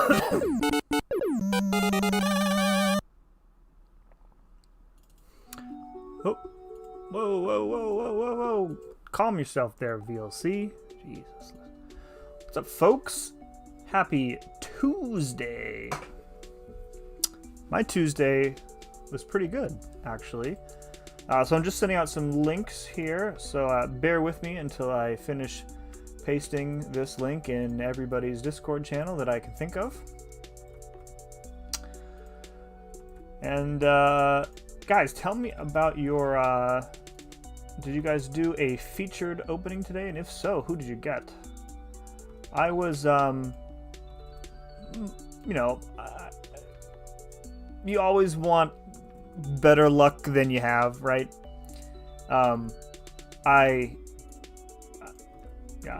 Oh. Whoa, whoa, whoa, whoa, whoa, whoa. Calm yourself there, VLC. Jesus. What's up, folks? Happy Tuesday. My Tuesday was pretty good, actually. So I'm just sending out some links here, so bear with me until I finish pasting this link in everybody's Discord channel that I can think of. And guys, tell me about your did you guys do a featured opening today, and if so, who did you get? I was you know, you always want better luck than you have, right?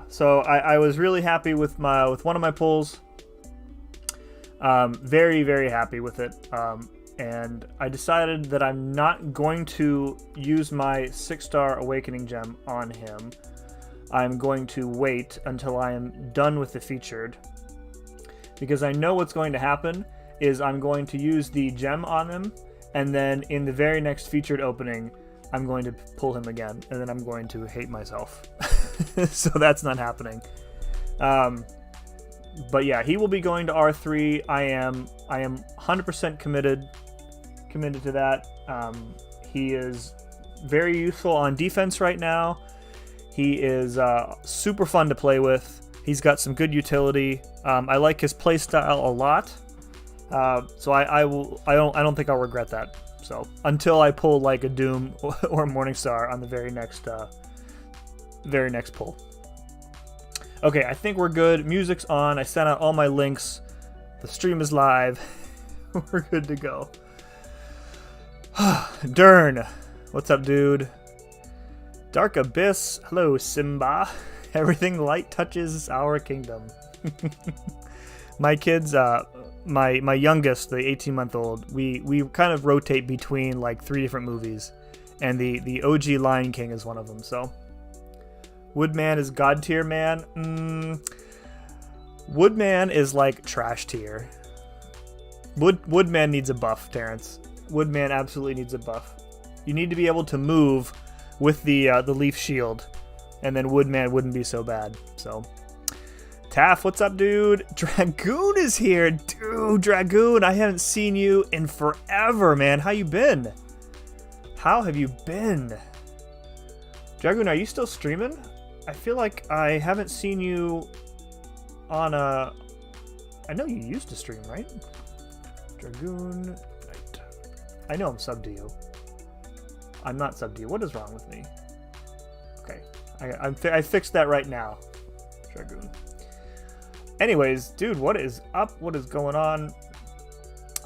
So I was really happy with one of my pulls. Very, very happy with it. And I decided that I'm not going to use my 6-star awakening gem on him. I'm going to wait until I am done with the featured, because I know what's going to happen is I'm going to use the gem on him, and then in the very next featured opening, I'm going to pull him again, and then I'm going to hate myself. So that's not happening. But yeah, he will be going to R3. I am 100% committed to that. He is very useful on defense right now. He is super fun to play with. He's got some good utility. I like his playstyle a lot. So I don't think I'll regret that. So until I pull like a Doom or Morningstar on the very next pull. Okay, I think we're good. Music's on. I sent out all my links. The stream is live. We're good to go. Dern, what's up, dude? Dark Abyss, hello, Simba. Everything light touches our kingdom. My kids, my youngest, the 18-month-old, we kind of rotate between like 3 different movies, and the OG Lion King is one of them. So, Woodman is God tier, man. Woodman is like trash tier. Woodman needs a buff, Terrence. Woodman absolutely needs a buff. You need to be able to move with the leaf shield, and then Woodman wouldn't be so bad. So, Taff, what's up, dude? Dragoon is here, dude. Dragoon, I haven't seen you in forever, man. How you been? How have you been? Dragoon, are you still streaming? I feel like I haven't seen you on a... I know you used to stream, right? Dragoon... I know I'm subbed to you. I'm not subbed to you. What is wrong with me? Okay. I fixed that right now. Dragoon. Anyways, dude, what is up? What is going on?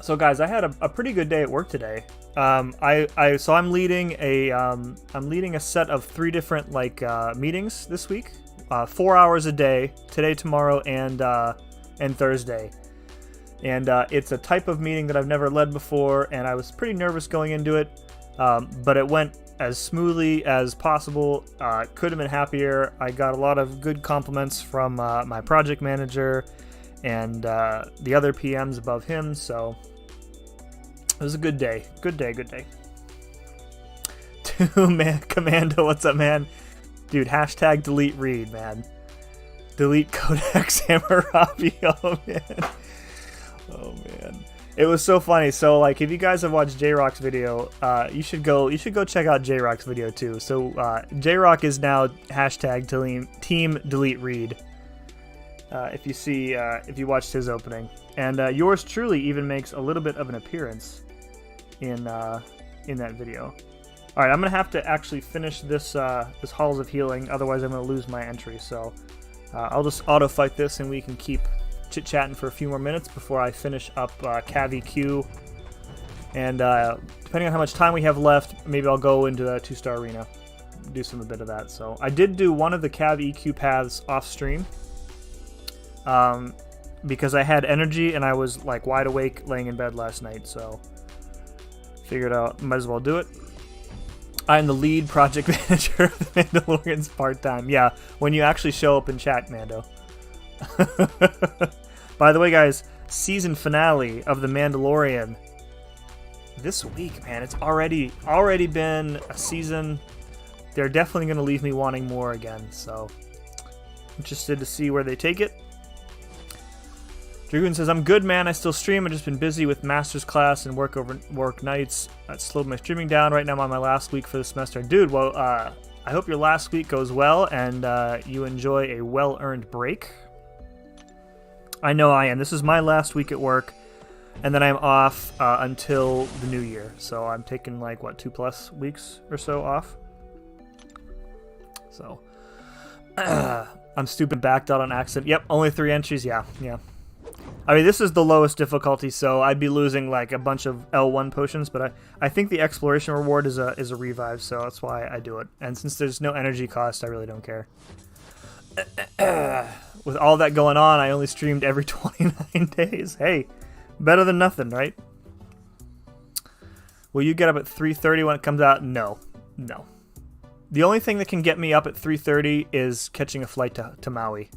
So, guys, I had a pretty good day at work today. So I'm leading a set of 3 different meetings this week. 4 hours a day, today, tomorrow, and Thursday. And it's a type of meeting that I've never led before, and I was pretty nervous going into it, but it went as smoothly as possible. Could have been happier. I got a lot of good compliments from my project manager and the other PMs above him, so it was a good day. Good day, good day. Man, Commando, what's up, man? Dude, hashtag delete read, man. Delete Codex Hammurabi, oh, man. Oh man, it was so funny. So like, if you guys have watched J-Rock's video, you should go check out J-Rock's video too. So J-Rock is now hashtag team delete read. If you watched his opening, and yours truly even makes a little bit of an appearance in that video. All right, I'm gonna have to actually finish this Halls of Healing, otherwise I'm gonna lose my entry. So I'll just auto fight this, and we can keep chit-chatting for a few more minutes before I finish up Cav EQ. And depending on how much time we have left, maybe I'll go into the 2-star arena, do a bit of that. So I did do one of the Cav EQ paths off stream because I had energy and I was like wide awake laying in bed last night, so figured out might as well do it. I'm the lead project manager of the Mandalorian's part-time. Yeah, when you actually show up in chat, Mando. By the way, guys, season finale of The Mandalorian this week, man. It's already been a season. They're definitely going to leave me wanting more again, so interested to see where they take it. Dragoon says, I'm good, man. I still stream. I've just been busy with master's class and work nights. That slowed my streaming down. Right now I'm on my last week for the semester. Dude, well, I hope your last week goes well and you enjoy a well-earned break. I know I am. This is my last week at work, and then I'm off until the new year. So I'm taking, like, what, 2+ weeks or so off? So, I'm stupid backed out on accident. Yep, only 3 entries. Yeah. I mean, this is the lowest difficulty, so I'd be losing like a bunch of L1 potions, but I think the exploration reward is a revive, so that's why I do it. And since there's no energy cost, I really don't care. With all that going on, I only streamed every 29 days. Hey, better than nothing, right? Will you get up at 3:30 when it comes out? No. The only thing that can get me up at 3:30 is catching a flight to Maui.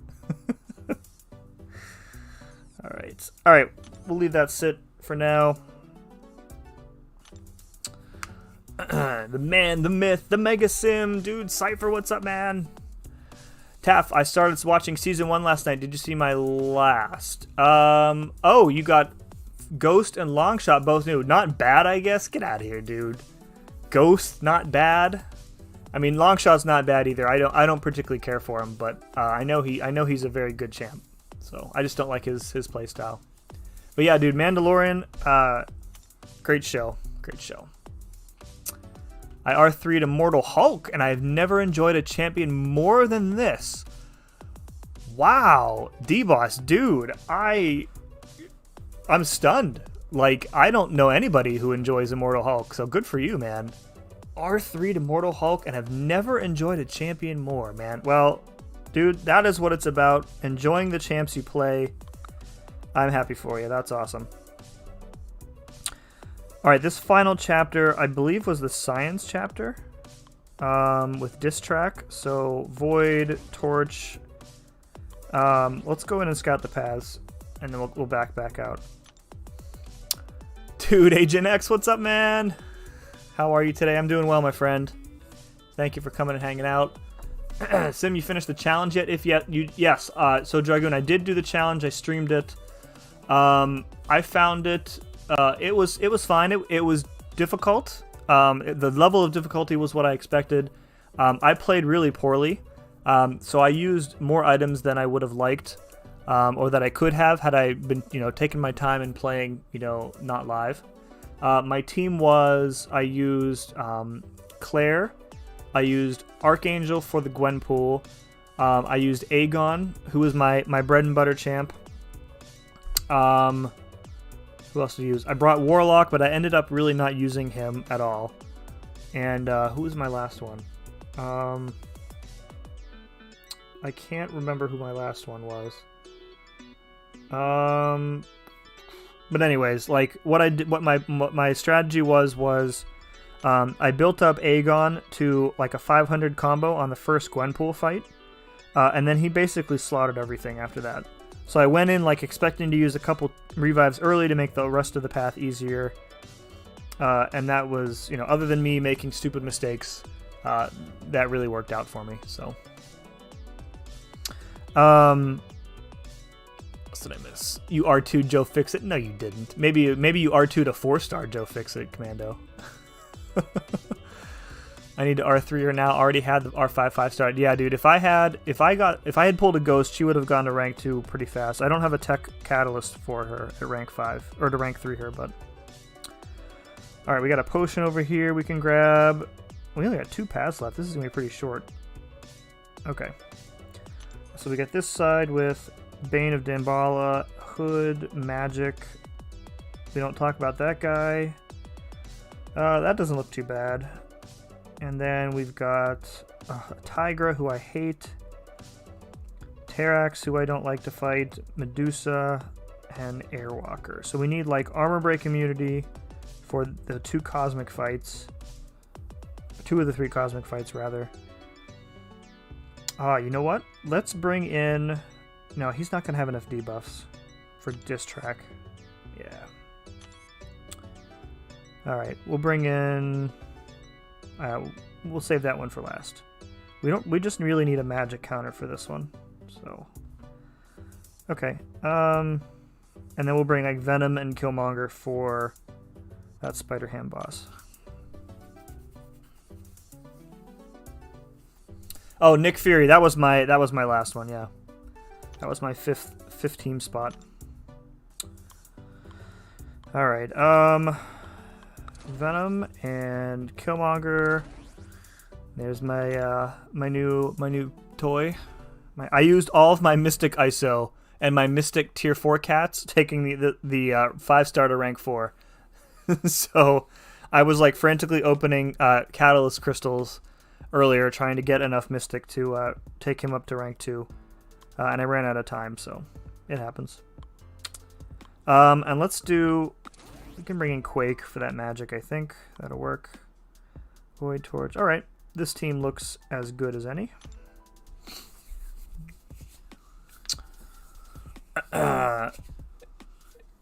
All right, we'll leave that sit for now. The man, the myth, the mega sim, dude. Cypher, what's up, man? Taff, I started watching season 1 last night. Did you see my last? Oh, you got Ghost and Longshot both new. Not bad, I guess. Get out of here, dude. Ghost, not bad. I mean, Longshot's not bad either. I don't particularly care for him, but I know he's a very good champ. So I just don't like his play style. But yeah, dude, Mandalorian, great show. I R3'd Immortal Hulk, and I've never enjoyed a champion more than this. Wow, D-Boss, dude, I'm stunned. Like, I don't know anybody who enjoys Immortal Hulk, so good for you, man. R3'd Immortal Hulk, and I've never enjoyed a champion more, man. Well, dude, that is what it's about. Enjoying the champs you play. I'm happy for you. That's awesome. All right, this final chapter, I believe, was the science chapter with Diss Track. So, Void, Torch. Let's go in and scout the paths, and then we'll back out. Dude, Agent X, what's up, man? How are you today? I'm doing well, my friend. Thank you for coming and hanging out. Sim, you finished the challenge yet? Yes. So Dragoon, I did do the challenge. I streamed it. I found it. It was fine. It was difficult. The level of difficulty was what I expected. I played really poorly. So I used more items than I would have liked, or that I could have had I been, taking my time and playing, not live. My team was, I used Claire. I used Archangel for the Gwen pool. I used Aegon, who was my bread and butter champ. Who else did I use? I brought Warlock, but I ended up really not using him at all. And who was my last one? I can't remember who my last one was. But anyways, like what I did, what my strategy was I built up Aegon to like a 500 combo on the first Gwenpool fight, and then he basically slaughtered everything after that. So I went in like expecting to use a couple revives early to make the rest of the path easier, and that was, other than me making stupid mistakes, that really worked out for me. So, what did I miss? You R2'd Joe Fixit? No, you didn't. Maybe you R2'd a 4-star Joe Fixit, Commando. I need to R3 her now. Already had the R5 5-star. Yeah, dude. If I had pulled a ghost, she would have gone to rank 2 pretty fast. I don't have a tech catalyst for her at rank 5 or to rank 3 her, but all right, we got a potion over here we can grab. We only got 2 paths left. This is gonna be pretty short. Okay, so we got this side with Bane of Damballa, Hood, Magic. We don't talk about that guy. That doesn't look too bad. And then we've got Tigra, who I hate, Terax, who I don't like to fight, Medusa, and Airwalker. So we need like armor break immunity for the 2 cosmic fights. 2 of the 3 cosmic fights, rather. You know what? Let's bring in... No, he's not going to have enough debuffs for diss track. Yeah. All right, we'll bring in. We'll save that one for last. We just really need a magic counter for this one. So. Okay. And then we'll bring like Venom and Killmonger for that Spider-Ham boss. Oh, Nick Fury. That was my last one. Yeah, that was my fifth team spot. All right. Venom and Killmonger. There's my my new toy. I used all of my Mystic ISO and my Mystic Tier 4 cats, taking the 5-star to rank 4. So I was like frantically opening Catalyst crystals earlier, trying to get enough Mystic to take him up to rank 2, and I ran out of time, so it happens. And let's do. We can bring in Quake for that magic. I think that'll work. Void Torch. All right, this team looks as good as any.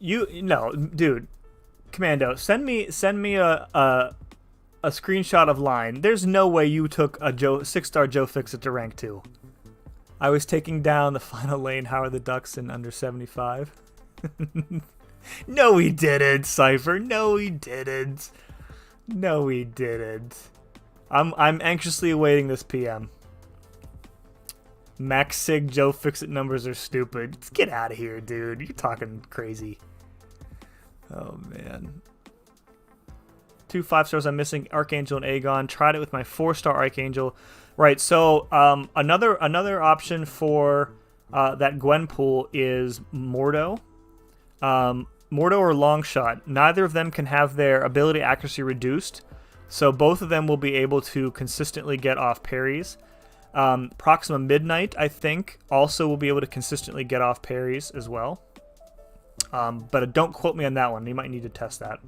Dude, Commando, send me a screenshot of line. There's no way you took a 6-star Joe Fixit to rank 2. I was taking down the final lane Howard the Ducks in under 75. No, he didn't, Cypher. No, he didn't. No, he didn't. I'm anxiously awaiting this PM. Max Sig Joe Fixit numbers are stupid. Let's get out of here, dude. You're talking crazy. Oh, man. 2 5-stars I'm missing, Archangel and Aegon. Tried it with my 4-star Archangel. Right, so another option for that Gwen pool is Mordo. Mordo or Longshot. Neither of them can have their ability accuracy reduced, so both of them will be able to consistently get off parries. Proxima Midnight, I think, also will be able to consistently get off parries as well. But don't quote me on that one. You might need to test that.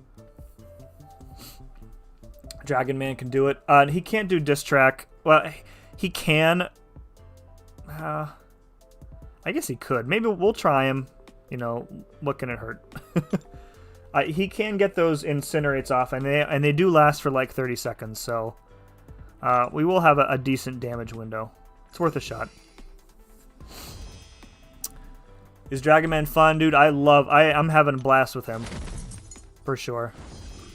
Dragon Man can do it. He can't do diss track. Well, he can. I guess he could. Maybe we'll try him. You know, what can it hurt? He can get those incinerates off, and they do last for like 30 seconds. So we will have a decent damage window. It's worth a shot. Is Dragon Man fun, dude? I'm having a blast with him, for sure.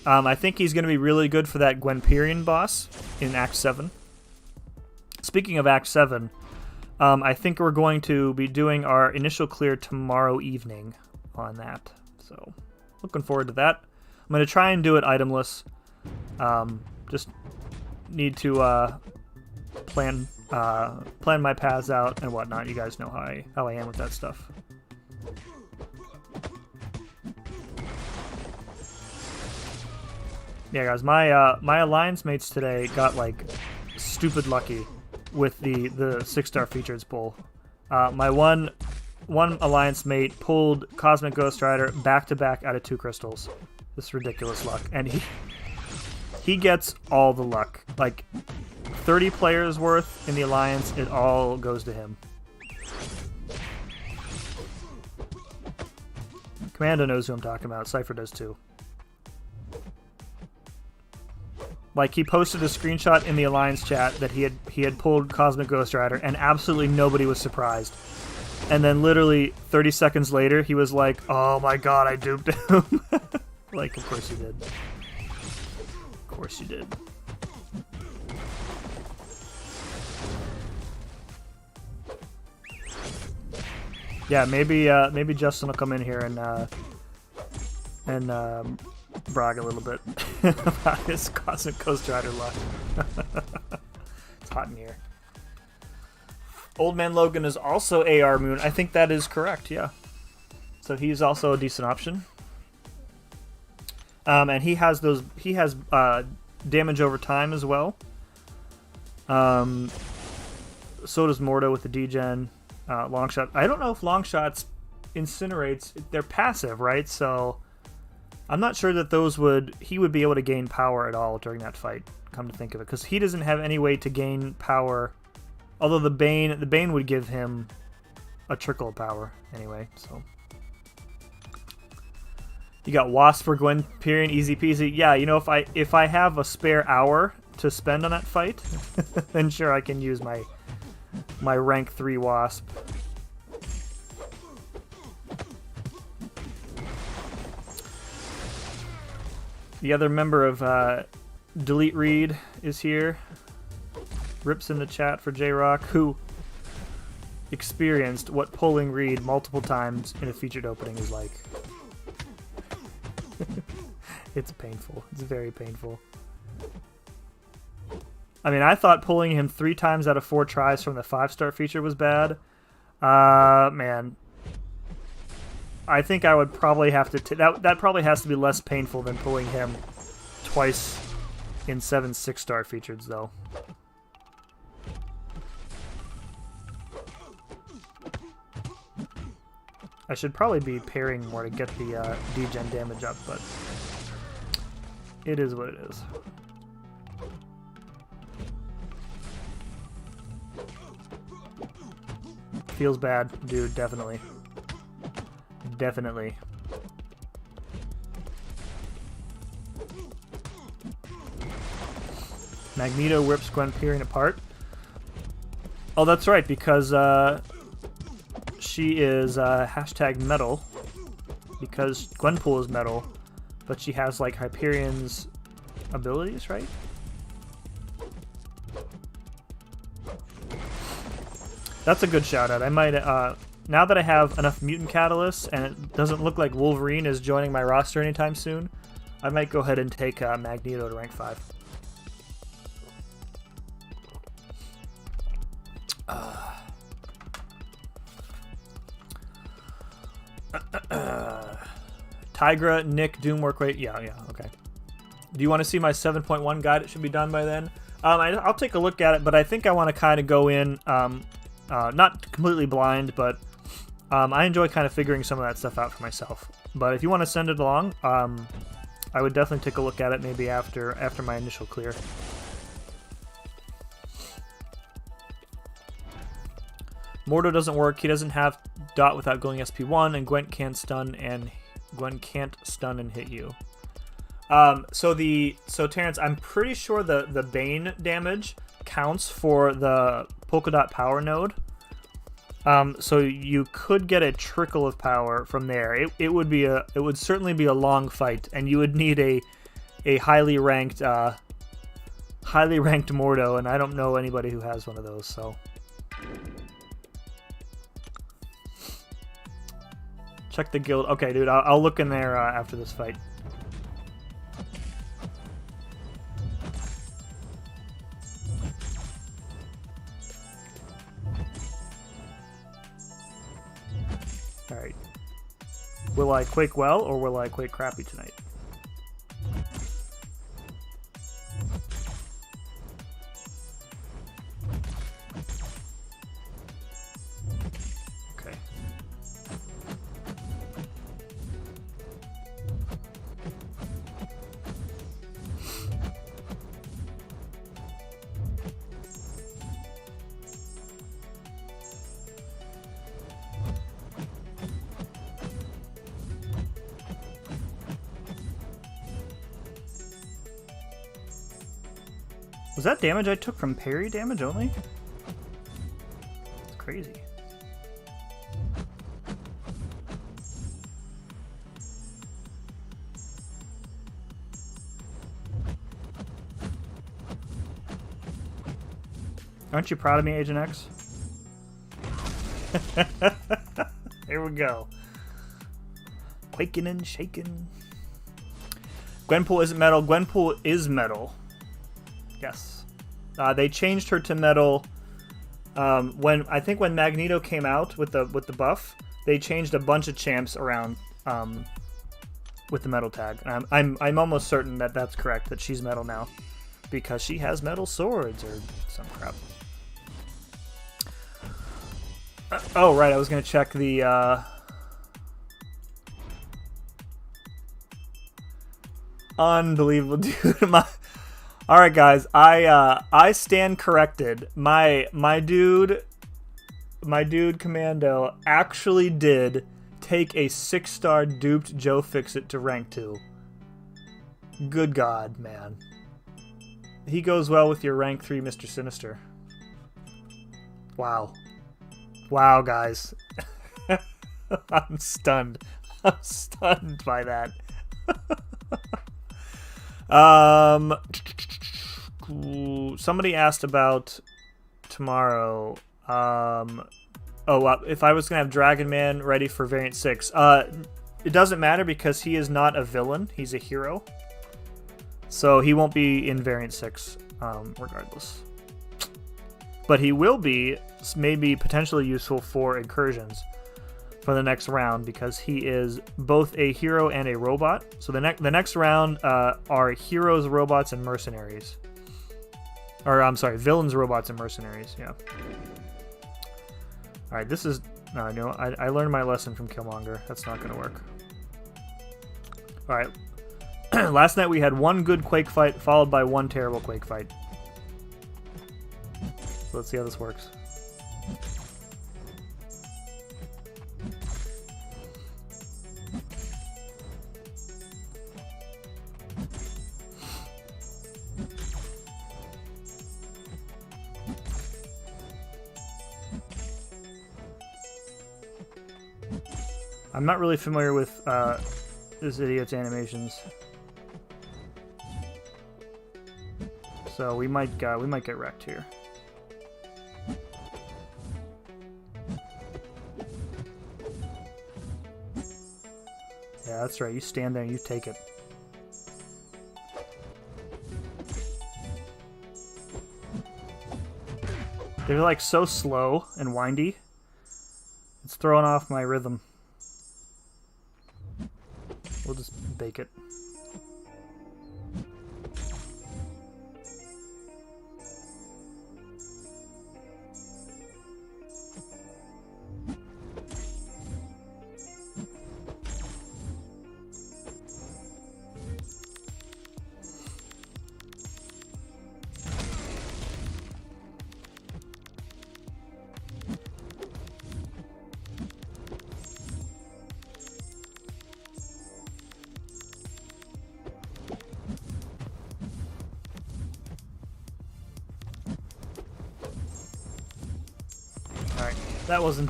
I think he's going to be really good for that Gwenperion boss in Act 7. Speaking of Act 7, I think we're going to be doing our initial clear tomorrow evening on that. So, looking forward to that. I'm going to try and do it itemless. Just need to plan my paths out and whatnot. You guys know how I am with that stuff. Yeah, guys, my alliance mates today got like stupid lucky with the 6-star features pull. My one alliance mate pulled Cosmic Ghost Rider back to back out of 2 crystals. This is ridiculous luck, and he gets all the luck. Like 30 players worth in the alliance, it all goes to him. Commando knows who I'm talking about. Cypher does too. Like, he posted a screenshot in the Alliance chat that he had pulled Cosmic Ghost Rider, and absolutely nobody was surprised. And then literally 30 seconds later, he was like, oh my god, I duped him. Like, of course you did. Of course you did. Yeah, maybe Justin will come in here and brag a little bit about his Cosmic Ghost Rider luck. It's hot in here. Old Man Logan is also AR Moon. I think that is correct, yeah. So he's also a decent option. And he has damage over time as well. So does Mordo with the degen. Longshot. I don't know if Longshots incinerates. They're passive, right? So I'm not sure that he would be able to gain power at all during that fight, come to think of it, because he doesn't have any way to gain power, although the Bane would give him a trickle of power anyway, so You got Wasp for Gwen Period, easy peasy. Yeah, you know, if I have a spare hour to spend on that fight, then sure I can use my rank 3 Wasp. The other member of Delete Read is here. Rips in the chat for J-Rock, who experienced what pulling Reed multiple times in a featured opening is like. It's painful. It's very painful. I mean, I thought pulling him 3 times out of 4 tries from the 5-star feature was bad. Man. I think I would probably have to... That probably has to be less painful than pulling him twice in 7 6-star features, though. I should probably be parrying more to get the degen damage up, but it is what it is. Feels bad, dude, definitely. Definitely. Magneto rips Gwen peering apart. Oh, that's right, because she is hashtag metal, because Gwenpool is metal, but she has like Hyperion's abilities, right? That's a good shout out. I might now that I have enough mutant catalysts and it doesn't look like Wolverine is joining my roster anytime soon, I might go ahead and take Magneto to rank 5. Tigra, Nick, Doomwork, wait, yeah, okay. Do you want to see my 7.1 guide? It should be done by then. I'll take a look at it, but I think I want to kind of go in, not completely blind, but I enjoy kind of figuring some of that stuff out for myself. But if you want to send it along, I would definitely take a look at it maybe after my initial clear. Mordo doesn't work. He doesn't have dot without going SP1, and Gwen can't stun and hit you. So Terrence, I'm pretty sure the Bane damage counts for the polka dot power node. So you could get a trickle of power from there. It would certainly be a long fight, and you would need a highly ranked Mordo, and I don't know anybody who has one of those. So check the guild. Okay, dude, I'll look in there after this fight. Alright. Will I quake well, or will I quake crappy tonight? Okay. Was that damage I took from parry damage only? It's crazy. Aren't you proud of me, Agent X? Here we go. Quaking and shaking. Gwenpool isn't metal. Gwenpool is metal. Yes. They changed her to metal when Magneto came out with the buff. They changed a bunch of champs around with the metal tag. And I'm almost certain that that's correct, that she's metal now, because she has metal swords or some crap. Oh right, I was gonna check the unbelievable, dude. All right, guys, I stand corrected. My dude Commando actually did take a 6-star duped Joe Fixit to rank 2. Good God, man. He goes well with your rank 3 Mr. Sinister. Wow. Wow, guys. I'm stunned. I'm stunned by that. Somebody asked about tomorrow. If I was going to have Dragon Man ready for Variant 6. It doesn't matter because he is not a villain. He's a hero. So he won't be in Variant 6 regardless. But he will be maybe potentially useful for incursions for the next round because he is both a hero and a robot. So the next round are heroes, robots, and mercenaries. Or I'm sorry, villains, robots, and mercenaries. Yeah. All right, this is no. I learned my lesson from Killmonger. That's not going to work. All right. Last night we had one good Quake fight followed by one terrible Quake fight. So let's see how this works. I'm not really familiar with this idiot's animations, so we might get wrecked here. Yeah, that's right. You stand there and you take it. They're like so slow and windy. It's throwing off my rhythm. We'll just bake it.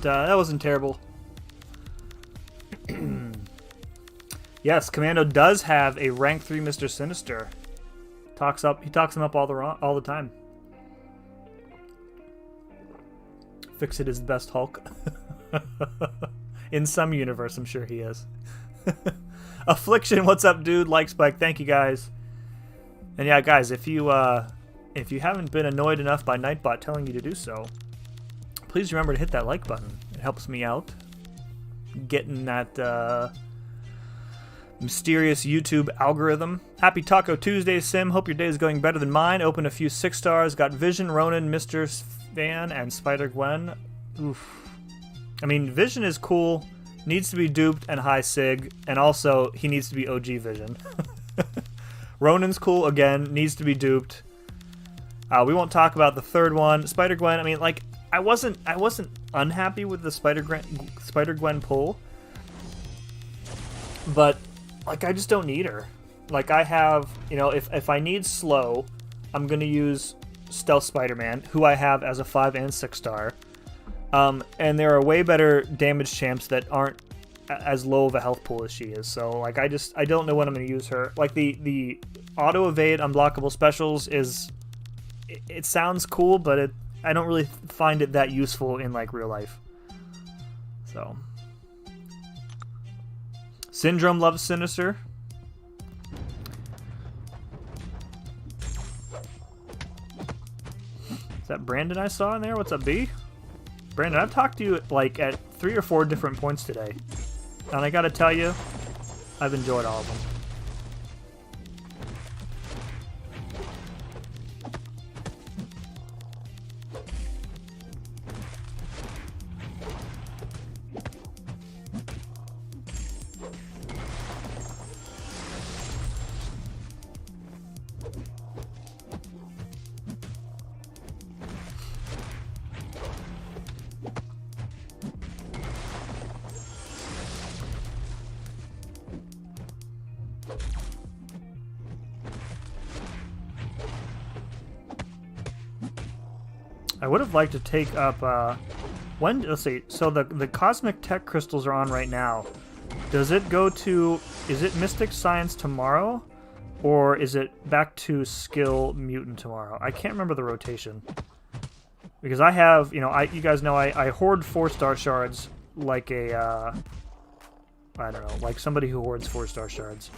That wasn't terrible. Yes, Commando does have a rank 3 Mr. Sinister. He talks him up all the time. Fixit is the best Hulk. In some universe, I'm sure he is. Affliction, what's up, dude? Like Spike, thank you guys. And yeah, guys, if you haven't been annoyed enough by Nightbot telling you to do so, please remember to hit that like button. It helps me out getting that mysterious YouTube algorithm. Happy Taco Tuesday, Sim. Hope your day is going better than mine. Opened a few 6 stars. Got Vision, Ronan, Mr. Fan, and Spider-Gwen. Oof. I mean, Vision is cool. Needs to be duped and high sig. And also, he needs to be OG Vision. Ronan's cool, again. Needs to be duped. We won't talk about the third one. Spider-Gwen, I mean, like, I wasn't unhappy with the Spider-Gwen pull, but like I just don't need her. Like I have, you know, if I need slow, I'm gonna use Stealth Spider-Man, who I have as a 5 and 6 star. And there are way better damage champs that aren't as low of a health pool as she is. So like I don't know when I'm gonna use her. Like the auto evade unblockable specials it sounds cool, but I don't really find it that useful in like real life. So Syndrome loves Sinister. Is that Brandon I saw in there? What's up, B? Brandon, I've talked to you like at 3 or 4 different points today, and I gotta tell you, I've enjoyed all of them. I would have liked to take up, let's see, so the Cosmic Tech Crystals are on right now. Does it go to, is it Mystic Science tomorrow? Or is it back to Skill Mutant tomorrow? I can't remember the rotation. Because I have, you know, you guys know I hoard 4-star shards like a, I don't know, like somebody who hoards 4-star shards.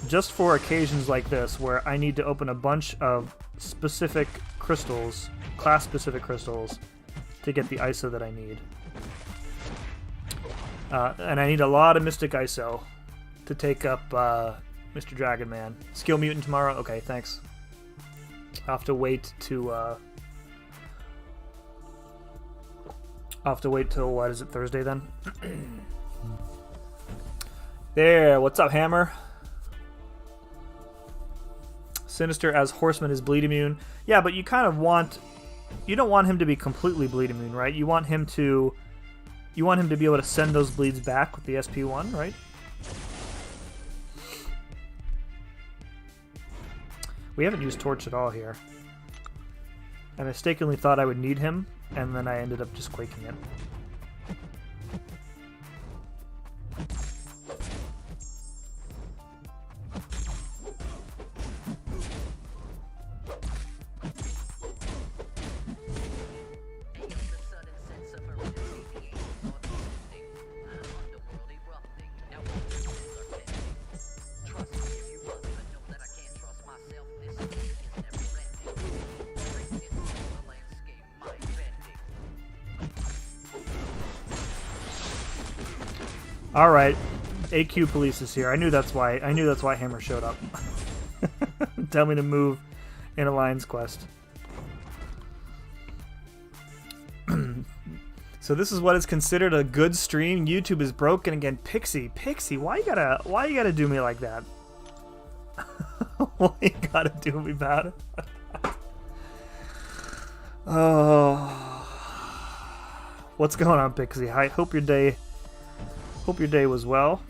Just for occasions like this, where I need to open a bunch of specific crystals, class-specific crystals, to get the ISO that I need. And I need a lot of Mystic ISO to take up Mr. Dragon Man. Skill Mutant tomorrow? Okay, thanks. I'll have to wait to, I'll have to wait till, what is it, Thursday then? There, what's up, Hammer? Sinister as Horseman is bleed immune. Yeah, but you kind of want, you don't want him to be completely bleed immune, right? You want him to be able to send those bleeds back with the SP1, right? We haven't used Torch at all here. I mistakenly thought I would need him, and then I ended up just quaking it. All right, AQ Police is here. I knew that's why Hammer showed up. Tell me to move in Alliance Quest. So this is what is considered a good stream. YouTube is broken again. Pixie, why you gotta do me like that? Why you gotta do me bad? Oh, what's going on, Pixie? I hope your day was well.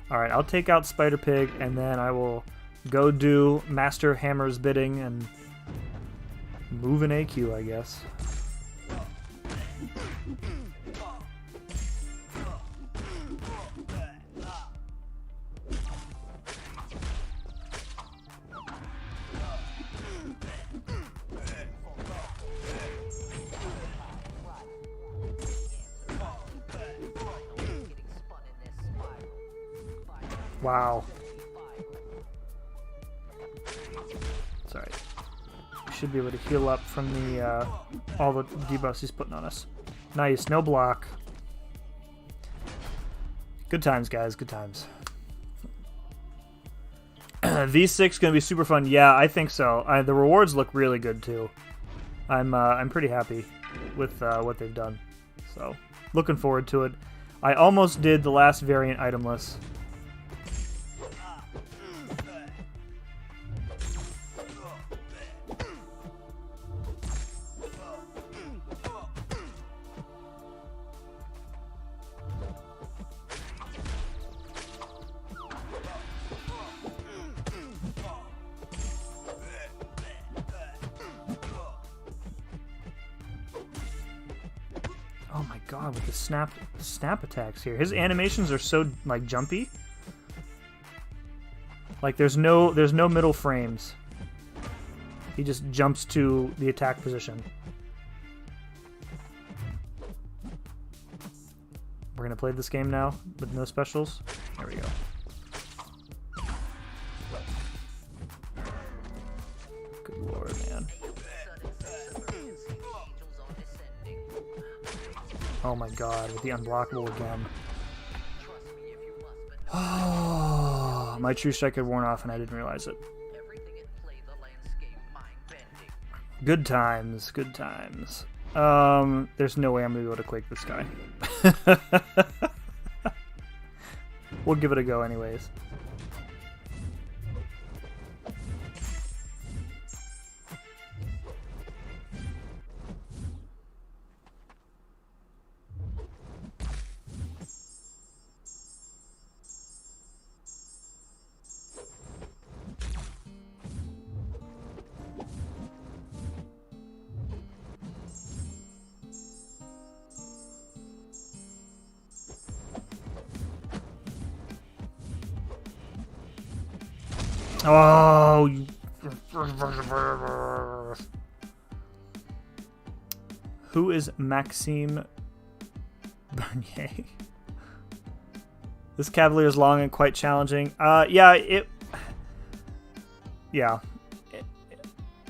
Alright, I'll take out Spider Pig and then I will go do Master Hammer's bidding and move an AQ, I guess. Wow. Sorry. We should be able to heal up from the all the debuffs he's putting on us. Nice, no block. Good times, guys. Good times. V6 gonna be super fun. Yeah, I think so. The rewards look really good too. I'm pretty happy with what they've done. So looking forward to it. I almost did the last variant itemless. Oh my god, with the snap attacks here. His animations are so like jumpy. Like there's no middle frames. He just jumps to the attack position. We're gonna play this game now with no specials. There we go. Good lord, man. Oh my god, with the unblockable again. Oh, my True Strike had worn off and I didn't realize it. Good times, good times. There's no way I'm gonna be able to quake this guy. We'll give it a go anyways. Oh, you... Who is Maxime Bernier? This Cavalier is long and quite challenging. Yeah,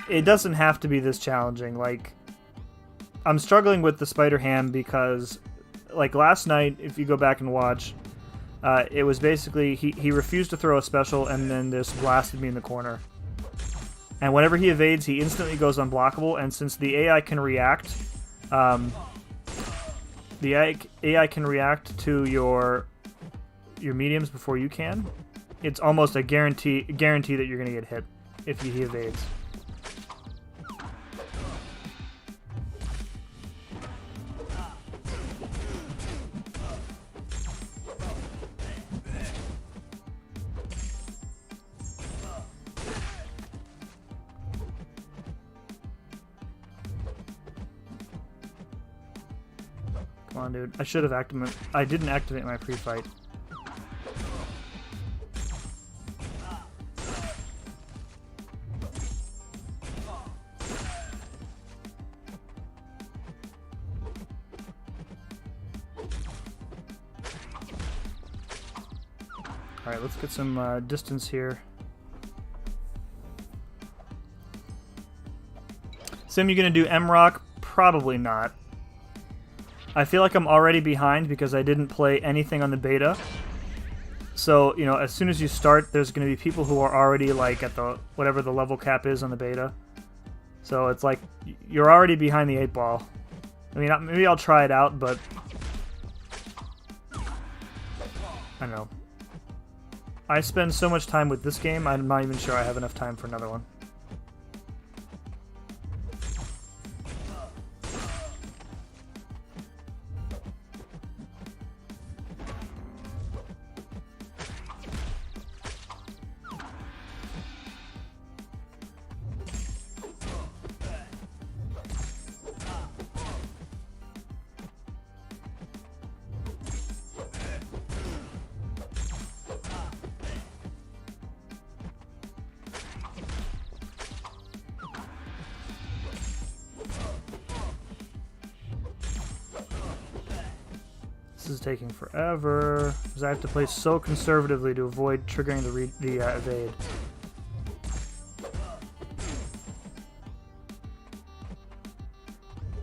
it doesn't have to be this challenging. Like, I'm struggling with the Spider Ham because, like, last night, if you go back and watch, it was basically he refused to throw a special and then just blasted me in the corner. And whenever he evades, he instantly goes unblockable. And since the AI can react, the AI can react to your mediums before you can. It's almost a guarantee that you're gonna get hit if he evades. Come on, dude. I should have activated. I didn't activate my pre-fight. Alright, let's get some distance here. Sim, you gonna do M-Rock? Probably not. I feel like I'm already behind because I didn't play anything on the beta. So, you know, as soon as you start, there's going to be people who are already, like, at the whatever the level cap is on the beta. So it's like, you're already behind the 8-ball. I mean, maybe I'll try it out, but... I don't know. I spend so much time with this game, I'm not even sure I have enough time for another one. This is taking forever, because I have to play so conservatively to avoid triggering the evade.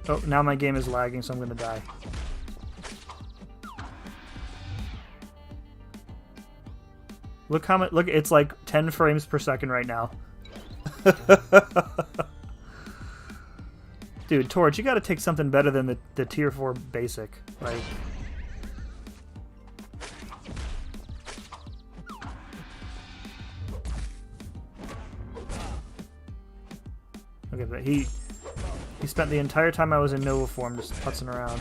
Oh, now my game is lagging, so I'm gonna die. Look how much, look, it's like 10 frames per second right now. Dude, Torch, you gotta take something better than the tier 4 basic. Like... Okay, but he spent the entire time I was in Nova form just putzing around.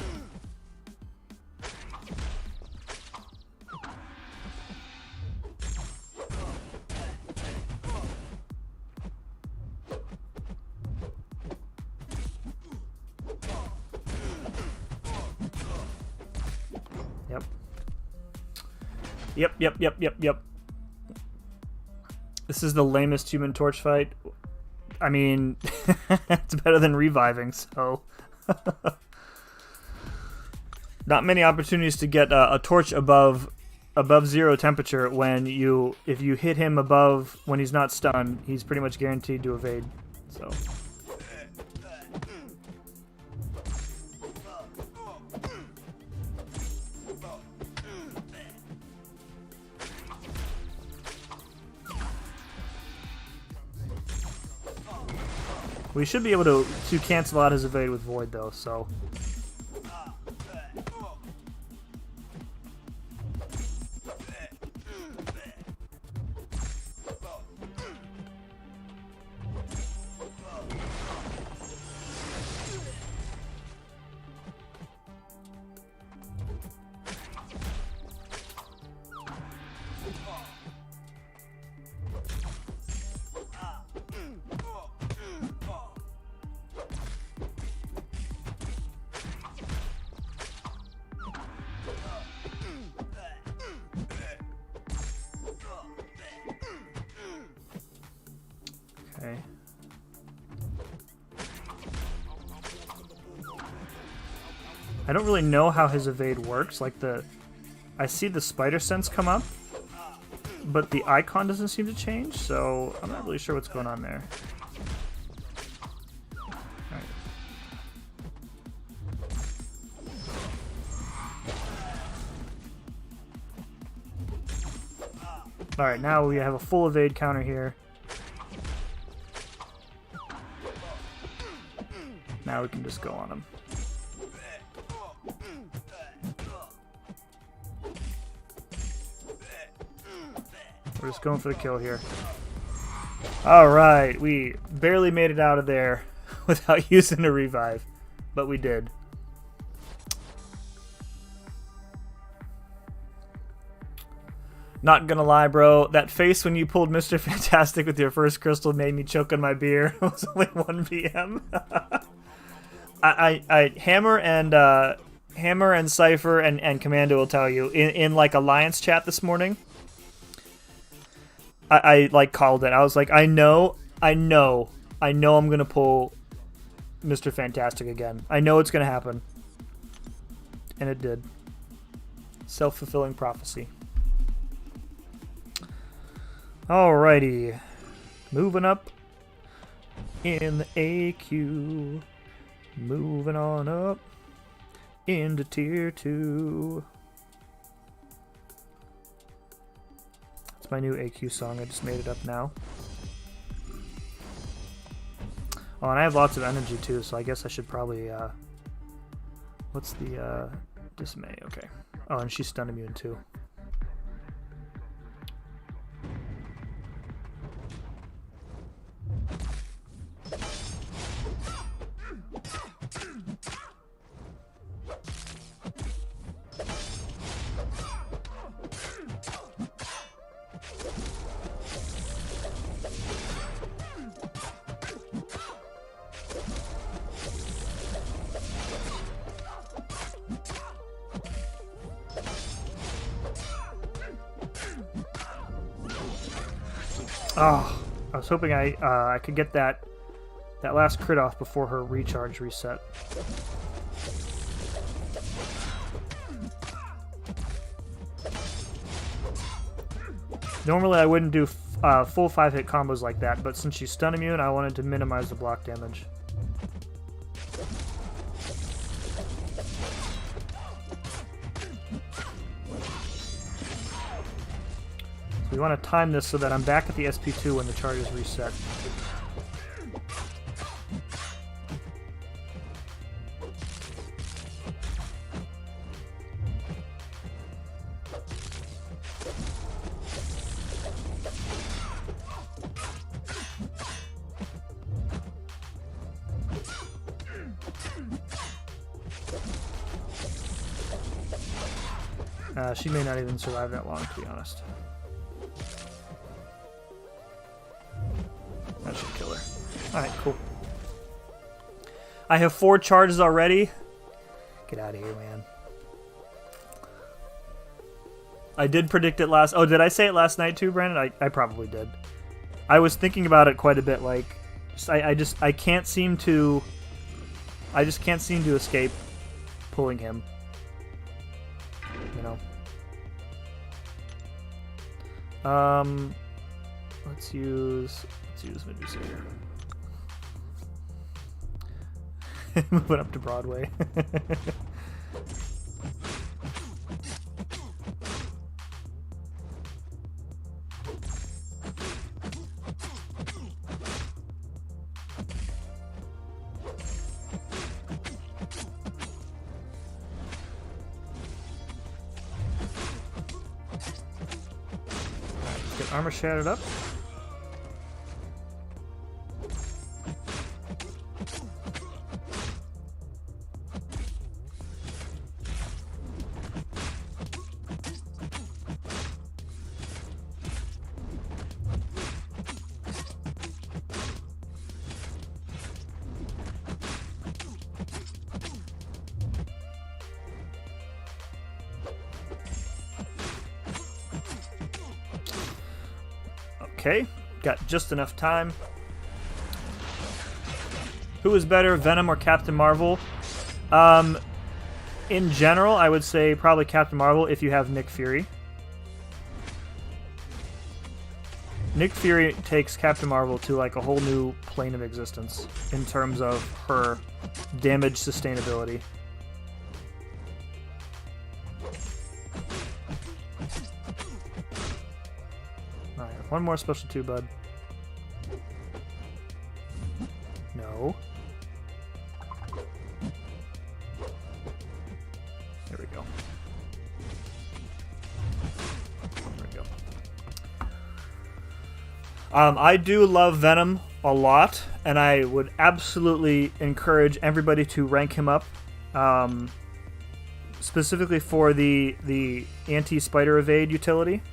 Yep. This is the lamest Human Torch fight. I mean, it's better than reviving, so... Not many opportunities to get a torch above 0 temperature when if you hit him above when he's not stunned, he's pretty much guaranteed to evade, so... We should be able to cancel out his evade with Void, though, so... Okay. I don't really know how his evade works. Like I see the spider sense come up, but the icon doesn't seem to change, so I'm not really sure what's going on there. Alright, now we have a full evade counter here. Now we can just go on him. We're just going for the kill here. Alright, we barely made it out of there without using a revive, but we did. Not gonna lie, bro, that face when you pulled Mr. Fantastic with your first crystal made me choke on my beer. It was only 1 PM. I Hammer and Cypher and Commando will tell you in like Alliance chat this morning. I like called it. I was like, I know I'm gonna pull Mr. Fantastic again. I know it's gonna happen. And it did. Self-fulfilling prophecy. Alrighty. Moving up in the AQ. Moving on up into tier 2. It's my new AQ song. I just made it up now. Oh, and I have lots of energy too, so I guess I should probably what's the dismay? Okay. Oh, and she's stun immune too. Oh, I was hoping I could get that last crit off before her recharge reset. Normally I wouldn't do full 5-hit combos like that, but since she's stun immune, I wanted to minimize the block damage. We want to time this so that I'm back at the SP2 when the charge is reset. She may not even survive that long, to be honest. That should kill her. Alright, cool. I have 4 charges already. Get out of here, man. I did predict it last... Oh, did I say it last night too, Brandon? I probably did. I was thinking about it quite a bit. Like, I can't seem to... I just can't seem to escape pulling him. You know? Let's use Medusa here. Moving up to Broadway. Get armor shattered up. Okay, got just enough time. Who is better, Venom or Captain Marvel? In general, I would say probably Captain Marvel if you have Nick Fury. Nick Fury takes Captain Marvel to like a whole new plane of existence in terms of her damage sustainability. Alright, one more special 2, bud. No. There we go. There we go. I do love Venom a lot, and I would absolutely encourage everybody to rank him up, specifically for the anti-spider evade utility.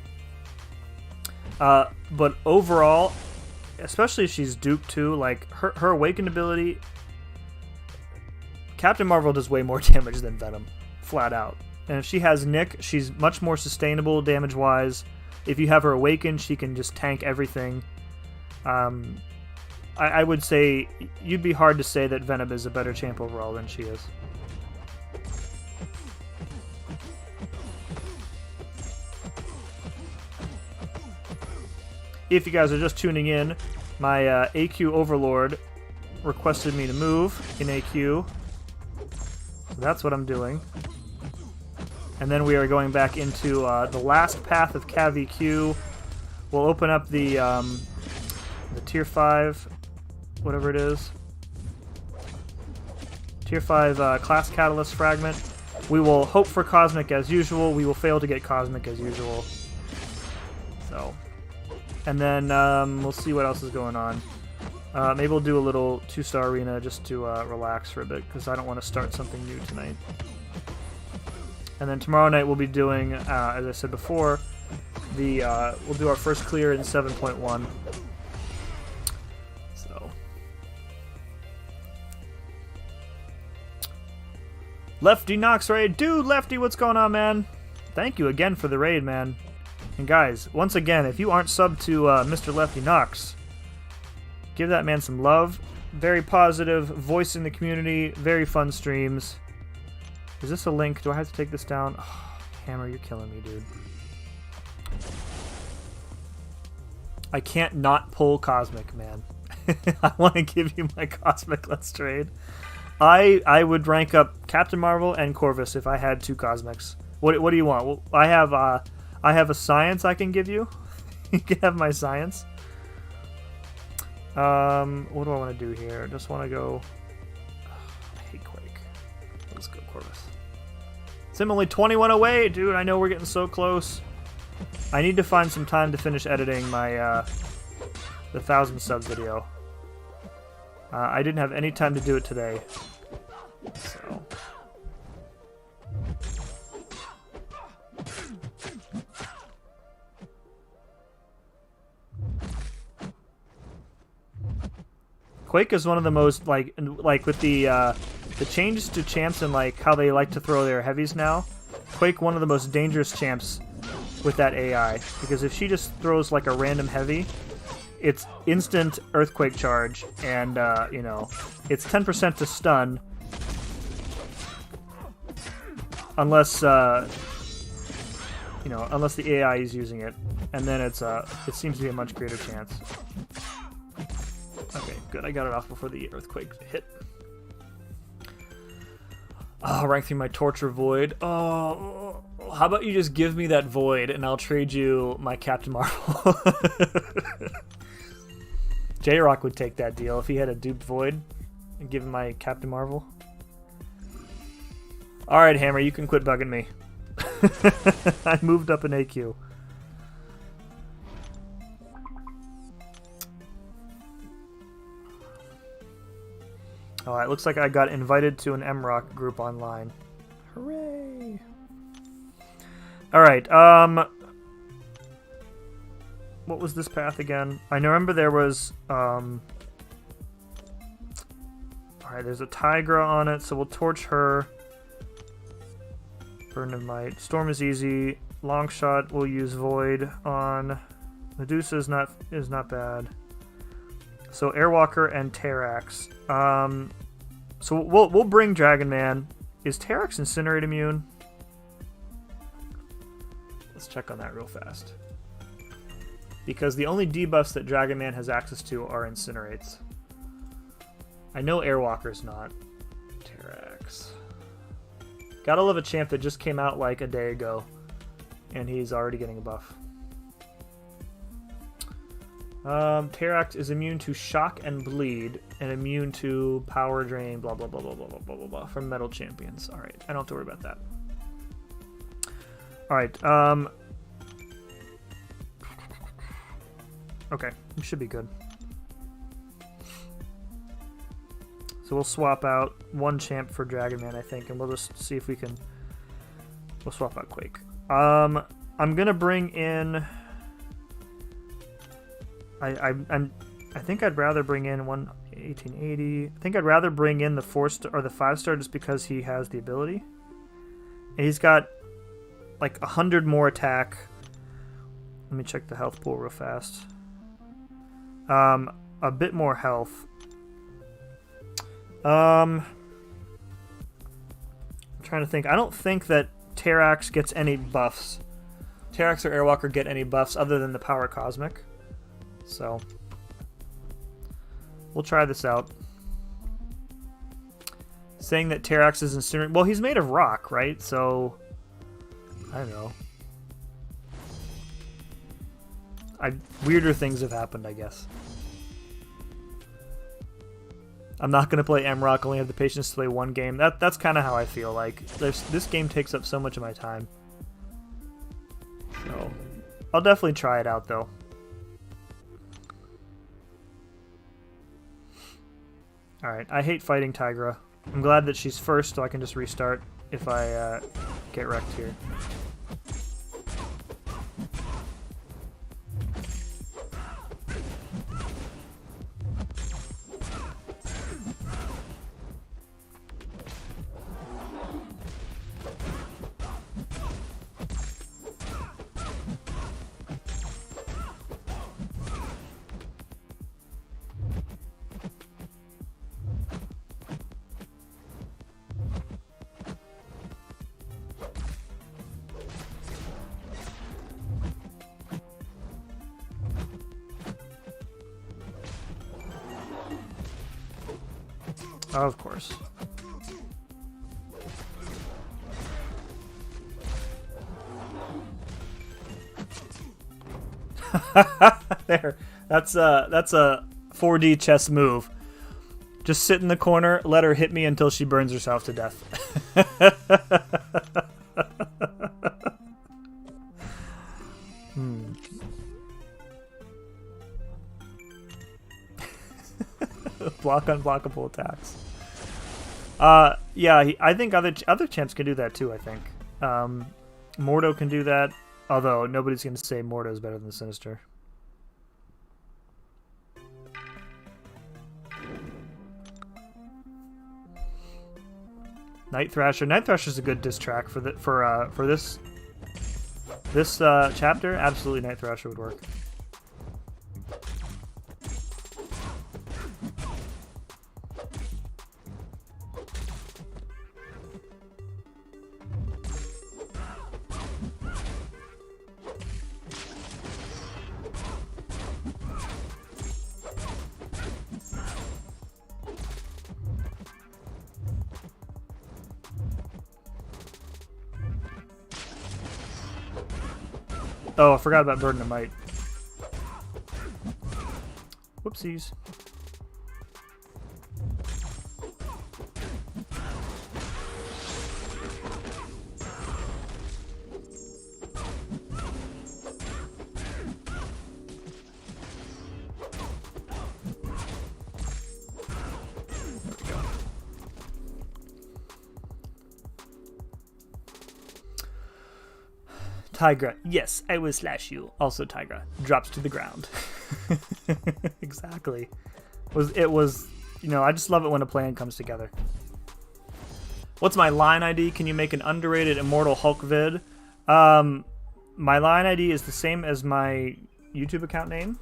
But overall, especially if she's duped too, like her awakened ability, Captain Marvel does way more damage than Venom, flat out. And if she has Nick, she's much more sustainable damage-wise. If you have her awakened, she can just tank everything. I would say you'd be hard to say that Venom is a better champ overall than she is. If you guys are just tuning in, my AQ Overlord requested me to move in AQ. So that's what I'm doing. And then we are going back into the last path of CavEQ. We'll open up the Tier 5, whatever it is. Tier 5 Class Catalyst Fragment. We will hope for Cosmic as usual. We will fail to get Cosmic as usual. So, and then we'll see what else is going on. Maybe we'll do a little 2-star arena just to relax for a bit, because I don't want to start something new tonight. And then tomorrow night we'll be doing, as I said before, we'll do our first clear in 7.1. So, Lefty Knox raid, dude. Lefty, what's going on, man? Thank you again for the raid, man. And guys, once again, if you aren't subbed to Mr. Lefty Knox, give that man some love. Very positive, voice in the community, very fun streams. Is this a link? Do I have to take this down? Oh, Hammer, you're killing me, dude. I can't not pull Cosmic, man. I want to give you my Cosmic. Let's trade. I would rank up Captain Marvel and Corvus if I had 2 Cosmics. What do you want? Well, I have a Science I can give you. You can have my Science. What do I want to do here? I just want to go... I hate Quake. Let's go Corvus. I'm only 21 away, dude. I know we're getting so close. I need to find some time to finish editing my the 1,000 subs video. I didn't have any time to do it today, so. Quake is one of the most like with the changes to champs and like how they like to throw their heavies now. Quake, one of the most dangerous champs with that AI, because if she just throws like a random heavy, it's instant earthquake charge, and you know, it's 10% to stun, unless you know, unless the AI is using it, and then it seems to be a much greater chance. Okay, good. I got it off before the earthquake hit. Oh, rank through my Torture Void. Oh, how about you just give me that Void and I'll trade you my Captain Marvel. J-Rock would take that deal if he had a duped Void and give him my Captain Marvel. Alright, Hammer, you can quit bugging me. I moved up in AQ. Alright, looks like I got invited to an MRock group online. Hooray! Alright, what was this path again? I remember there was, alright, there's a Tigra on it, so we'll torch her. Burn of Might. Storm is easy. Longshot we'll use Void on. Medusa is not bad. So Airwalker and Terrax. So we'll bring Dragon Man. Is Terrax Incinerate immune? Let's check on that real fast. Because the only debuffs that Dragon Man has access to are Incinerates. I know Airwalker's not. Terrax. Gotta love a champ that just came out like a day ago. And he's already getting a buff. Terrax is immune to shock and bleed, and immune to power drain, blah, blah, blah, blah, blah, blah, blah, blah, blah, from metal champions. Alright, I don't have to worry about that. Alright, okay, we should be good. So we'll swap out one champ for Dragon Man, I think, and we'll just see if we can... We'll swap out Quake. I'm gonna bring in... I think I'd rather bring in 1880. I think I'd rather bring in the 4-star or the 5-star just because he has the ability. And he's got like 100 more attack. Let me check the health pool real fast. A bit more health. I'm trying to think. I don't think that Terrax gets any buffs. Terrax or Airwalker get any buffs other than the Power Cosmic. So, we'll try this out. Saying that Terrax is incinerate. Well, he's made of rock, right? So, I don't know. Weirder things have happened, I guess. I'm not going to play M-Rock, only have the patience to play one game. That's kind of how I feel. Like, this game takes up so much of my time. So, I'll definitely try it out, though. Alright, I hate fighting Tigra. I'm glad that she's first so I can just restart if I get wrecked here. Oh, of course. There. That's a 4D chess move. Just sit in the corner, let her hit me until she burns herself to death. Block unblockable attacks. Yeah, I think other champs can do that too, I think. Mordo can do that, although nobody's going to say Mordo is better than Sinister. Night Thrasher. Night Thrasher's a good diss track for this chapter. Absolutely, Night Thrasher would work. Oh, I forgot about Burden of Might. Whoopsies. Tigra. Yes, I will slash you. Also Tigra. Drops to the ground. Exactly. It was, you know, I just love it when a plan comes together. What's my line ID? Can you make an underrated Immortal Hulk vid? My line ID is the same as my YouTube account name.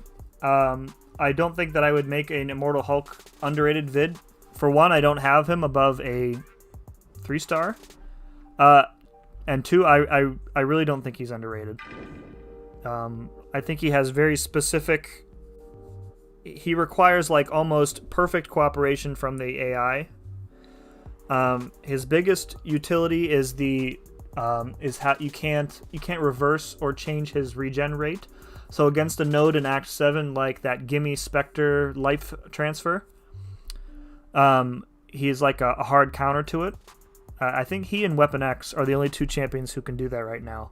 I don't think that I would make an Immortal Hulk underrated vid. For one, I don't have him above a 3-star. And two, I really don't think he's underrated. I think he has very specific... He requires like almost perfect cooperation from the AI. His biggest utility is is how you can't reverse or change his regen rate. So against a node in Act 7, like that Gimme Spectre life transfer, he's like a hard counter to it. I think he and Weapon X are the only two champions who can do that right now.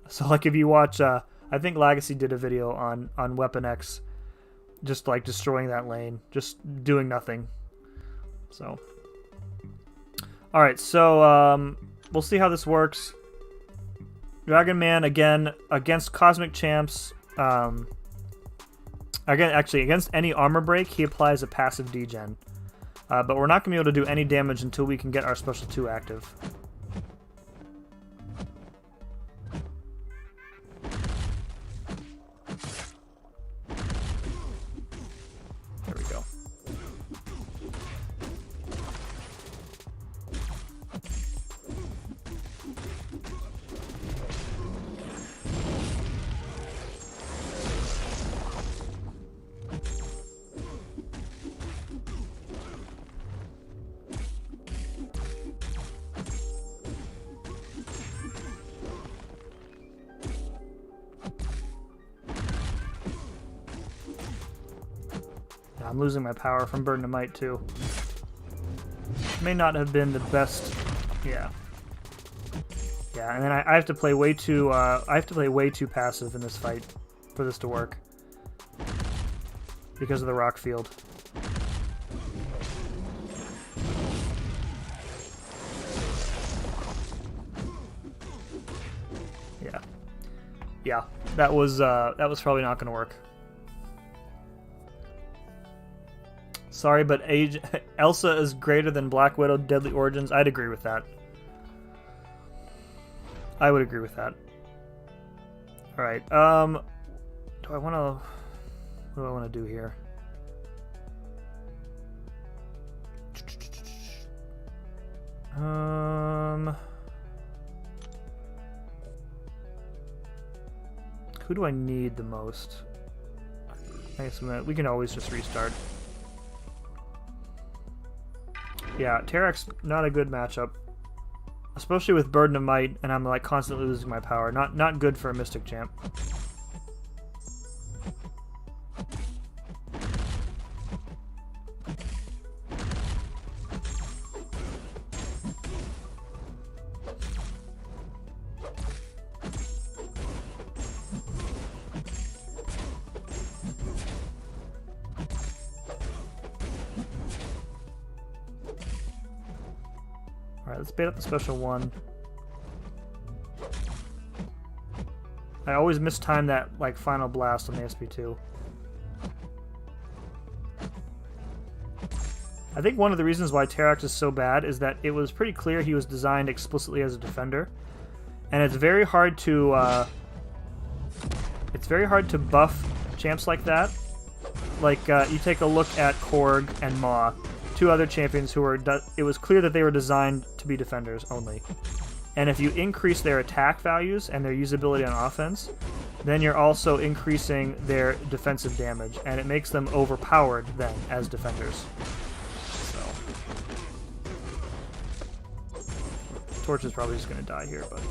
So like if you watch, I think Legacy did a video on Weapon X, just like destroying that lane, just doing nothing. So, all right, so we'll see how this works. Dragon Man again against Cosmic Champs. Against any armor break, he applies a passive degen. But we're not going to be able to do any damage until we can get our Special 2 active. There we go. I'm losing my power from Burden of Might too. May not have been the best. Yeah. Yeah, and then I have to play way too. I have to play way too passive in this fight for this to work because of the rock field. Yeah. Yeah. That was probably not going to work. Sorry, but Elsa is greater than Black Widow Deadly Origins. I'd agree with that. I would agree with that. All right. Do I want to... What do I want to do here? Who do I need the most? I guess we can always just restart. Yeah, Terex, not a good matchup. Especially with Burden of Might, and I'm like constantly losing my power. Not good for a Mystic champ. Alright, let's bait up the special 1. I always mistime that like final blast on the SP2. I think one of the reasons why Terex is so bad is that it was pretty clear he was designed explicitly as a defender. And it's very hard to buff champs like that. Like you take a look at Korg and Maw, two other champions who were it was clear that they were designed to be defenders only. And if you increase their attack values and their usability on offense, then you're also increasing their defensive damage, and it makes them overpowered then as defenders. So Torch is probably just going to die here, but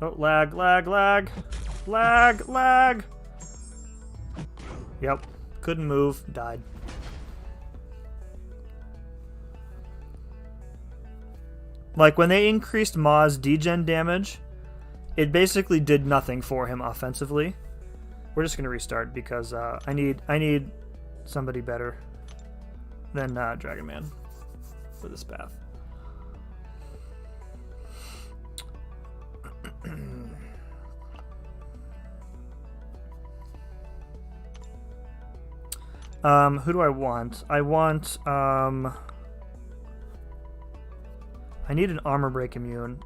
oh, lag, lag, lag. Lag, lag. Yep. Couldn't move. Died. Like, when they increased Maw's degen damage, it basically did nothing for him offensively. We're just going to restart because I need somebody better than Dragon Man for this path. Who do I want? I I need an armor break immune.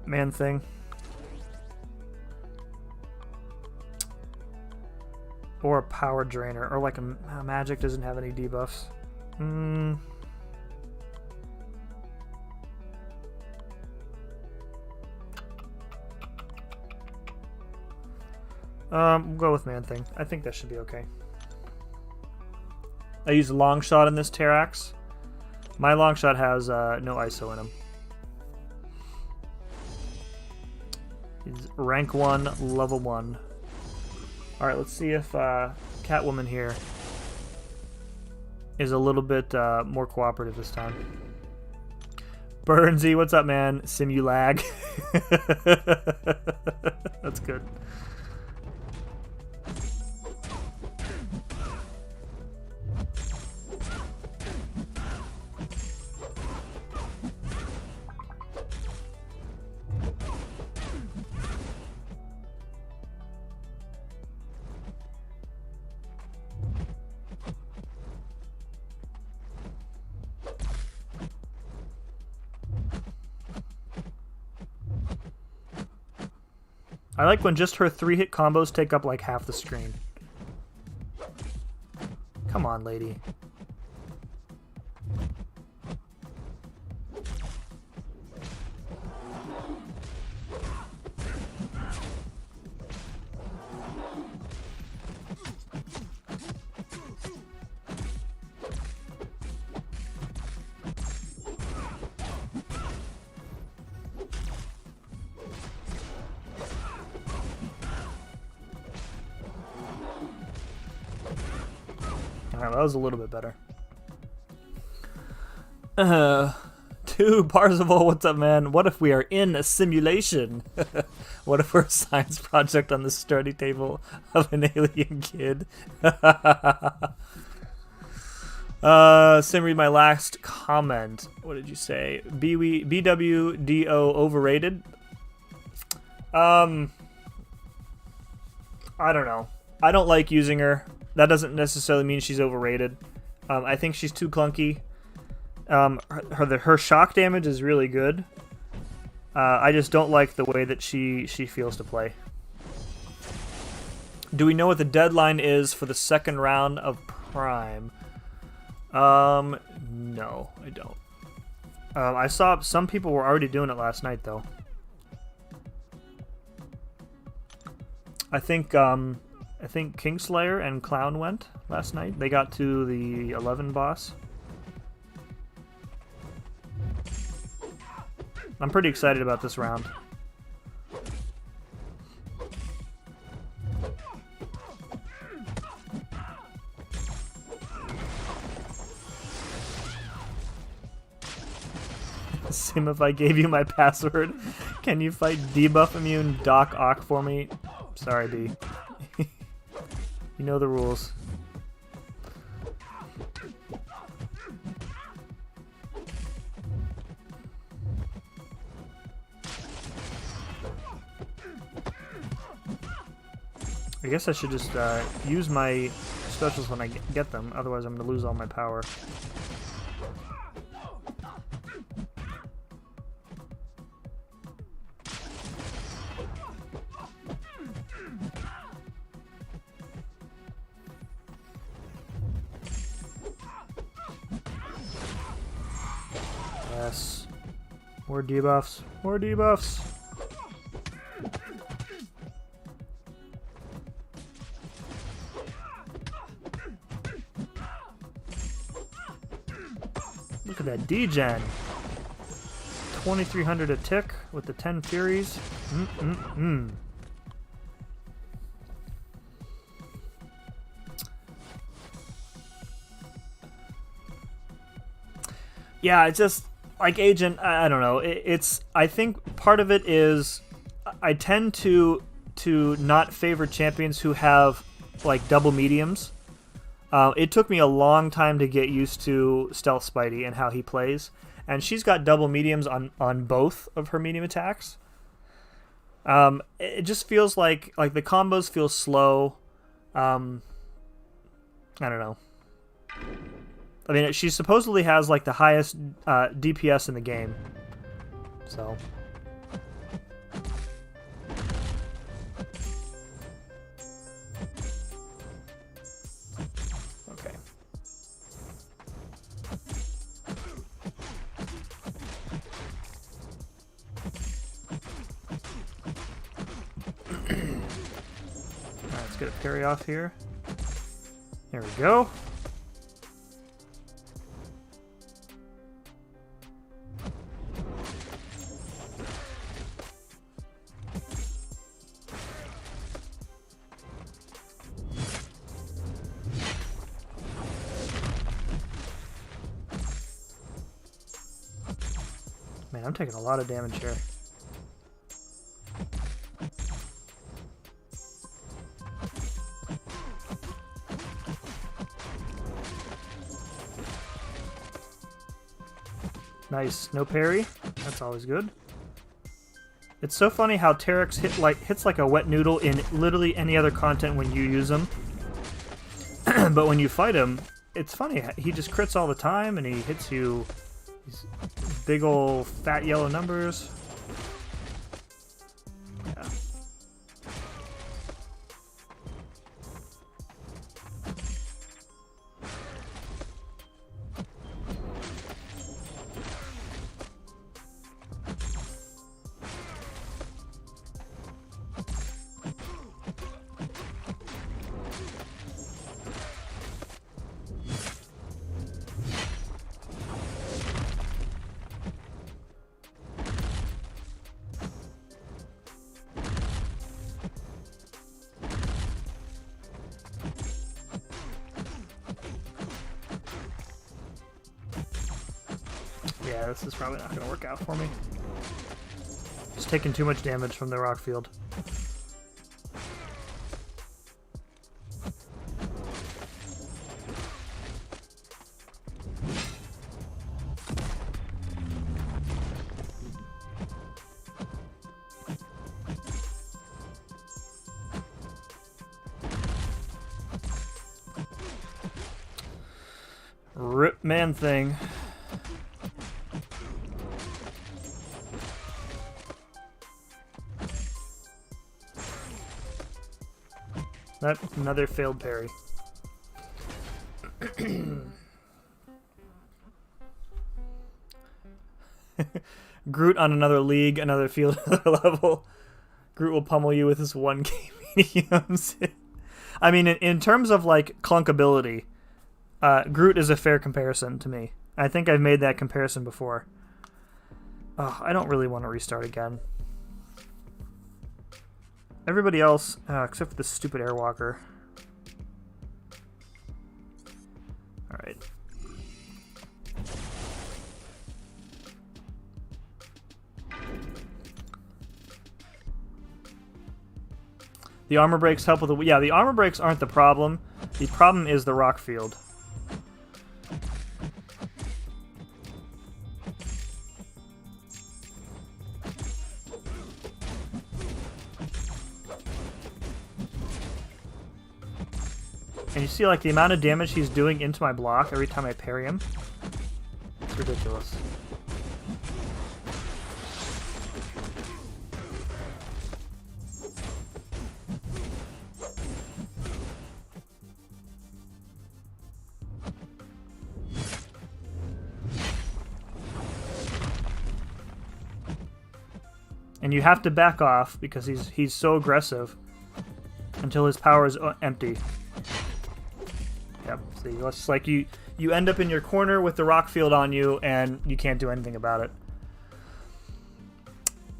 Man thing. Or a power drainer. Or like a magic doesn't have any debuffs. We'll go with Man Thing. I think that should be okay. I use Longshot in this Terrax. My Longshot has no ISO in him. He's rank 1, level 1. Alright, let's see if Catwoman here is a little bit more cooperative this time. Burnsy, what's up, man? Simulag. That's good. I like when just her 3-hit combos take up like half the screen. Come on, lady. Alright, that was a little bit better. Parzival, what's up, man? What if we are in a simulation? What if we're a science project on the study table of an alien kid? Simri, my last comment. What did you say? BWDO overrated? I don't know. I don't like using her. That doesn't necessarily mean she's overrated. I think she's too clunky. Her shock damage is really good. I just don't like the way that she feels to play. Do we know what the deadline is for the second round of Prime? No, I don't. I saw some people were already doing it last night, though. I think Kingslayer and Clown went last night. They got to the 11 boss. I'm pretty excited about this round. Sim, if I gave you my password, can you fight debuff immune Doc Ock for me? Sorry, B. You know the rules. I guess I should just use my specials when I get them, otherwise I'm going to lose all my power. Yes. More debuffs. More debuffs. Look at that degen. 2,300 a tick with the 10 Furies. Yeah, it's just like Agent. I don't know. It's. I think part of it is I tend to not favor champions who have like double mediums. It took me a long time to get used to Stealth Spidey and how he plays, and she's got double mediums on both of her medium attacks. It just feels like the combos feel slow. I don't know. I mean, she supposedly has like the highest DPS in the game. So. Okay. Alright, let's get a parry off here. There we go. Man, I'm taking a lot of damage here. Nice, no parry. That's always good. It's so funny how Terex hits like a wet noodle in literally any other content when you use him. But when you fight him, it's funny. He just crits all the time and he hits you these big old fat yellow numbers. Yeah. Yeah, this is probably not going to work out for me. Just taking too much damage from the rock field. Rip man thing. That another failed parry. Groot on another league, another field, another level. Groot will pummel you with his 1k mediums. I mean, in terms of like clunkability, Groot is a fair comparison to me. I think I've made that comparison before. Oh, I don't really want to restart again. Everybody else, except for this stupid Airwalker. Alright. The armor breaks help with the... Yeah, the armor breaks aren't the problem. The problem is the rock field. And you see, like, the amount of damage he's doing into my block every time I parry him? It's ridiculous. And you have to back off because he's so aggressive until his power is empty. Yep. See, it's just like you end up in your corner with the rock field on you, and you can't do anything about it.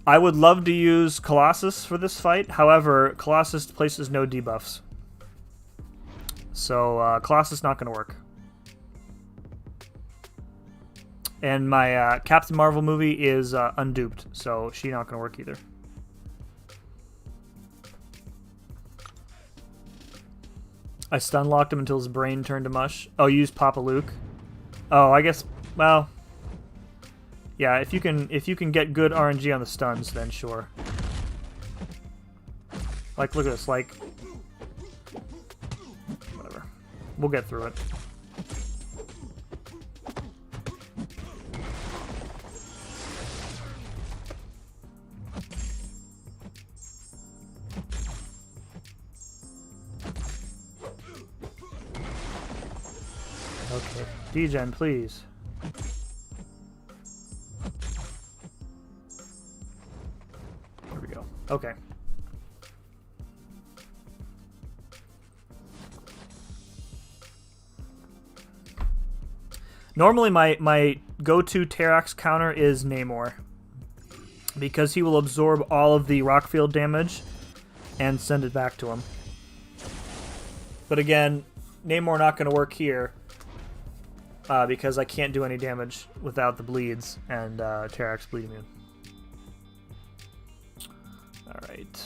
I would love to use Colossus for this fight. However, Colossus places no debuffs, so Colossus not going to work. And my Captain Marvel movie is unduped, so she not going to work either. I stun locked him until his brain turned to mush. Oh, you used Papa Luke. Oh, I guess. Well, yeah. If you can get good RNG on the stuns, then sure. Like, look at this. Like, whatever. We'll get through it. Okay. Degen, please. There we go. Okay. Normally my go-to Terax counter is Namor, because he will absorb all of the rock field damage and send it back to him. But again, Namor not going to work here because I can't do any damage without the bleeds, and Terax bleed immune. Alright.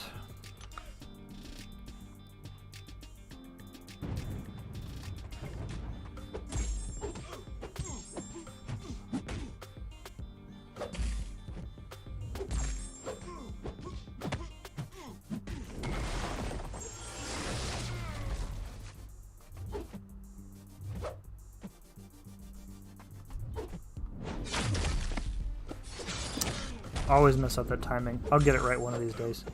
Always mess up that timing. I'll get it right one of these days.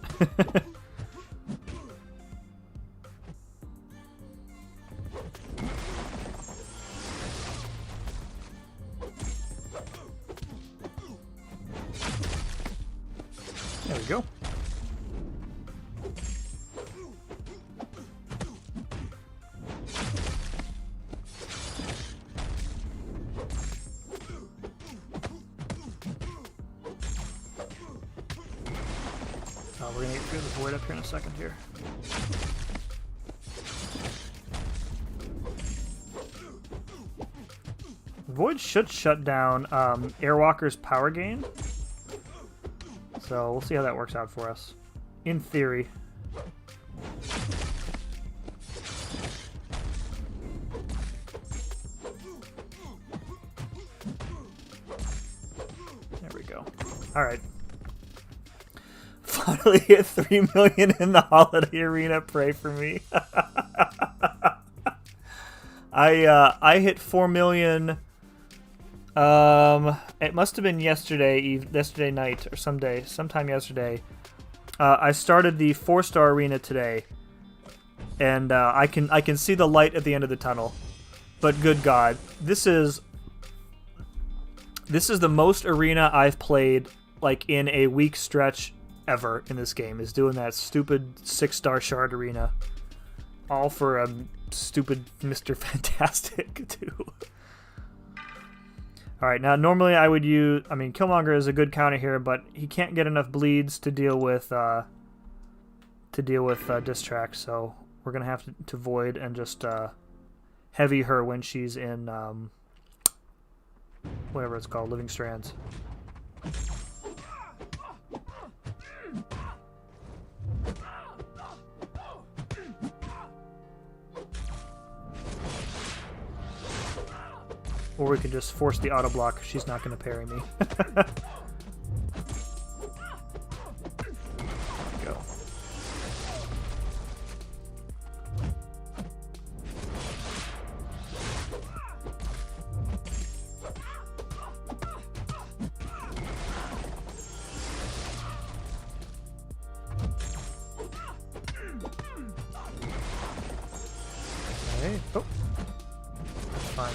There we go. We're gonna get through the void up here in a second here. Void should shut down Airwalker's power gain. So we'll see how that works out for us. In theory. There we go. Alright. Finally hit 3 million in the holiday arena. Pray for me. I hit 4 million. It must have been yesterday night or sometime yesterday. I started the 4-star arena today, and I can see the light at the end of the tunnel. But good God, this is the most arena I've played like in a week stretch ever in this game, is doing that stupid 6-star shard arena, all for a stupid Mr. Fantastic too. All right, now normally I would use, Killmonger is a good counter here, but he can't get enough bleeds to deal with Distract, so we're gonna have to void and just heavy her when she's in whatever it's called, Living Strands. Or we could just force the auto block. She's not going to parry me. Go. Okay. Oh. That's fine.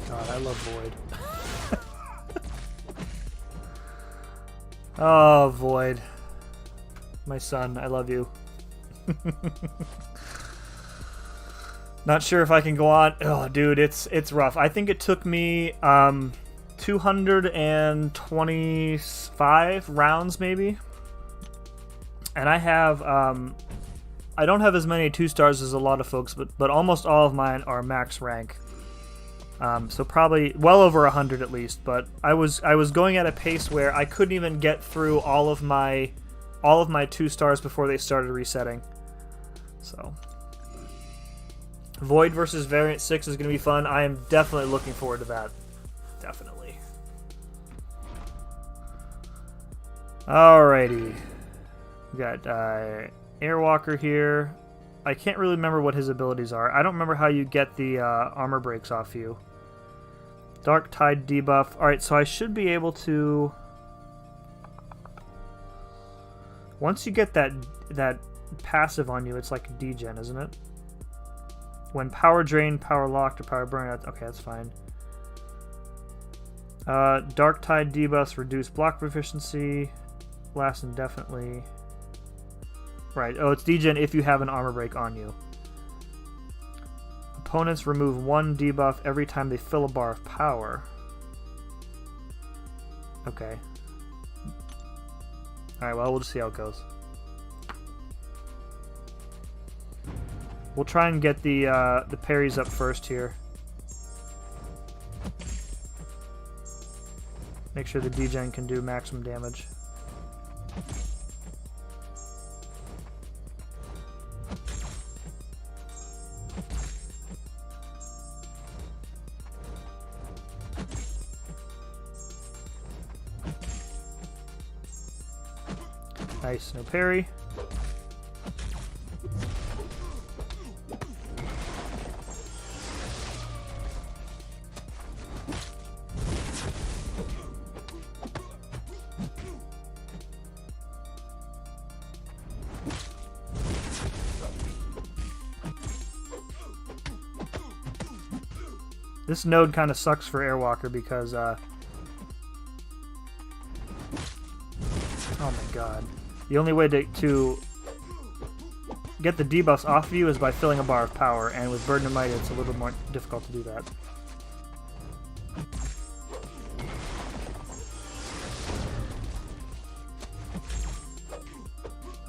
God, I love Void. Oh, Void. My son, I love you. Not sure if I can go on. Oh, dude, it's rough. I think it took me 225 rounds, maybe. And I have I don't have as many 2-stars as a lot of folks, but almost all of mine are max rank. So probably well over 100 at least. But I was going at a pace where I couldn't even get through all of my 2 stars before they started resetting. So Void versus Variant 6 is going to be fun. I am definitely looking forward to that. Definitely. Alrighty. We got Airwalker here. I can't really remember what his abilities are. I don't remember how you get the armor breaks off you. Dark Tide debuff. Alright, so I should be able to... Once you get that passive on you, it's like a degen, isn't it? When power drained, power locked, or power burn. Okay, that's fine. Dark Tide debuffs reduce block proficiency. Last indefinitely. Right. Oh, it's degen if you have an armor break on you. Opponents remove 1 debuff every time they fill a bar of power. Okay. Alright, well, we'll just see how it goes. We'll try and get the parries up first here. Make sure the degen can do maximum damage. Nice, no parry. This node kind of sucks for Airwalker because, oh my god. The only way to get the debuffs off of you is by filling a bar of power, and with Burden of Might it's a little more difficult to do that.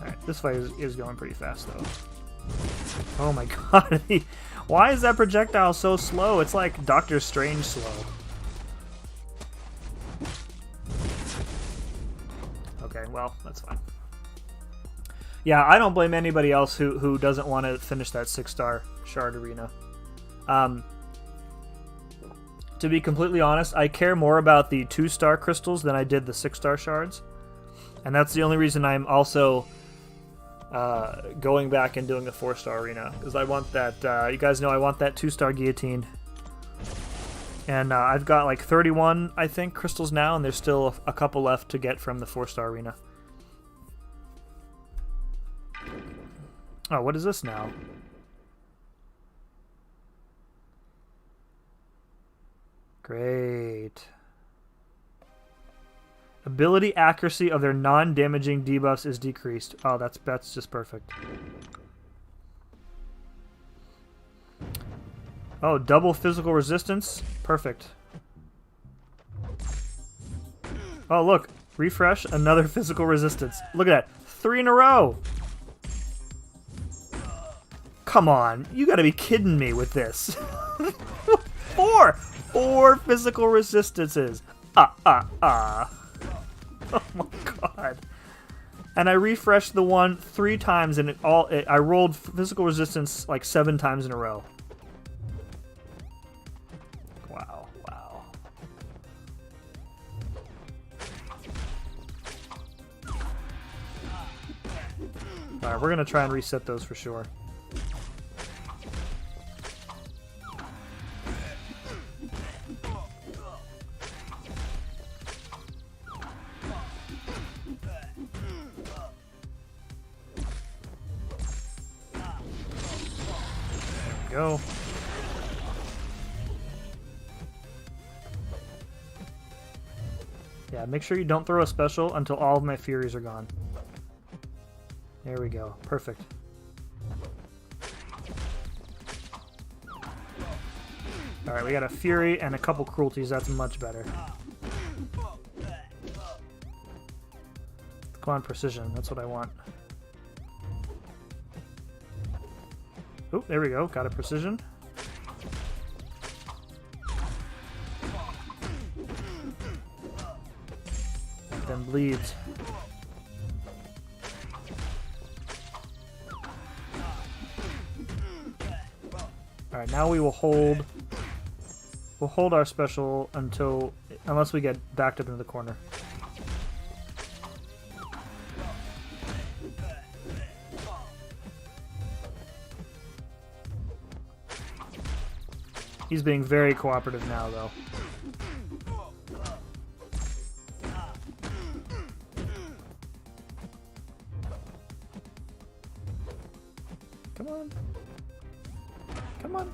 Alright, this fight is going pretty fast though. Oh my god, why is that projectile so slow? It's like Doctor Strange slow. Okay, well, that's fine. Yeah, I don't blame anybody else who doesn't want to finish that 6-star shard arena. To be completely honest, I care more about the 2-star crystals than I did the 6-star shards. And that's the only reason I'm also going back and doing a 4-star arena. Because I want that, you guys know I want that 2-star guillotine. And I've got like 31, I think, crystals now, and there's still a couple left to get from the 4-star arena. Oh, what is this now? Great. Ability accuracy of their non-damaging debuffs is decreased. Oh, that's just perfect. Oh, double physical resistance? Perfect. Oh, look. Refresh, another physical resistance. Look at that. 3 in a row! Come on, you gotta be kidding me with this. 4 physical resistances. Oh my god. And I refreshed the one 3 times, and I rolled physical resistance like 7 times in a row. Wow. Alright, we're gonna try and reset those for sure. Go. Yeah, make sure you don't throw a special until all of my Furies are gone. There we go. Perfect. Alright, we got a Fury and a couple Cruelties. That's much better. Come on, Precision. That's what I want. Oh, there we go. Got a Precision. bleeds. Alright, now we will hold... We'll hold our special until... Unless we get backed up into the corner. He's being very cooperative now, though. Come on. Come on.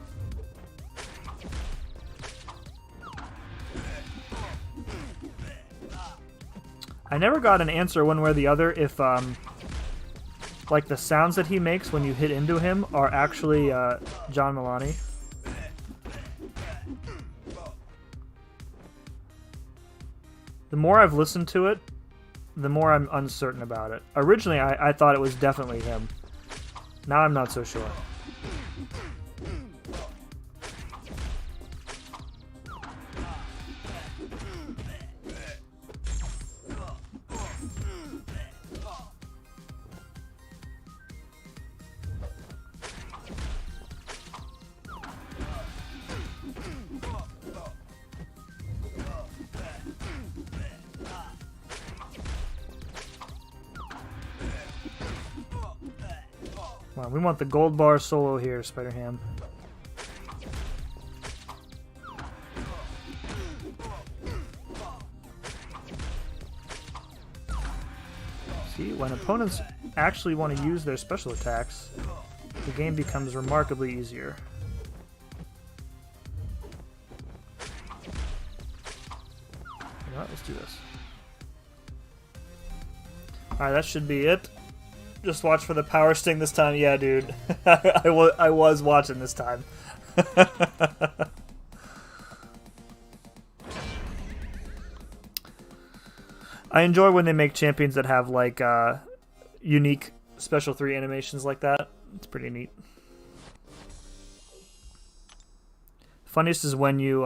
I never got an answer one way or the other if, like, the sounds that he makes when you hit into him are actually, John Mulaney. The more I've listened to it, the more I'm uncertain about it. Originally, I thought it was definitely him. Now I'm not so sure. Come on, we want the gold bar solo here, Spider-Ham. See, when opponents actually want to use their special attacks, the game becomes remarkably easier. You know what, let's do this. Alright, that should be it. Just watch for the power sting this time. Yeah, dude. I was watching this time. I enjoy when they make champions that have, like, unique Special 3 animations like that. It's pretty neat. Funniest is when you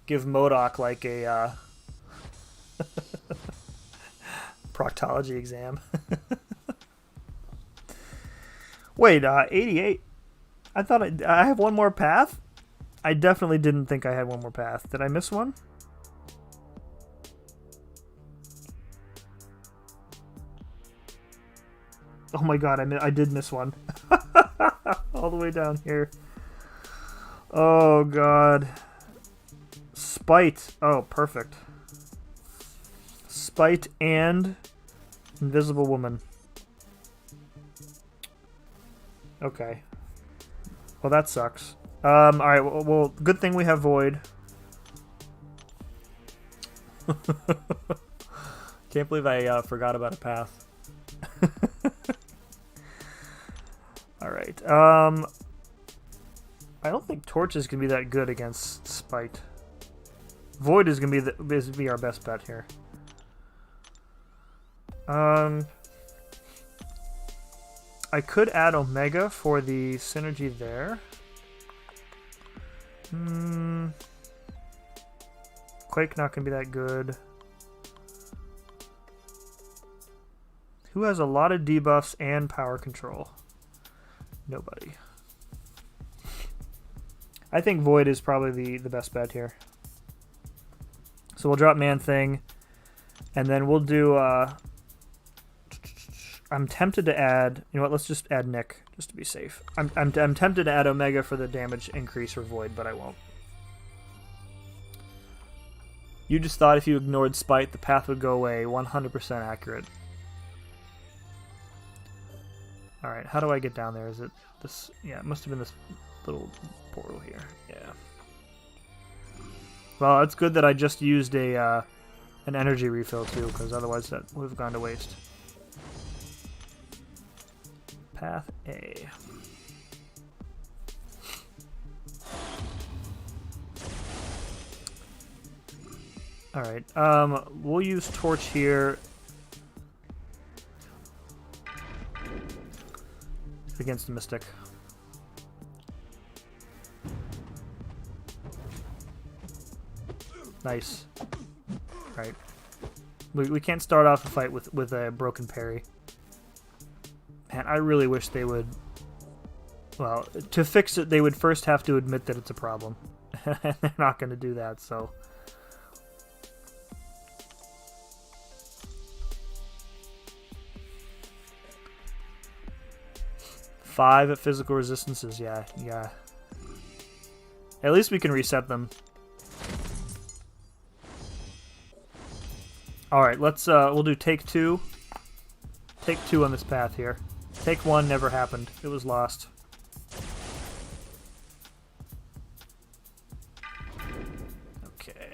give MODOK, like, a proctology exam. Wait, 88. I thought I have one more path? I definitely didn't think I had one more path. Did I miss one? Oh my god, I did miss one. All the way down here. Oh god. Spite. Oh, perfect. Spite and Invisible Woman. Okay. Well, that sucks. Alright, well, good thing we have Void. Can't believe I forgot about a path. Alright, I don't think Torch is going to be that good against Spite. Void is going to be our best bet here. I could add Omega for the synergy there. Quake not going to be that good. Who has a lot of debuffs and power control? Nobody. I think Void is probably the best bet here. So we'll drop Man-Thing, and then we'll do... I'm tempted to add... You know what? Let's just add Nick, just to be safe. I'm tempted to add Omega for the damage increase for Void, but I won't. You just thought if you ignored Spite, the path would go away. 100% accurate. Alright, how do I get down there? Is it this? Yeah, it must have been this little portal here. Yeah. Well, it's good that I just used an energy refill, too, because otherwise that would have gone to waste. Path A. Alright, we'll use Torch here against the Mystic. Nice. Right. We can't start off a fight with a broken parry. Man, I really wish they would... Well, to fix it, they would first have to admit that it's a problem. And they're not going to do that, so... Five at physical resistances, yeah. At least we can reset them. Alright, let's, we'll do take two. Take two on this path here. Take one never happened. It was lost. Okay.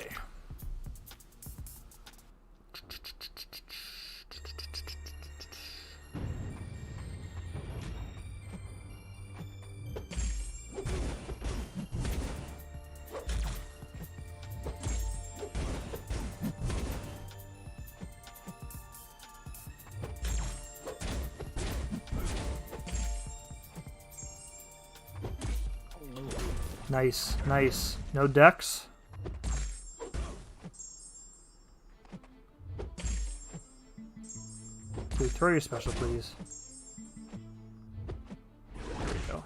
Nice, nice. No decks. Dude, throw your special, please. There we go.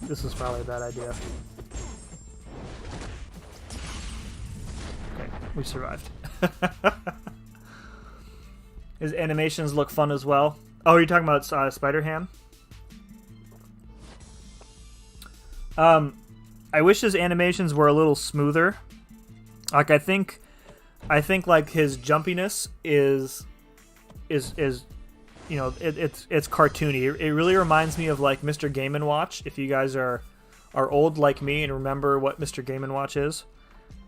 This is probably a bad idea. Okay, we survived. His animations look fun as well. Oh, are you talking about Spider-Ham? I wish his animations were a little smoother. Like I think like his jumpiness is you know, it's cartoony. It really reminds me of like Mr. Game & Watch. If you guys are old like me and remember what Mr. Game & Watch is,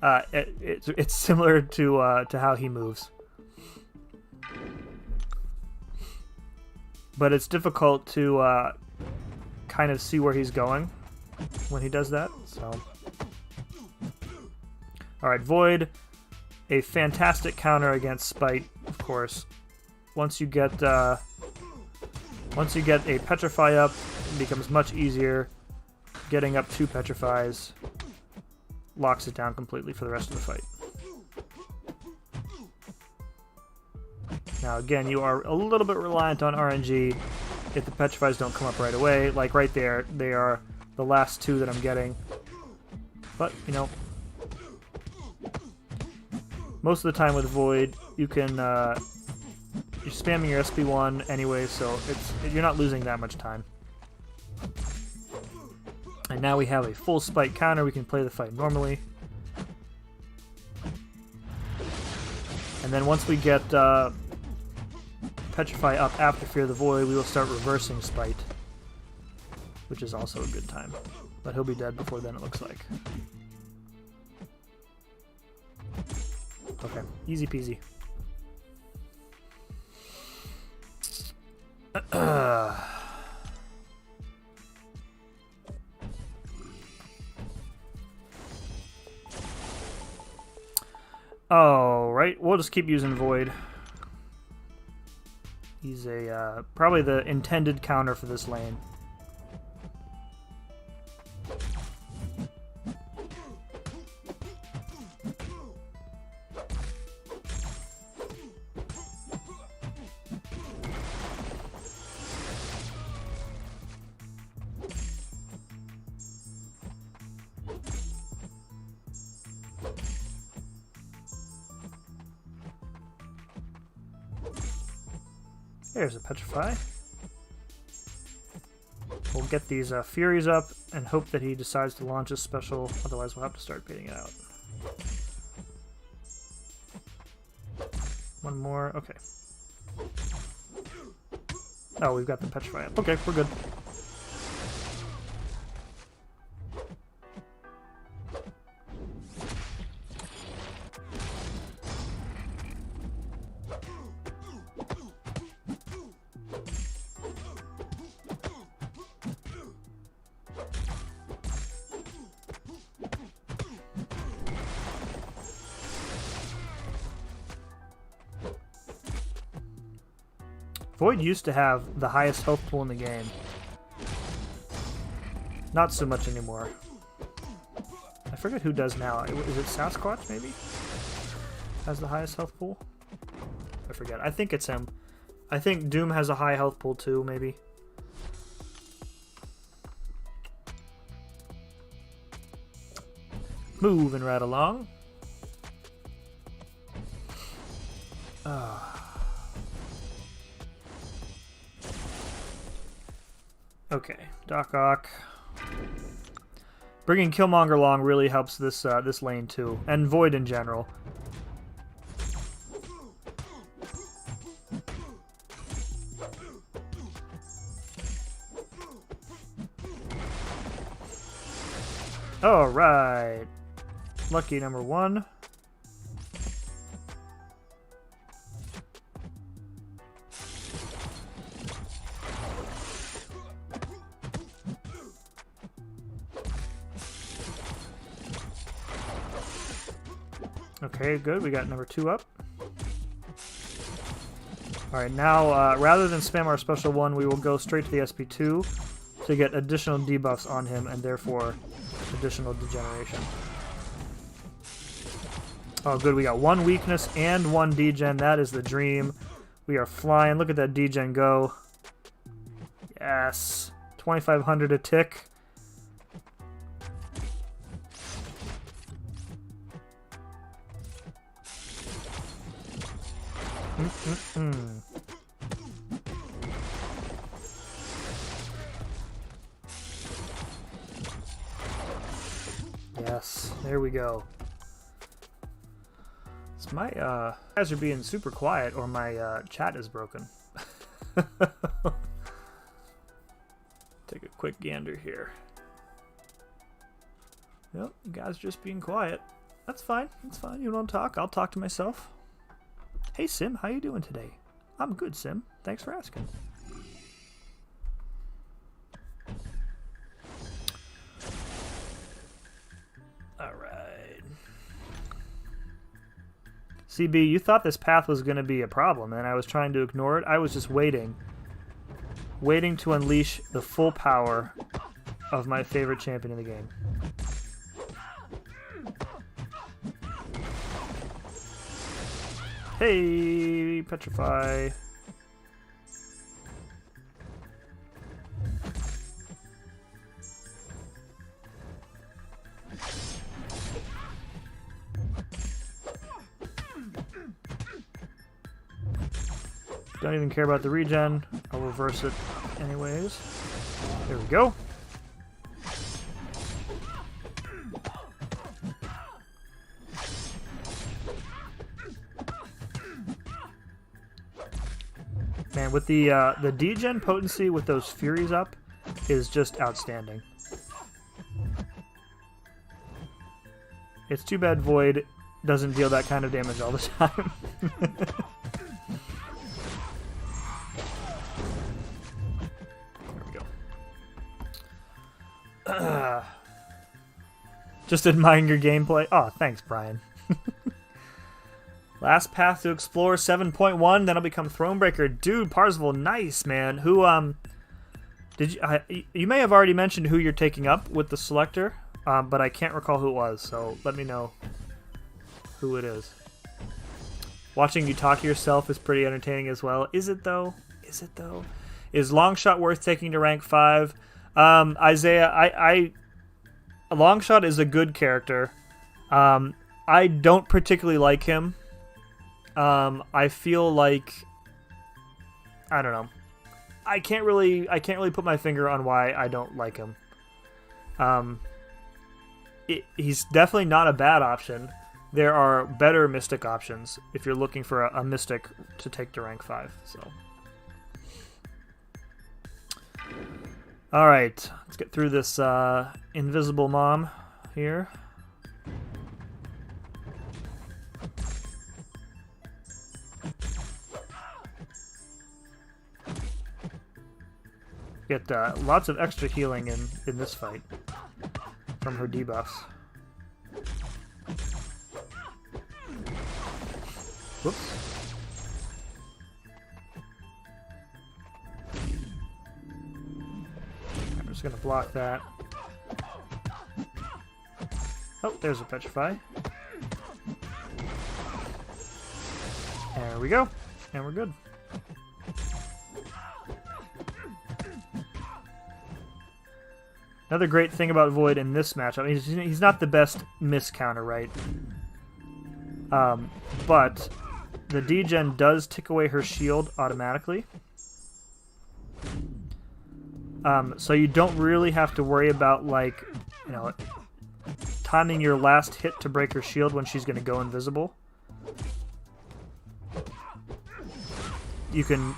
it's similar to how he moves. But it's difficult to kind of see where he's going when he does that. So, all right, Void, a fantastic counter against Spite, of course. Once you get a Petrify up, it becomes much easier. Getting up 2 Petrifies locks it down completely for the rest of the fight. Now again, you are a little bit reliant on RNG if the Petrifies don't come up right away. Like right there, they are the last 2 that I'm getting. But, you know, most of the time with Void, you can, you're spamming your SP1 anyway, so you're not losing that much time. And now we have a full Spite counter, we can play the fight normally. And then once we get Petrify up after Fear the Void, we will start reversing Spite, which is also a good time. But he'll be dead before then, it looks like. Okay, easy peasy. Alright, we'll just keep using Void. He's a probably the intended counter for this lane. There's a Petrify. We'll get these Furies up and hope that he decides to launch a special, otherwise we'll have to start baiting it out. One more, okay. Oh, we've got the Petrify up. Okay, we're good. Void used to have the highest health pool in the game. Not so much anymore. I forget who does now. Is it Sasquatch, maybe? Has the highest health pool? I forget. I think it's him. I think Doom has a high health pool too, maybe. Moving right along. Okay, Doc Ock. Bringing Killmonger along really helps this this lane too, and Void in general. All right, lucky number 1. Okay, good. We got number 2 up. Alright, now, rather than spam our special 1, we will go straight to the SP2 to get additional debuffs on him, and therefore additional degeneration. Oh, good. We got 1 weakness and 1 degen. That is the dream. We are flying. Look at that degen go. Yes. 2,500 a tick. Yes, there we go. It's my guys are being super quiet, or my chat is broken. Take a quick gander here. Yep, you guys just being quiet. That's fine. That's fine. You don't talk. I'll talk to myself. Hey Sim, how you doing today? I'm good, Sim. Thanks for asking. Alright. CB, you thought this path was going to be a problem, and I was trying to ignore it. I was just waiting. Waiting to unleash the full power of my favorite champion in the game. Hey, Petrify. Don't even care about the regen. I'll reverse it anyways. There we go. Man, with the degen potency with those Furies up is just outstanding. It's too bad Void doesn't deal that kind of damage all the time. There we go. Just admiring your gameplay. Oh, thanks, Brian. Last path to explore 7.1, then I'll become Thronebreaker. Dude, Parzival, nice, man. Who, did you, you may have already mentioned who you're taking up with the selector, but I can't recall who it was, so let me know who it is. Watching you talk to yourself is pretty entertaining as well. Is it, though? Is it, though? Is Longshot worth taking to rank 5? Isaiah, Longshot is a good character. I don't particularly like him. I feel like, I don't know. I can't really put my finger on why I don't like him. He's definitely not a bad option. There are better Mystic options if you're looking for a Mystic to take to rank 5. So, all right, let's get through this invisible mom here. Get lots of extra healing in this fight from her debuffs. Whoops. I'm just going to block that. Oh, there's a Petrify. There we go. And we're good. Another great thing about Void in this matchup, he's not the best miss counter, right? But the degen does tick away her shield automatically. So you don't really have to worry about, like, you know, timing your last hit to break her shield when she's going to go invisible. You can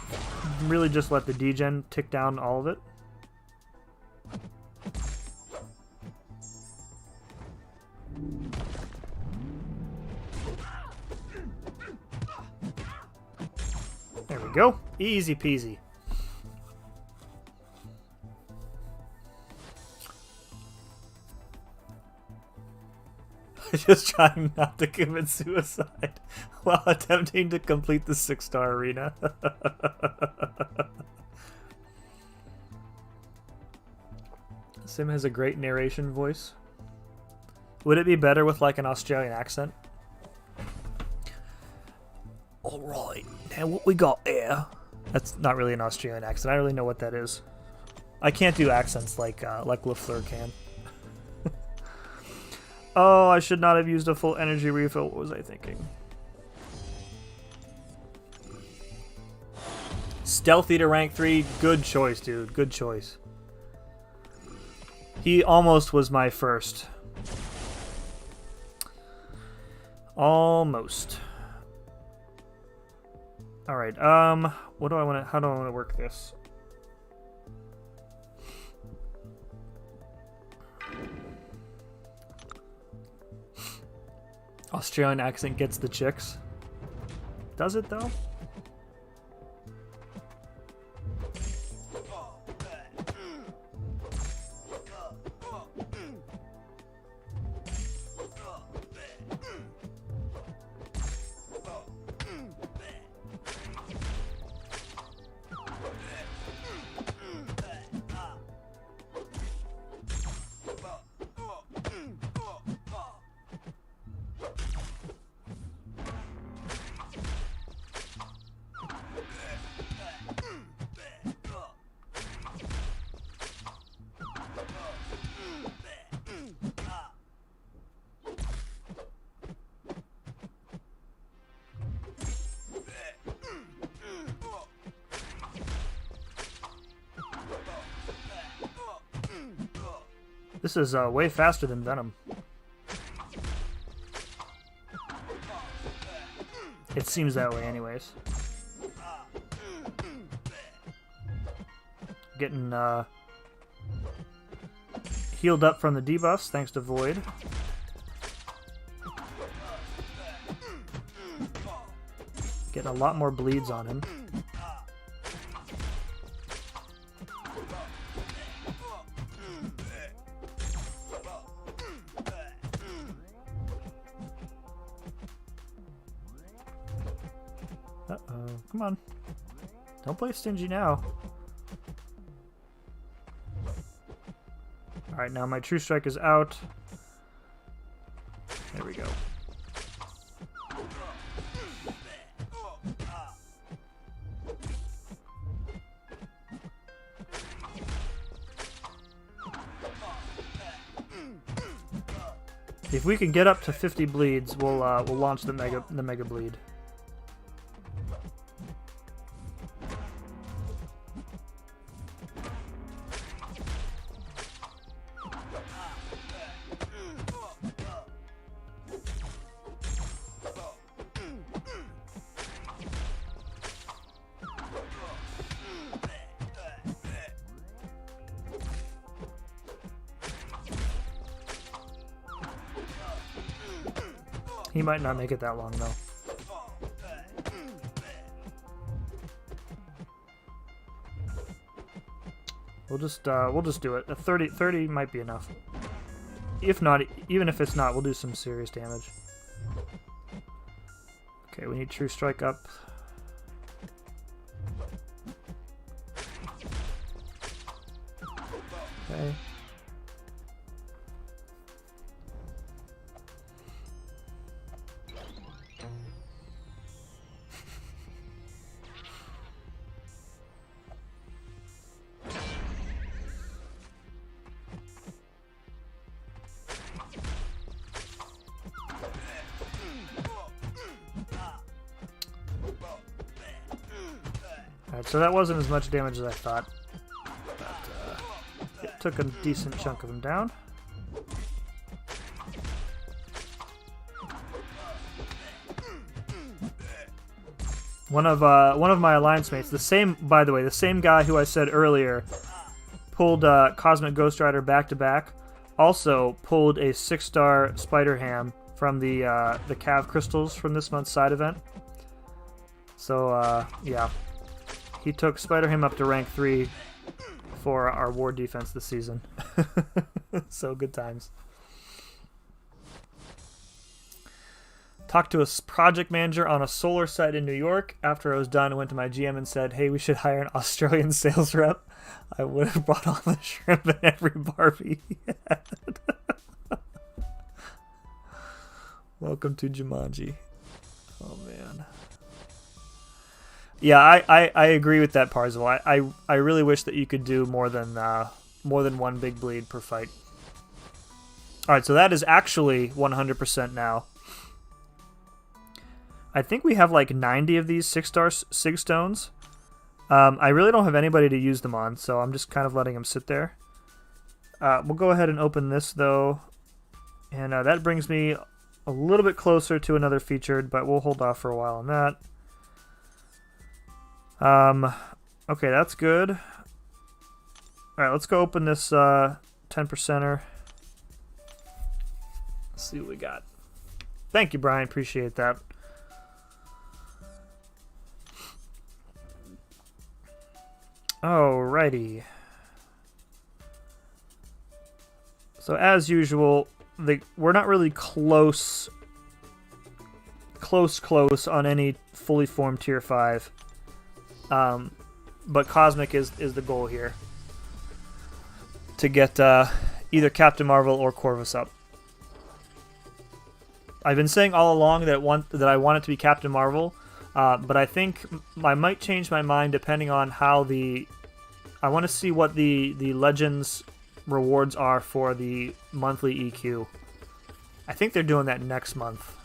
really just let the degen tick down all of it. There we go. Easy peasy. Just trying not to commit suicide while attempting to complete the 6-star arena. Sim has a great narration voice. Would it be better with like an Australian accent? Alright, now what we got here? That's not really an Australian accent. I don't really know what that is. I can't do accents like LaFleur can. Oh, I should not have used a full energy refill. What was I thinking? Stealthy to rank 3. Good choice, dude. Good choice. He almost was my first. Almost. Alright, what do I want to, how do I want to work this? Australian accent gets the chicks. Does it though? This is way faster than Venom. It seems that way anyways. Getting healed up from the debuffs thanks to Void. Getting a lot more bleeds on him. Uh-oh, come on. Don't play stingy now. Alright, now my True Strike is out. There we go. If we can get up to 50 bleeds, we'll launch the mega bleed. He might not make it that long though. We'll just do it. A 30 might be enough. If not, even if it's not, we'll do some serious damage. Okay, we need True Strike up. Okay. so that wasn't as much damage as I thought. But, it took a decent chunk of them down. One of my alliance mates, the same, by the way, the same guy who I said earlier pulled Cosmic Ghost Rider back to back, also pulled a 6-star Spider Ham from the Cav crystals from this month's side event. So yeah, he took Spider Ham up to rank 3 for our war defense this season. So good times. Talked to a project manager on a solar site in New York. After I was done, I went to my GM and said, hey, we should hire an Australian sales rep. I would have brought all the shrimp and every Barbie he had. Welcome to Jumanji. Oh, man. Yeah, I agree with that, Parzival. I really wish that you could do more than one big bleed per fight. All right, so that is actually 100% now. I think we have like 90 of these 6-star Sig Stones. I really don't have anybody to use them on, so I'm just kind of letting them sit there. We'll go ahead and open this, though. And that brings me a little bit closer to another featured, but we'll hold off for a while on that. Okay, that's good. All right, let's go open this 10%er. Let's see what we got. Thank you, Brian. Appreciate that. Alrighty. So as usual, we're not really close on any fully formed tier 5. But Cosmic is the goal here. To get either Captain Marvel or Corvus up. I've been saying all along that I want it to be Captain Marvel. But I think I might change my mind depending on how I want to see what the Legends rewards are for the monthly EQ. I think they're doing that next month.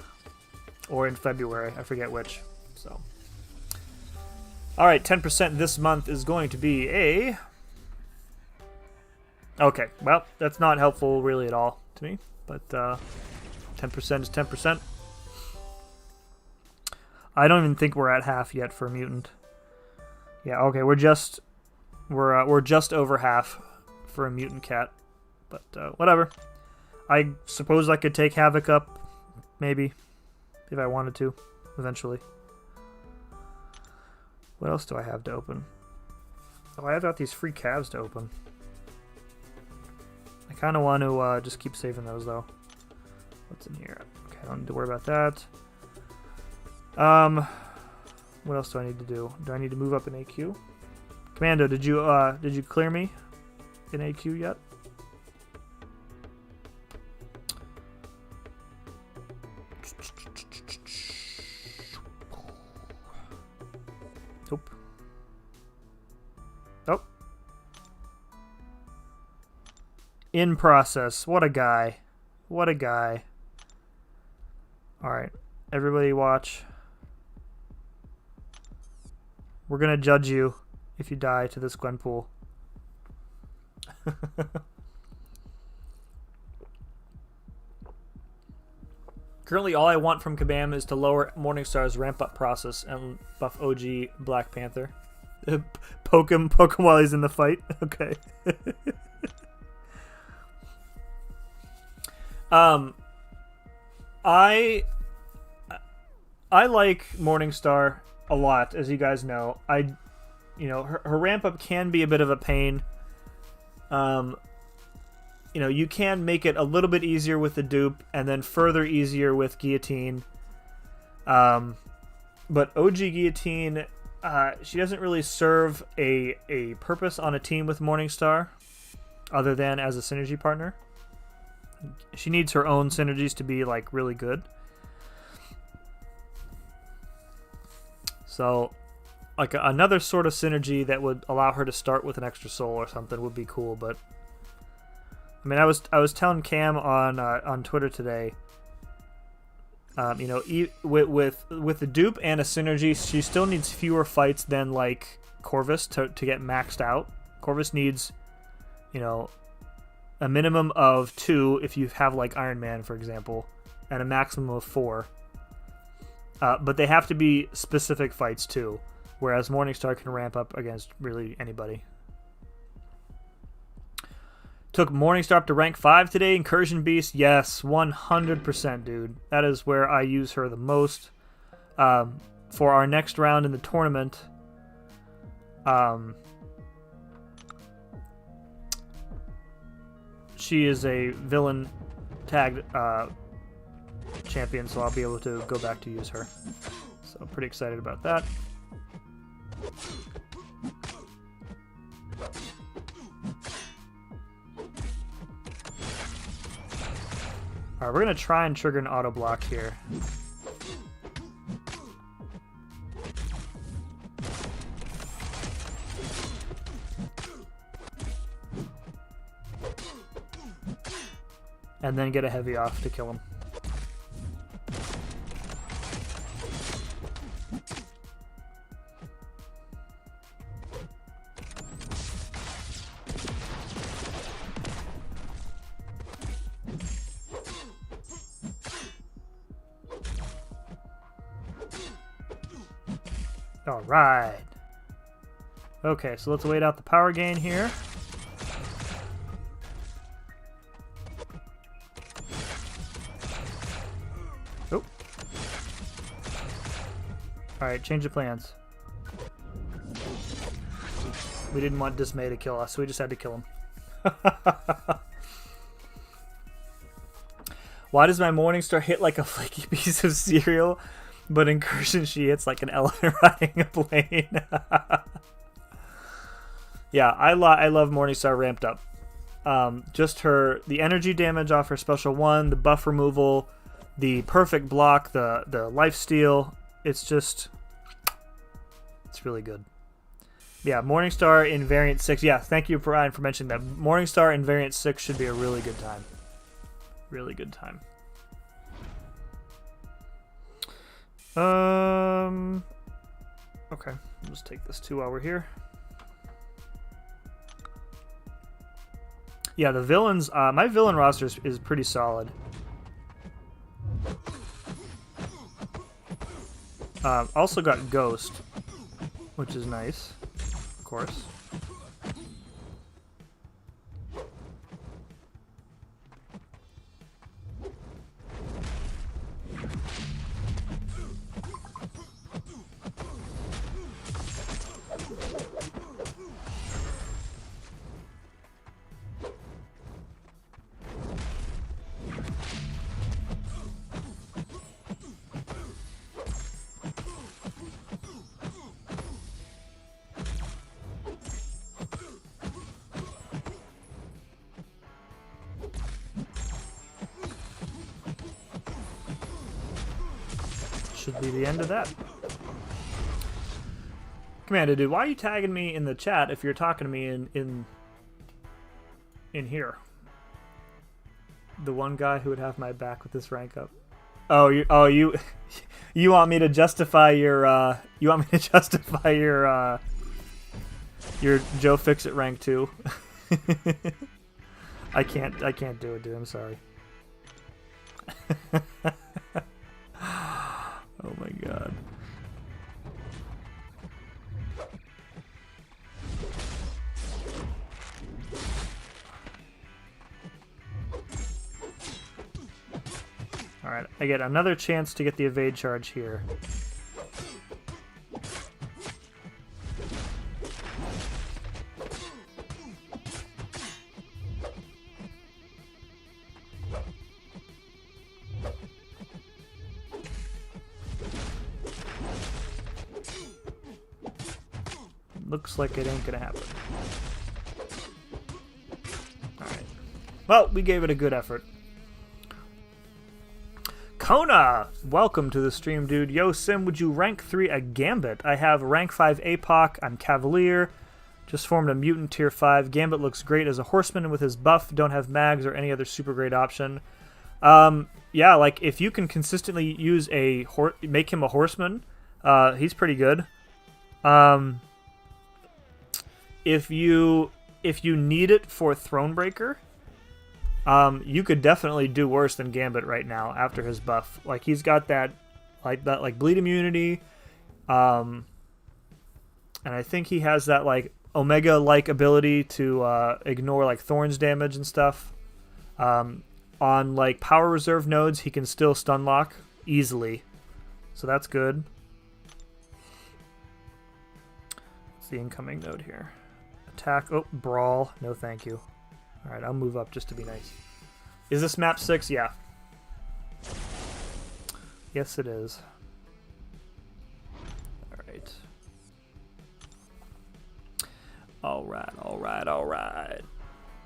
Or in February. I forget which. So. Alright, 10% this month is going to be a... Okay, well, that's not helpful really at all to me. But 10% is 10%. I don't even think we're at half yet for Mutant. Yeah, okay, we're just over half for a Mutant Cat, but whatever. I suppose I could take Havoc up, maybe, if I wanted to, eventually. What else do I have to open? Oh, I have got these free calves to open. I kind of want to just keep saving those though. What's in here? Okay, I don't need to worry about that. What else do I need to do? Do I need to move up in AQ? Commando, did you clear me in AQ yet? Nope. Nope. In process. What a guy. What a guy. Alright. Everybody watch. We're going to judge you if you die to this Gwenpool. Currently, all I want from Kabam is to lower Morningstar's ramp-up process and buff OG Black Panther. Poke him while he's in the fight. Okay. I like Morningstar a lot, as you guys know. Her ramp up can be a bit of a pain. You can make it a little bit easier with the dupe, and then further easier with Guillotine. But OG Guillotine, she doesn't really serve a purpose on a team with Morningstar, other than as a synergy partner. She needs her own synergies to be like really good. So, like another sort of synergy that would allow her to start with an extra soul or something would be cool. But I mean, I was telling Cam on Twitter today. You know, with the dupe and a synergy, she still needs fewer fights than like Corvus to get maxed out. Corvus needs, you know, a minimum of 2 if you have like Iron Man, for example, and a maximum of 4. But they have to be specific fights too, whereas Morningstar can ramp up against really anybody. Took Morningstar up to rank 5 today. Incursion Beast, yes, 100%, dude. That is where I use her the most. For our next round in the tournament, she is a villain tagged champion, so I'll be able to go back to use her. So I'm pretty excited about that. Alright, we're going to try and trigger an auto block here. And then get a heavy off to kill him. All right. Okay, so let's wait out the power gain here. Oh. All right, change of plans. We didn't want Dismay to kill us, so we just had to kill him. Why does my Morningstar hit like a flaky piece of cereal? But Incursion, she hits like an elephant riding a plane. Yeah, I love Morningstar ramped up. Just the energy damage off her special 1, the buff removal, the perfect block, the lifesteal. It's really good. Yeah, Morningstar in variant 6. Yeah, thank you, Brian, for mentioning that. Morningstar in variant 6 should be a really good time. Really good time. Okay, let's take this 2 while we're here. Yeah, the villains, my villain roster is pretty solid. Also got Ghost, which is nice, of course. Should be the end of that. Commander dude, why are you tagging me in the chat if you're talking to me in here? The one guy who would have my back with this rank up. Oh, you you want me to justify your your Joe Fixit rank 2? I can't do it, dude. I'm sorry. Oh my god. Alright, I get another chance to get the evade charge here. Looks like it ain't gonna happen. Alright. Well, we gave it a good effort. Kona! Welcome to the stream, dude. Yo, Sim, would you rank 3 a Gambit? I have rank 5 APOC. I'm Cavalier. Just formed a mutant tier 5. Gambit looks great as a horseman with his buff. Don't have mags or any other super great option. Yeah, like if you can consistently use make him a horseman, he's pretty good. If you need it for Thronebreaker, you could definitely do worse than Gambit right now after his buff. Like he's got that bleed immunity, and I think he has that like Omega like ability to ignore like Thorns damage and stuff. On like power reserve nodes, he can still stun lock easily, so that's good. What's the incoming node here? Attack. Oh, brawl. No, thank you. All right, I'll move up just to be nice. Is this map 6? Yeah. Yes, it is. All right. All right. All right. All right.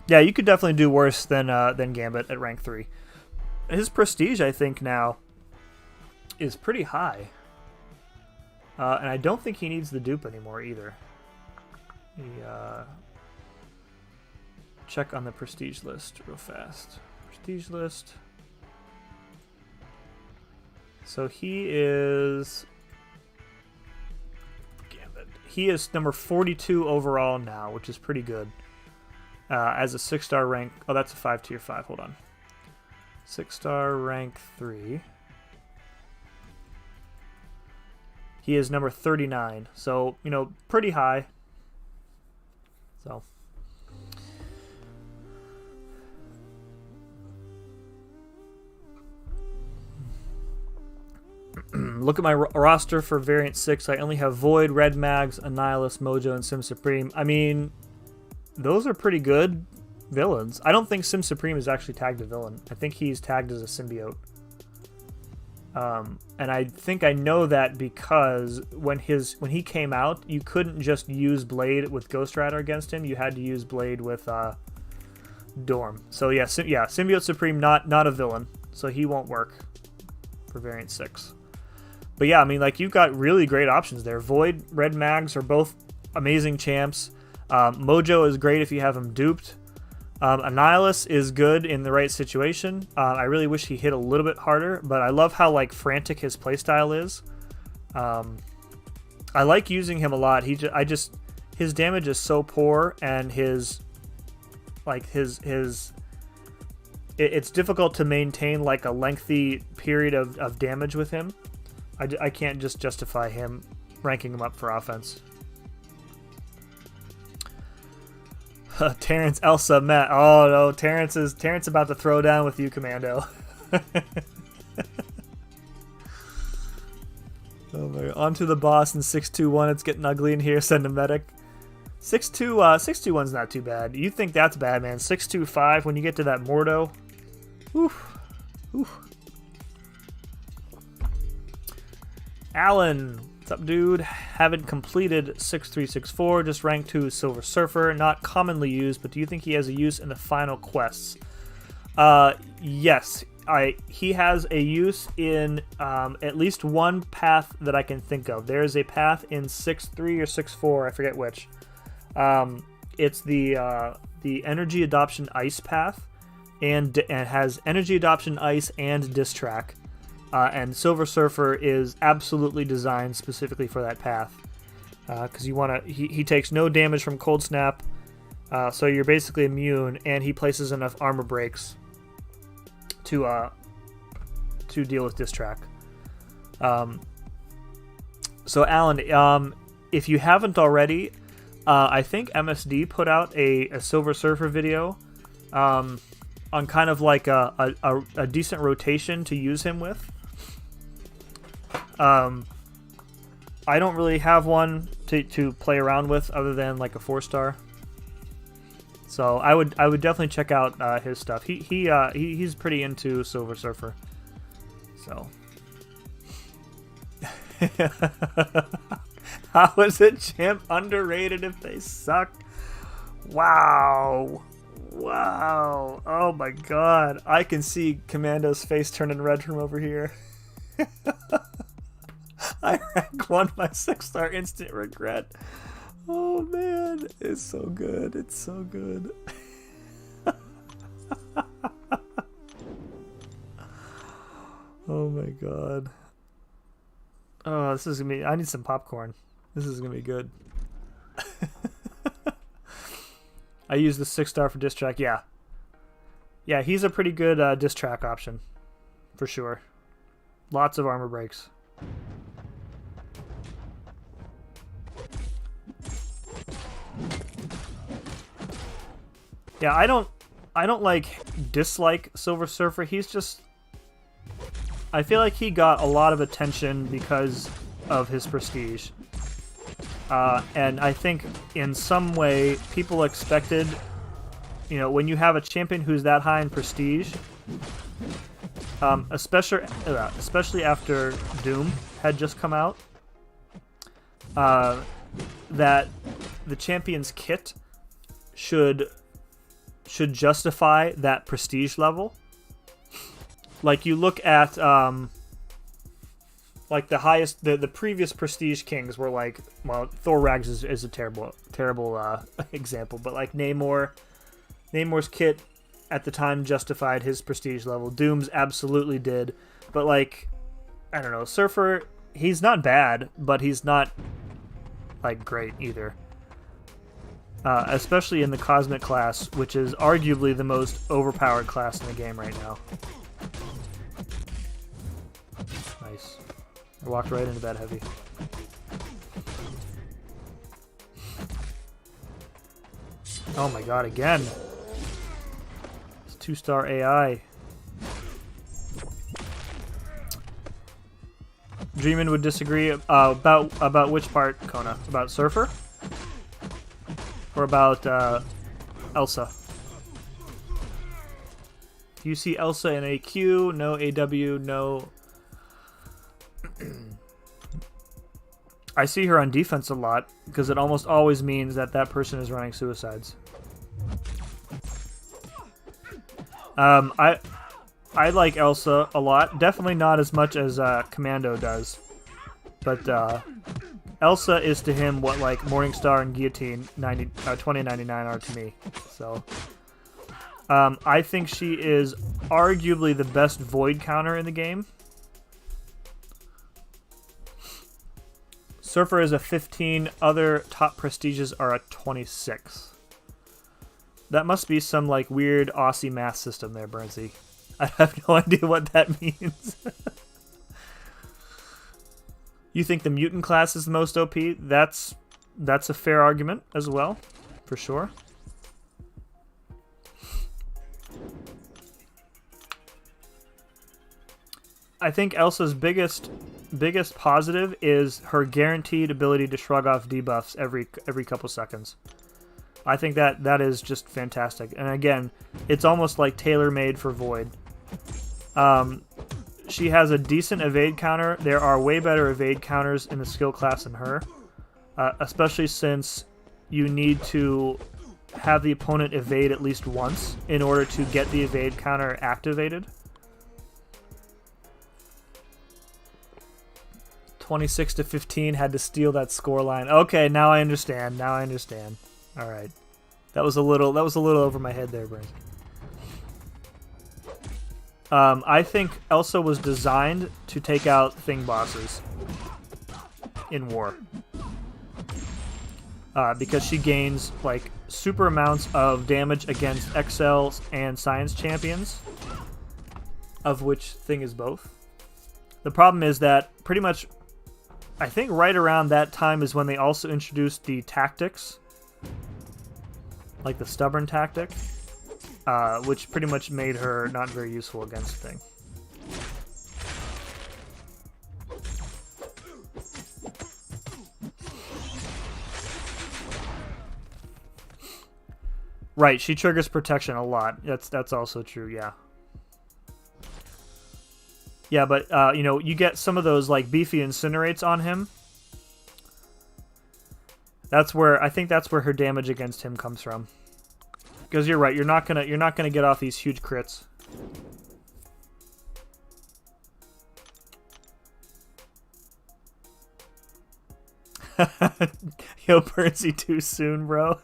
Yeah, you could definitely do worse than Gambit at rank 3. His prestige, I think, now is pretty high. And I don't think he needs the dupe anymore either. Check on the prestige list real fast. Prestige list. So he is... Gambit. He is number 42 overall now, which is pretty good. As a 6-star rank... Oh, that's a 5 tier 5. Hold on. 6-star rank 3. He is number 39. So, you know, pretty high. So... Look at my roster for Variant 6. I only have Void, Red Mags, Annihilus, Mojo, and Sim Supreme. I mean, those are pretty good villains. I don't think Sim Supreme is actually tagged a villain. I think he's tagged as a symbiote. And I think I know that because when he came out, you couldn't just use Blade with Ghost Rider against him. You had to use Blade with Dorm. So yeah, Symbiote Supreme not a villain, so he won't work for Variant 6. But yeah, I mean, like, you've got really great options there. Void, Red Mags are both amazing champs. Mojo is great if you have him duped. Annihilus is good in the right situation. I really wish he hit a little bit harder, but I love how like frantic his playstyle is. I like using him a lot. His damage is so poor, and it's difficult to maintain like a lengthy period of damage with him. I can't just justify him ranking him up for offense. Terrence, Elsa, Matt. Oh no, Terrence about to throw down with you, Commando. Oh my God. On to the boss in 621. It's getting ugly in here. Send a medic. 621's not too bad. You think that's bad, man. 625 when you get to that Mordo. Oof. Oof. Alan, what's up, dude? Haven't completed 6364, just rank 2 Silver Surfer. Not commonly used, but do you think he has a use in the final quests? Yes. He has a use in at least one path that I can think of. There is a path in 6.3 or 6.4, I forget which. It's the Energy Adoption Ice path, and has Energy Adoption Ice and Diss Track. And Silver Surfer is absolutely designed specifically for that path, because he takes no damage from Cold Snap, so you're basically immune, and he places enough armor breaks to deal with Diss Track. So Alan, if you haven't already, I think MSD put out a Silver Surfer video on kind of like a decent rotation to use him with. I don't really have one to play around with other than like a 4-star. So I would definitely check out his stuff. He's pretty into Silver Surfer. So how is a champ underrated if they suck? Wow. Wow. Oh my God. I can see Commando's face turning red from over here. I rank 1 my 6-star instant regret. Oh man, it's so good. It's so good. Oh my god. Oh, this is gonna be. I need some popcorn. This is gonna be good. I use the 6-star for diss track. Yeah. Yeah, he's a pretty good diss track option. For sure. Lots of armor breaks. Yeah, I don't like dislike Silver Surfer. He's just, I feel like he got a lot of attention because of his prestige. And I think in some way people expected, you know, when you have a champion who's that high in prestige, especially after Doom had just come out, that the champion's kit should justify that prestige level. Like you look at like the highest, the previous prestige kings were like, well, Thor Rags is a terrible example, but like Namor's kit at the time justified his prestige level. Doom's absolutely did, but like, I don't know, Surfer, he's not bad, but he's not like great either. Especially in the Cosmic class, which is arguably the most overpowered class in the game right now. Nice. I walked right into that heavy. Oh my god, again! It's 2-star AI. Dreamin' would disagree about which part, Kona? About Surfer? Or about Elsa? Do you see Elsa in AQ? No AW, no... I see her on defense a lot, because it almost always means that that person is running suicides. I like Elsa a lot. Definitely not as much as Commando does. But Elsa is to him what like Morningstar and Guillotine 2099 are to me. So I think she is arguably the best Void counter in the game. Surfer is a 15, other top prestiges are a 26. That must be some like weird Aussie math system there, Burnsy. I have no idea what that means. You think the mutant class is the most OP? That's a fair argument as well, for sure. I think Elsa's biggest positive is her guaranteed ability to shrug off debuffs every couple seconds. I think that is just fantastic. And again, it's almost like tailor-made for Void. She has a decent evade counter. There are way better evade counters in the skill class than her. Especially since you need to have the opponent evade at least once in order to get the evade counter activated. 26-15 had to steal that scoreline. Okay, now I understand. Now I understand. All right, that was a little over my head there, Brent. I think Elsa was designed to take out thing bosses in war. Because she gains like super amounts of damage against XL and Science champions, of which Thing is both. The problem is that pretty much, I think right around that time is when they also introduced the tactics, like the stubborn tactic, which pretty much made her not very useful against Thing. Right, she triggers protection a lot. That's also true, yeah. Yeah, but you know, you get some of those like beefy incinerates on him. That's where I think that's where her damage against him comes from. Because you're right, you're not gonna get off these huge crits. Yo, Percy, too soon, bro.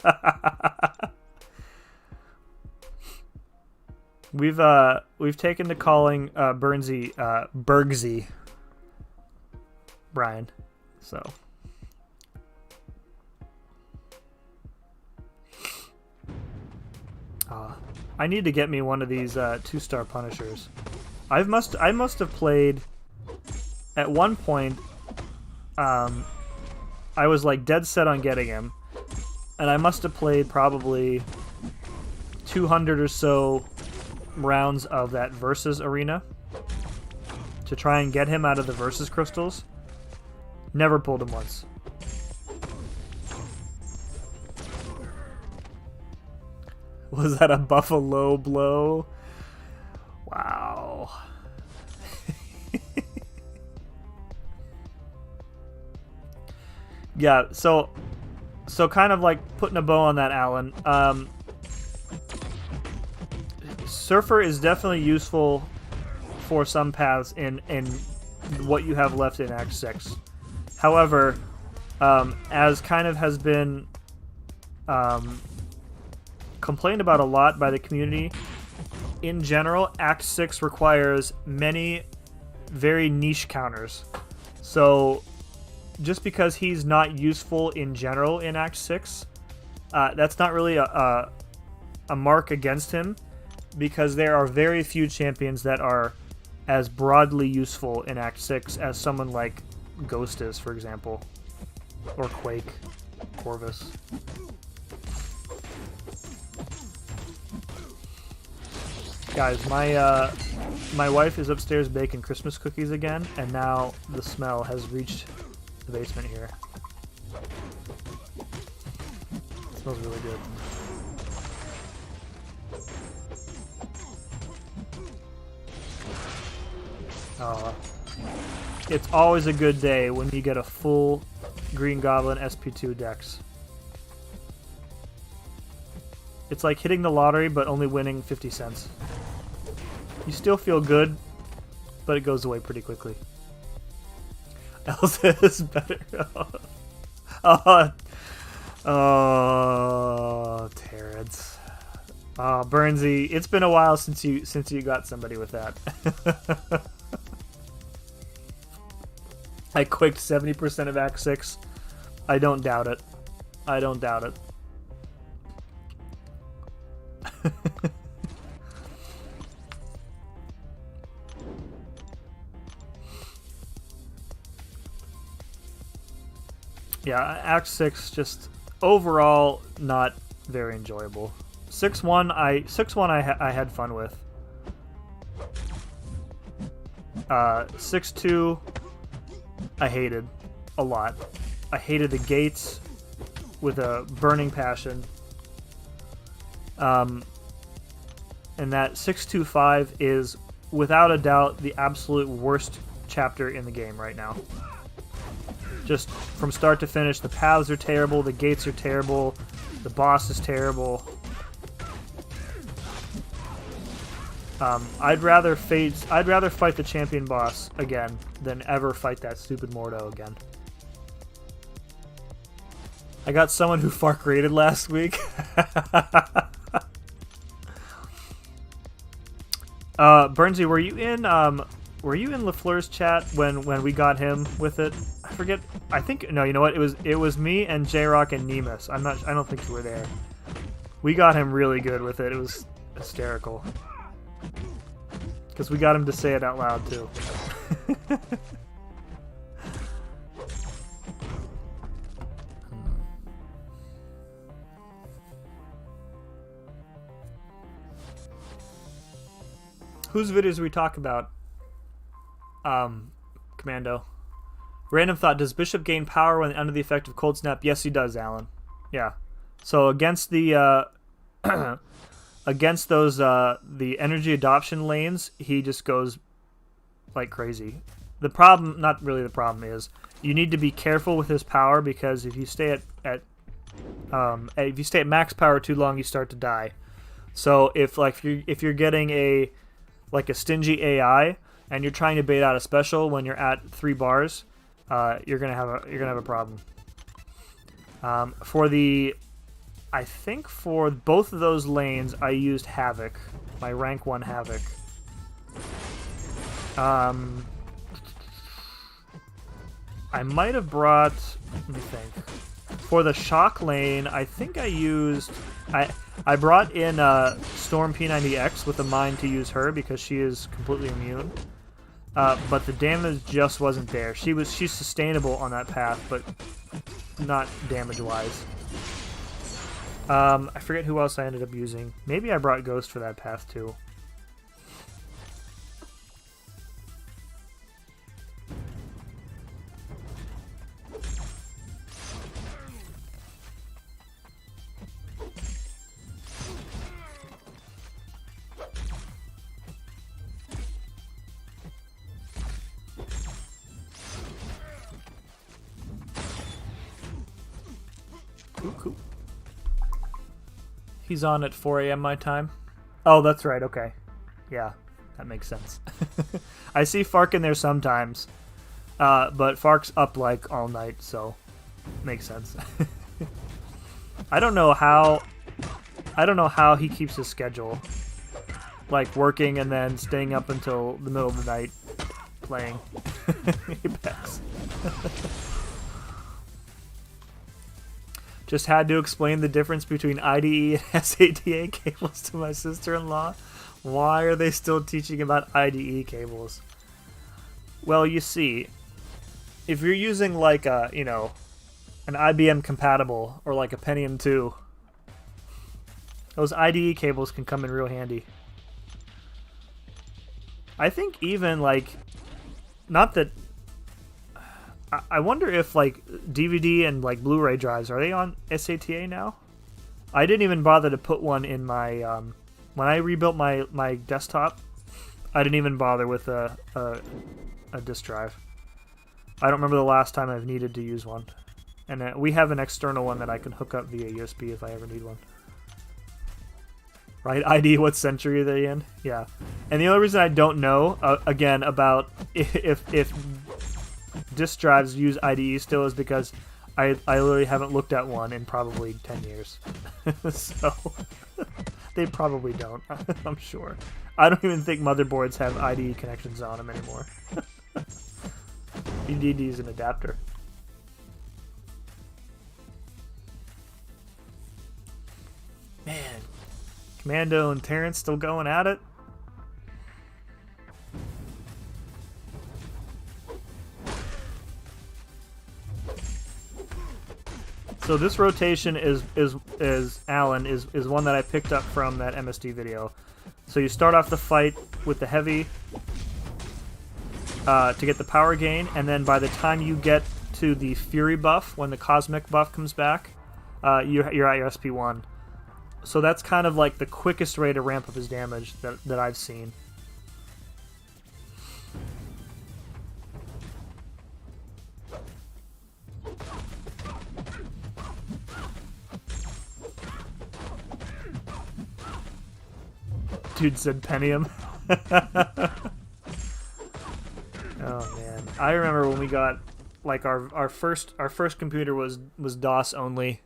We've taken to calling Burnsy Bergsy Brian. So I need to get me one of these 2-star Punishers. I must have played at one point. I was like dead set on getting him, and I must have played probably 200 or so rounds of that Versus arena to try and get him out of the Versus crystals. Never pulled him once. Was that a buffalo blow? Wow. Yeah, so kind of like putting a bow on that, Alan. Surfer is definitely useful for some paths in what you have left in Act 6. However, as kind of has been complained about a lot by the community, in general, Act 6 requires many very niche counters. So just because he's not useful in general in Act 6, that's not really a mark against him, because there are very few champions that are as broadly useful in Act 6 as someone like Ghost is, for example, or Quake, Corvus. Guys, my wife is upstairs baking Christmas cookies again, and now the smell has reached the basement here. It smells really good. It's always a good day when you get a full Green Goblin SP2 dex. It's like hitting the lottery, but only winning 50 cents. You still feel good, but it goes away pretty quickly. Elsa is better. Terrence. Burnsy, it's been a while since you got somebody with that. I quicked 70% of Act 6. I don't doubt it. I don't doubt it. Yeah, Act 6 just overall not very enjoyable. 6-1 I had fun with. 6-2 I hated a lot. I hated the gates with a burning passion. And that 6-2-5 is without a doubt the absolute worst chapter in the game right now. Just from start to finish, the paths are terrible, the gates are terrible, the boss is terrible. I'd rather fight the champion boss again than ever fight that stupid Mordo again. I got someone who far graded last week. Burnsy, were you in LaFleur's chat when we got him with it? I forget. I think no. You know what? It was me and J-Rock and Nemus. I don't think you were there. We got him really good with it. It was hysterical. Because we got him to say it out loud too. Whose videos are we talking about? Commando. Random thought, does Bishop gain power when under the effect of Cold Snap? Yes, he does, Alan. Yeah. So against the against those the energy adoption lanes, he just goes like crazy. The problem, not really the problem, is you need to be careful with his power, because if you stay at max power too long, you start to die. So if you're getting a stingy AI and you're trying to bait out a special when you're at 3 bars, you're gonna have a problem. I think for both of those lanes, I used Havoc my rank 1 Havoc. I might have brought, let me think. For the shock lane, I think I used, I brought in Storm P90X with a mind to use her because she is completely immune. But the damage just wasn't there. She's sustainable on that path, but not damage-wise. I forget who else I ended up using. Maybe I brought Ghost for that path too. Cool. He's on at 4 a.m. my time. Oh, that's right. Okay. Yeah, that makes sense. I see Fark in there sometimes, but Fark's up like all night, so makes sense. I don't know how he keeps his schedule, like working and then staying up until the middle of the night playing Apex. Just had to explain the difference between IDE and SATA cables to my sister-in-law. Why are they still teaching about IDE cables? Well, you see, if you're using like a, you know, an IBM compatible or like a Pentium 2, those IDE cables can come in real handy. I think even like, not that, I wonder if like DVD and like Blu-ray drives, are they on SATA now? I didn't even bother to put one in my when I rebuilt my desktop. I didn't even bother with a disk drive. I don't remember the last time I've needed to use one, and we have an external one that I can hook up via USB if I ever need one. Right, ID, what century are they in? Yeah, and the only reason I don't know again about if disk drives use IDE still is because I literally haven't looked at one in probably 10 years. So they probably don't, I'm sure. I don't even think motherboards have IDE connections on them anymore. You need to use an adapter. Man, Commando and Terrence still going at it? So this rotation is Alan is one that I picked up from that MSD video. So you start off the fight with the heavy to get the power gain, and then by the time you get to the Fury buff, when the Cosmic buff comes back, you're at your SP1. So that's kind of like the quickest way to ramp up his damage that I've seen. Dude said Pentium. Oh man, I remember when we got like our first computer was DOS only,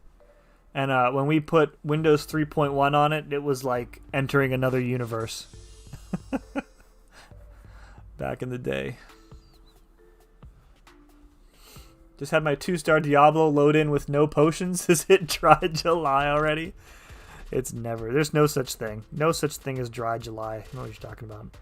and when we put Windows 3.1 on it, it was like entering another universe. Back in the day. Just had my 2-star Diablo load in with no potions. Is it dry July already? It's never. There's no such thing. No such thing as dry July. I know what you're talking about.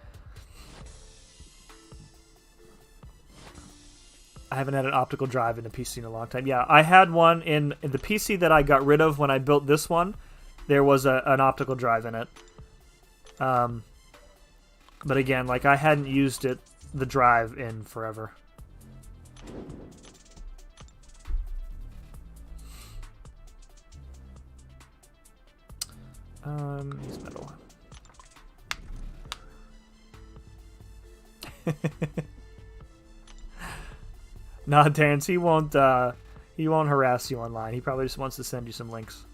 I haven't had an optical drive in a PC in a long time. Yeah, I had one in the PC that I got rid of when I built this one. There was an optical drive in it. But again, like I hadn't used the drive in forever. Use metal. Nah, Terrence, he won't harass you online. He probably just wants to send you some links.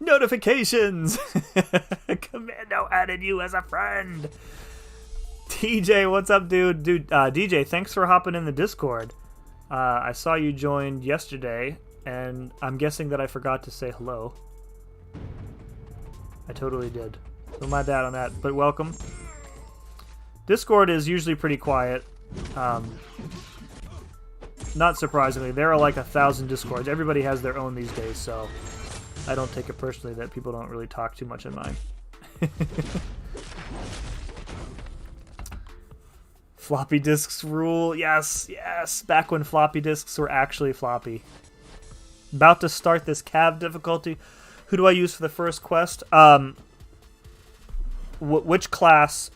Notifications! Commando added you as a friend. TJ, what's up, dude? DJ, thanks for hopping in the Discord. I saw you joined yesterday, and I'm guessing that I forgot to say hello. I totally did. So my bad on that, but welcome. Discord is usually pretty quiet. Not surprisingly, there are like 1,000 Discords. Everybody has their own these days, so I don't take it personally that people don't really talk too much in mine. Floppy disks rule. Yes, yes. Back when floppy disks were actually floppy. About to start this Cav difficulty. Who do I use for the first quest? Which class?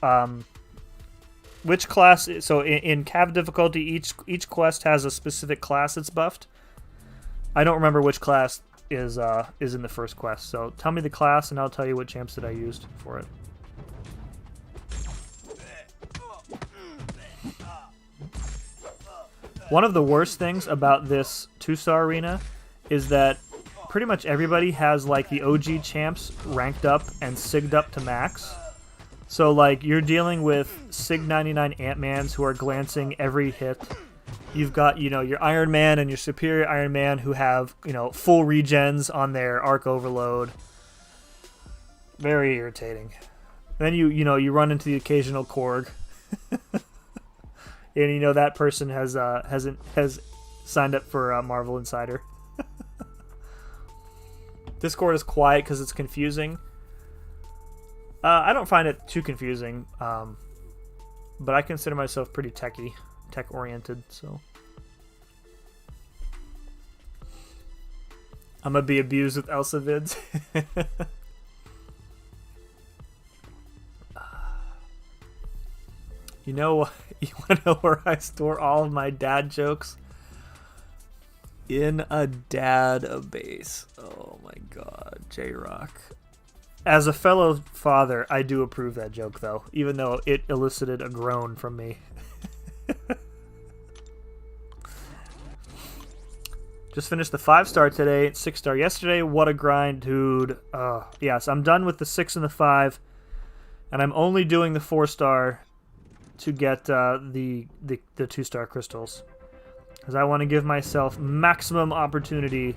Which class? So in Cav difficulty, each quest has a specific class that's buffed. I don't remember which class is in the first quest. So tell me the class, and I'll tell you what champs that I used for it. One of the worst things about this 2-star arena is that pretty much everybody has like the OG champs ranked up and sigged up to max. So like you're dealing with Sig 99 Ant-Mans who are glancing every hit. You've got, you know, your Iron Man and your Superior Iron Man who have, you know, full regens on their Arc Overload. Very irritating. Then you run into the occasional Korg. And you know that person has signed up for Marvel Insider. Discord is quiet because it's confusing. I don't find it too confusing, but I consider myself pretty tech-oriented, so I'm gonna be abused with Elsa vids. You know, you want to know where I store all of my dad jokes? In a database. Oh my god, J-Rock. As a fellow father, I do approve that joke, though, even though it elicited a groan from me. Just finished the 5-star today, 6-star yesterday. What a grind, dude. Yes, I'm done with the 6 and the 5, and I'm only doing the 4-star to get the 2-star crystals, because I want to give myself maximum opportunity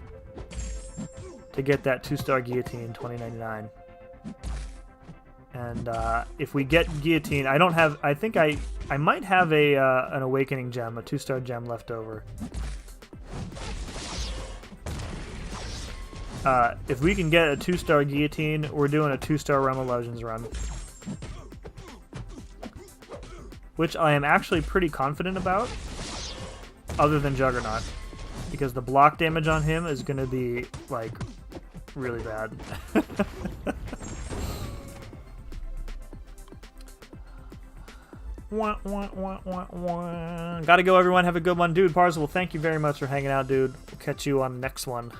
to get that 2-star guillotine 2099. And if we get guillotine, I don't have. I think I might have an awakening gem, a 2-star gem left over. If we can get a 2-star guillotine, we're doing a 2-star Realm of Legends run, which I am actually pretty confident about, other than Juggernaut, because the block damage on him is going to be, like, really bad. Wah, wah, wah, wah, wah. Gotta go, everyone. Have a good one. Dude, Parzival, thank you very much for hanging out, dude. We'll catch you on the next one.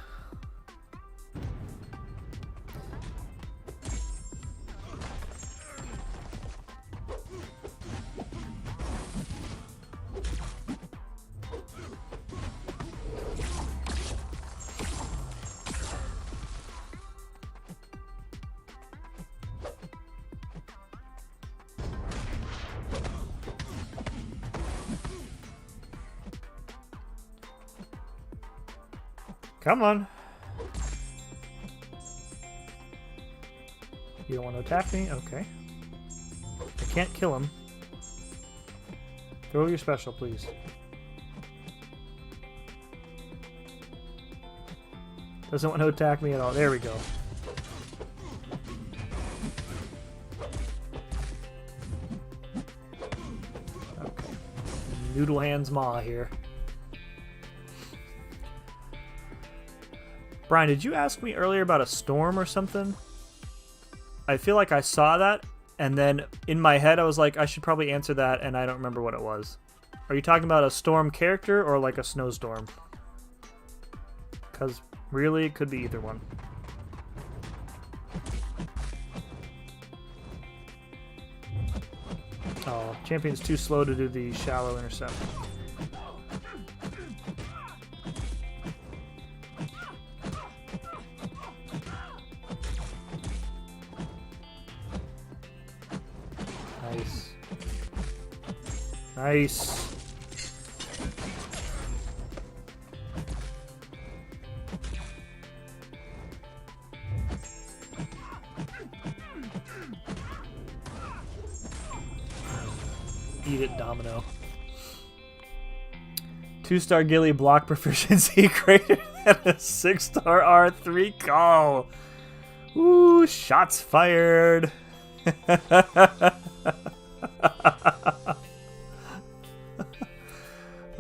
Come on. You don't want to attack me? Okay. I can't kill him. Throw your special, please. Doesn't want to attack me at all. There we go. Okay. Noodle Hands Maw here. Brian, did you ask me earlier about a storm or something? I feel like I saw that, and then in my head I was like, I should probably answer that, and I don't remember what it was. Are you talking about a storm character or like a snowstorm? Because really, it could be either one. Oh, champion's too slow to do the shallow intercept. Nice. Nice. Eat it, Domino. 2-star Gilly block proficiency greater than a 6-star R3 call. Ooh, shots fired.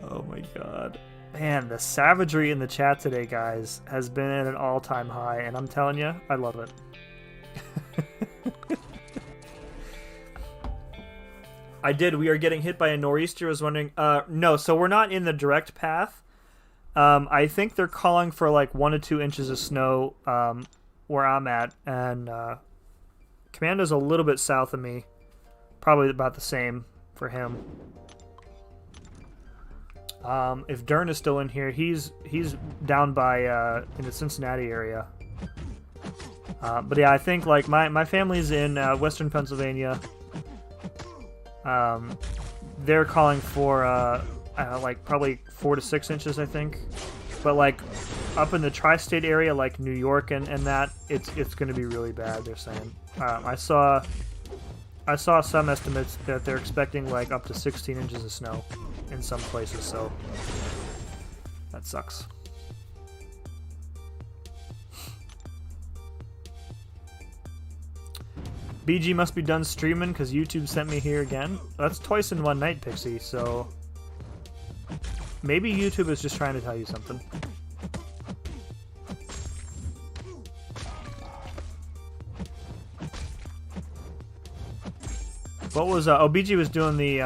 Oh my god. Man, the savagery in the chat today, guys, has been at an all-time high, and I'm telling you, I love it. I did. We are getting hit by a nor'easter. I was wondering. No, so we're not in the direct path. I think they're calling for like 1 to 2 inches of snow where I'm at, and Commando's a little bit south of me. Probably about the same for him. If Dern is still in here, he's down by in the Cincinnati area. But yeah, I think like my family's in western Pennsylvania. They're calling for like probably 4 to 6 inches, I think. But like up in the tri-state area, like New York and that, it's going to be really bad. They're saying. I saw some estimates that they're expecting like up to 16 inches of snow in some places. So that sucks. BG must be done streaming because YouTube sent me here again. That's twice in one night, Pixie, so maybe YouTube is just trying to tell you something. What was, oh, BG was doing the,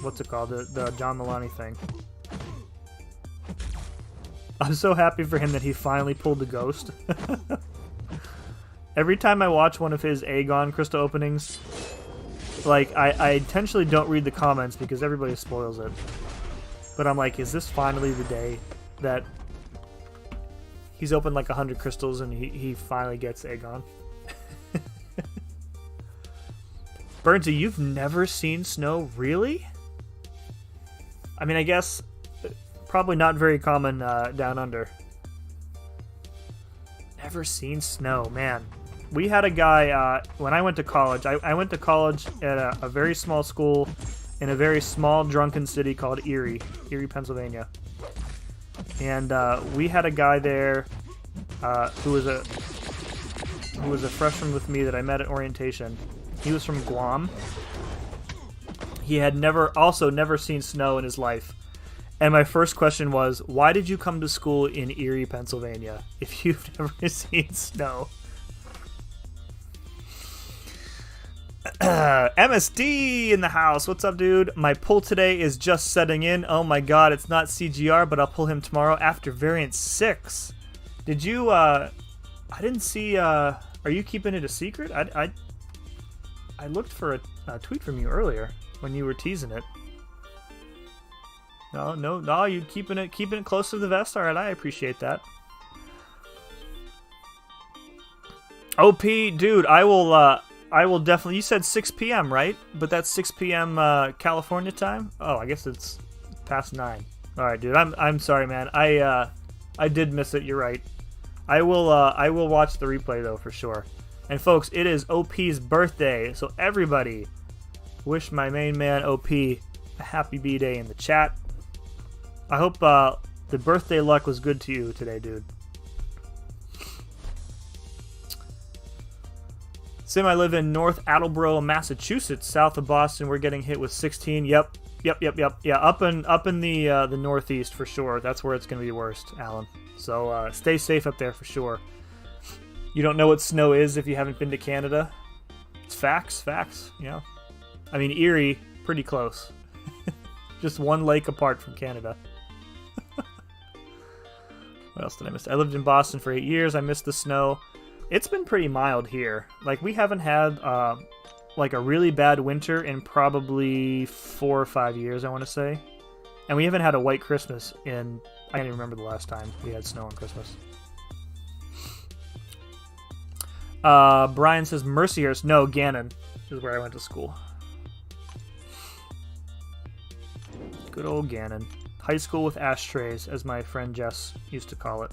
what's it called, the John Mulaney thing. I'm so happy for him that he finally pulled the ghost. Every time I watch one of his Aegon crystal openings, like, I intentionally don't read the comments because everybody spoils it. But I'm like, is this finally the day that he's opened like 100 crystals and he finally gets Aegon? Burnsy, you've never seen snow? Really? I mean, I guess probably not very common down under. Never seen snow, man. We had a guy, when I went to college, I went to college at a very small school in a very small drunken city called Erie, Pennsylvania. And we had a guy there who was a freshman with me that I met at orientation. He was from Guam. He had never seen snow in his life. And my first question was, why did you come to school in Erie, Pennsylvania, if you've never seen snow? MSD in the house. What's up, dude? My pull today is just setting in. Oh my god, it's not CGR, but I'll pull him tomorrow after variant 6. Did you, I didn't see, are you keeping it a secret? I looked for a tweet from you earlier when you were teasing it. No, you keeping it close to the vest. All right, I appreciate that. OP, dude, I will definitely. You said 6 p.m., right? But that's 6 p.m. California time. Oh, I guess it's past 9. All right, dude. I'm sorry, man. I did miss it. You're right. I will watch the replay though for sure. And folks, it is OP's birthday, so everybody wish my main man OP a happy B-Day in the chat. I hope the birthday luck was good to you today, dude. Sim, I live in North Attleboro, Massachusetts, south of Boston. We're getting hit with 16. Yep. Yeah, up in the Northeast for sure. That's where it's going to be worst, Alan. So stay safe up there for sure. You don't know what snow is if you haven't been to Canada. It's facts. Yeah. I mean, Erie, pretty close. Just one lake apart from Canada. What else did I miss? I lived in Boston for 8 years. I missed the snow. It's been pretty mild here. Like, we haven't had like a really bad winter in probably 4 or 5 years, I want to say. And we haven't had a white Christmas in, I can't even remember the last time we had snow on Christmas. Brian says Mercyhurst. No, Gannon is where I went to school. Good old Ganon. High school with ashtrays, as my friend Jess used to call it.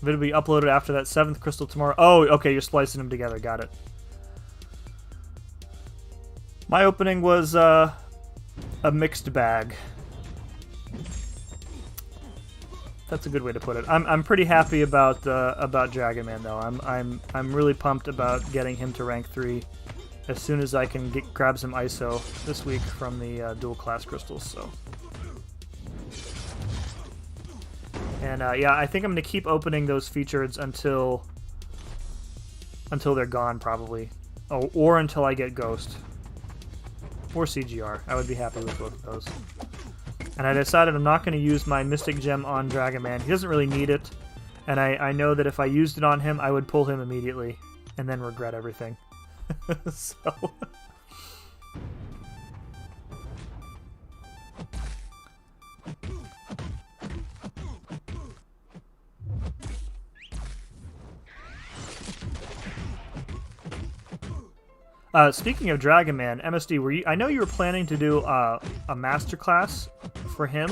It'll be uploaded after that 7th crystal tomorrow. Oh, okay, you're splicing them together. Got it. My opening was a mixed bag. That's a good way to put it. I'm pretty happy about Dragon Man though. I'm really pumped about getting him to rank 3 as soon as I can grab some ISO this week from the dual class crystals. So. And yeah, I think I'm gonna keep opening those featureds until they're gone, probably. Oh, or until I get Ghost or CGR. I would be happy with both of those. And I decided I'm not going to use my Mystic Gem on Dragon Man. He doesn't really need it, and I know that if I used it on him, I would pull him immediately and then regret everything. So. Speaking of Dragon Man, MSD, were you? I know you were planning to do a masterclass for him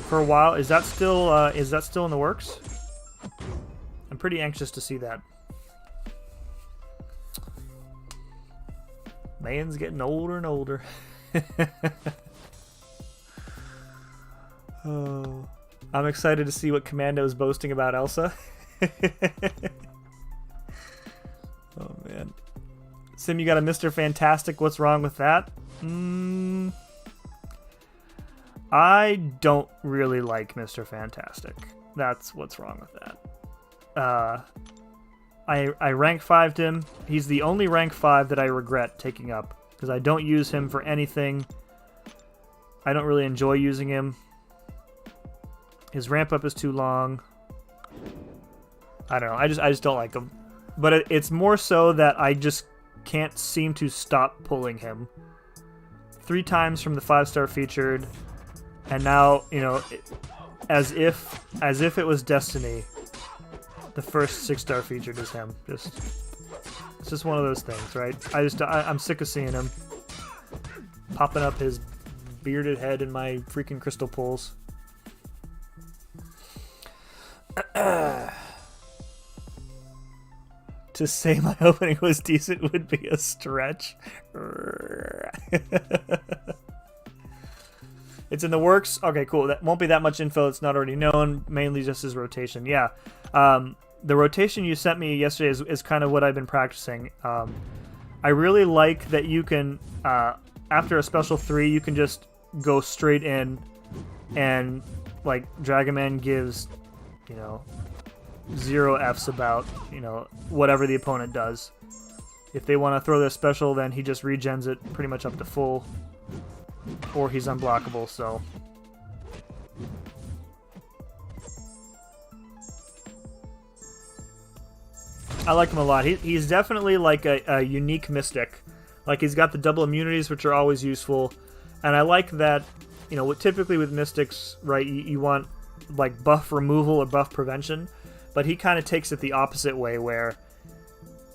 for a while. Is that still in the works? I'm pretty anxious to see that. Man's getting older and older. Oh, I'm excited to see what Commando's boasting about Elsa. Oh man. Sim, you got a Mr. Fantastic. What's wrong with that? I don't really like Mr. Fantastic. That's what's wrong with that. I rank 5'd him. He's the only rank 5 that I regret taking up because I don't use him for anything. I don't really enjoy using him. His ramp up is too long. I don't know. I just don't like him. But it's more so that I just can't seem to stop pulling him. 3 times from the 5-star featured, and now, you know, as if it was destiny, the first 6-star featured is him. It's just one of those things, right? I'm sick of seeing him popping up his bearded head in my freaking crystal pulls. To say my opening was decent would be a stretch. It's in the works. Okay, cool. That won't be that much info. It's not already known. Mainly just his rotation. Yeah. The rotation you sent me yesterday is kind of what I've been practicing. I really like that you can, after a special 3, you can just go straight in and, like, Dragon Man gives, you know, 0 Fs about, you know, whatever the opponent does. If they want to throw their special, then he just regens it pretty much up to full, or he's unblockable. So I like him a lot. He's definitely like a unique mystic. Like, he's got the double immunities, which are always useful, and I like that, you know, typically with mystics, right, you want like buff removal or buff prevention. But he kind of takes it the opposite way, where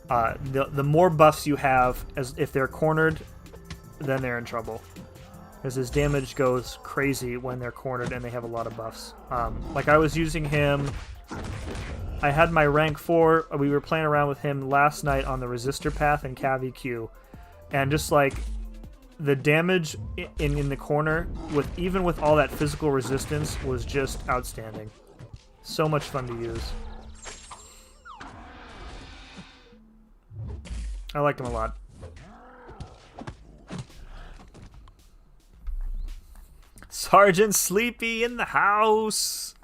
the more buffs you have, as if they're cornered, then they're in trouble. Because his damage goes crazy when they're cornered and they have a lot of buffs. Like, I was using him... I had my rank 4. We were playing around with him last night on the resistor path in Cavi Q. And just, like, the damage in the corner, even with all that physical resistance, was just outstanding. So much fun to use. I liked him a lot. Sergeant Sleepy in the house.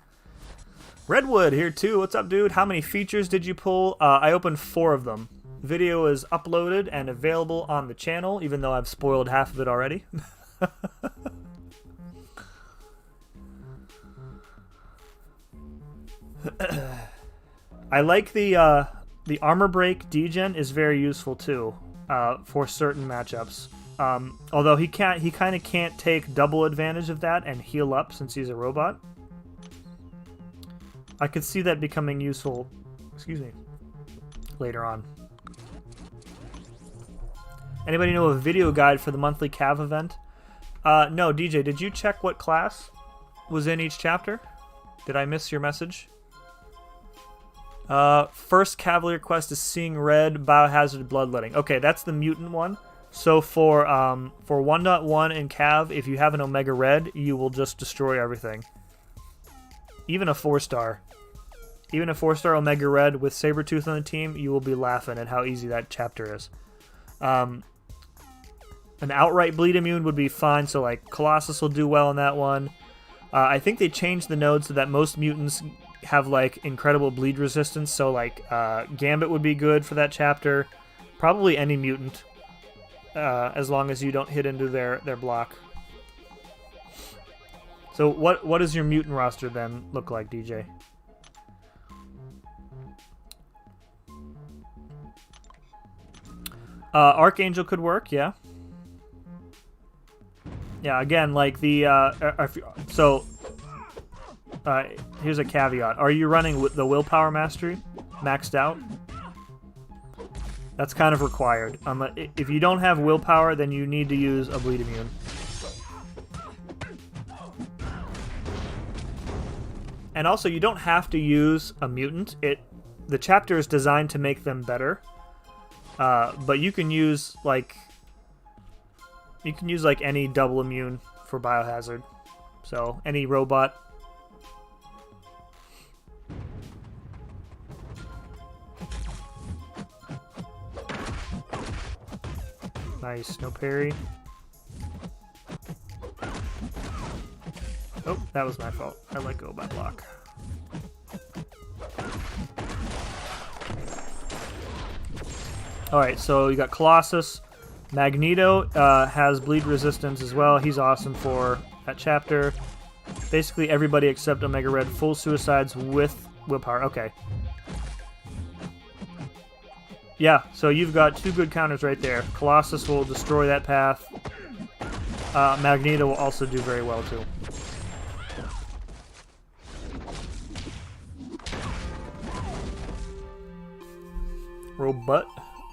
Redwood here too. What's up, dude? How many features did you pull? I opened 4 of them. Video is uploaded and available on the channel, even though I've spoiled half of it already. I like the armor break degen is very useful too, for certain matchups. Although he kind of can't take double advantage of that and heal up since he's a robot. I could see that becoming useful, excuse me, later on. Anybody know a video guide for the monthly Cav event? No, DJ, did you check what class was in each chapter? Did I miss your message? First Cavalier quest is Seeing Red, Biohazard, Bloodletting. Okay, that's the mutant one. So for 1.1 in Cav, if you have an Omega Red, you will just destroy everything. Even a 4-star. Even a 4-star Omega Red with Sabretooth on the team, you will be laughing at how easy that chapter is. An outright bleed immune would be fine, so like Colossus will do well in that one. I think they changed the node so that most mutants have like incredible bleed resistance, so like Gambit would be good for that chapter. Probably any mutant, as long as you don't hit into their block. So what does your mutant roster then look like, DJ? Archangel could work, yeah. Yeah, again, like the here's a caveat. Are you running with the Willpower Mastery maxed out? That's kind of required. If you don't have Willpower, then you need to use a Bleed Immune. And also, you don't have to use a mutant. The chapter is designed to make them better. But you can use like any double immune for Biohazard. So any robot. Nice, no parry. Oh, that was my fault. I let go of my block. Alright, so you got Colossus. Magneto has bleed resistance as well. He's awesome for that chapter. Basically everybody except Omega Red full suicides with willpower. Okay. Yeah, so you've got two good counters right there. Colossus will destroy that path. Magneto will also do very well too. Robot.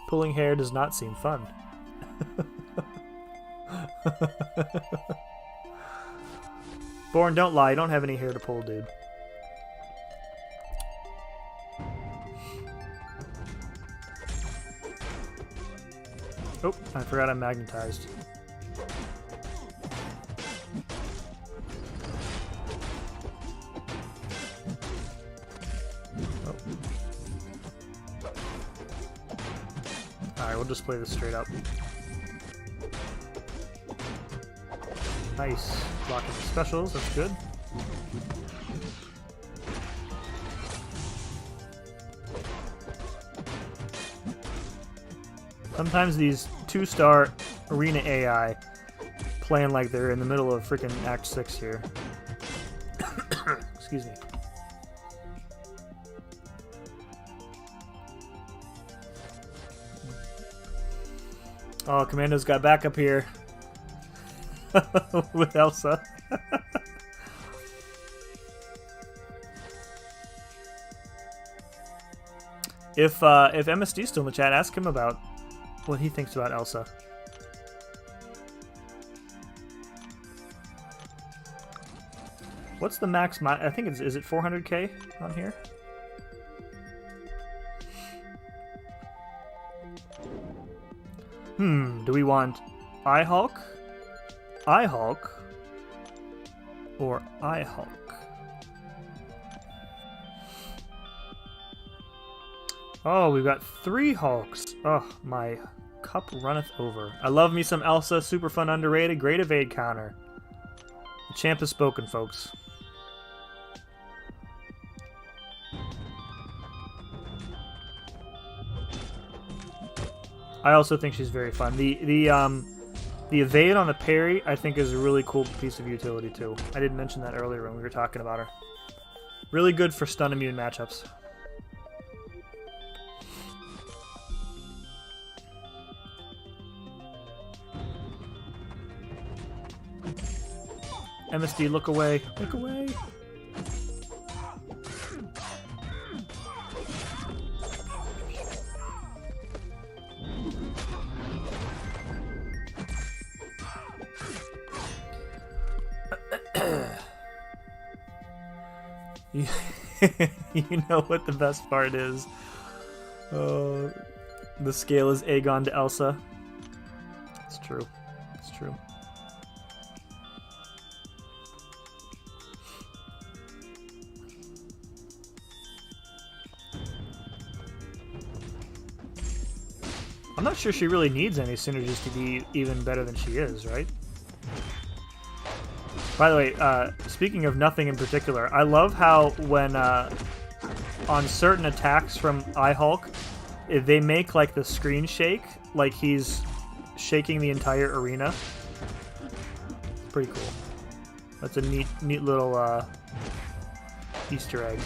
Pulling hair does not seem fun. Born, don't lie. You don't have any hair to pull, dude. Oh, I forgot I'm magnetized. Oh. Alright, we'll just play this straight up. Nice. Blocking the specials, that's good. Sometimes these 2-star arena AI playing like they're in the middle of freaking Act 6 here. Excuse me. Oh, Commando's got backup here. With Elsa. If MSD's still in the chat, ask him about what he thinks about Elsa. What's the max? I think is it 400k on here? Do we want iHulk, iHulk, or iHulk? Oh, we've got 3 Hulks. Oh, my cup runneth over. I love me some Elsa. Super fun, underrated. Great evade counter. The champ has spoken, folks. I also think she's very fun. The evade on the parry, I think, is a really cool piece of utility too. I didn't mention that earlier when we were talking about her. Really good for stun immune matchups. MSD, look away. Look away. You know what the best part is. The scale is Aegon to Elsa. It's true. It's true. I'm not sure she really needs any synergies to be even better than she is, right? By the way, speaking of nothing in particular, I love how when on certain attacks from iHulk, they make like the screen shake, like he's shaking the entire arena. It's pretty cool. That's a neat little Easter egg.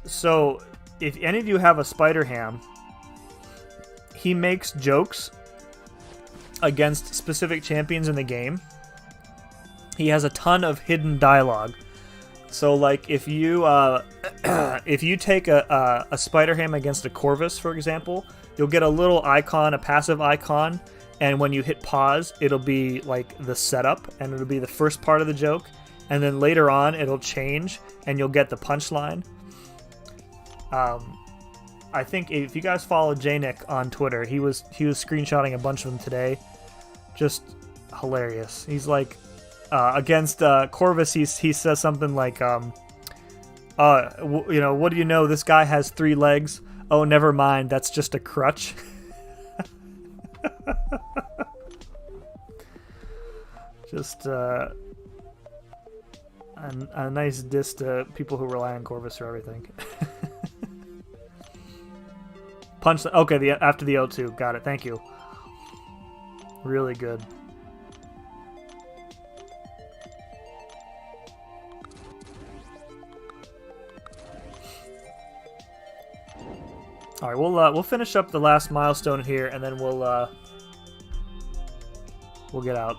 So if any of you have a Spider Ham, he makes jokes against specific champions in the game. He has a ton of hidden dialogue. So, like, if you if you take a Spider Ham against a Corvus, for example, you'll get a little icon, a passive icon, and when you hit pause, it'll be like the setup, and it'll be the first part of the joke, and then later on, it'll change, and you'll get the punchline. I think if you guys follow J-Nick on Twitter, he was screenshotting a bunch of them today. Just hilarious. He's like, against Corvus, he says something like, you know, what do you know? This guy has 3 legs. Oh, never mind. That's just a crutch. Just a nice diss to people who rely on Corvus for everything. Punch. Okay, after the L2. Got it. Thank you. Really good. All right, we'll finish up the last milestone here, and then we'll get out.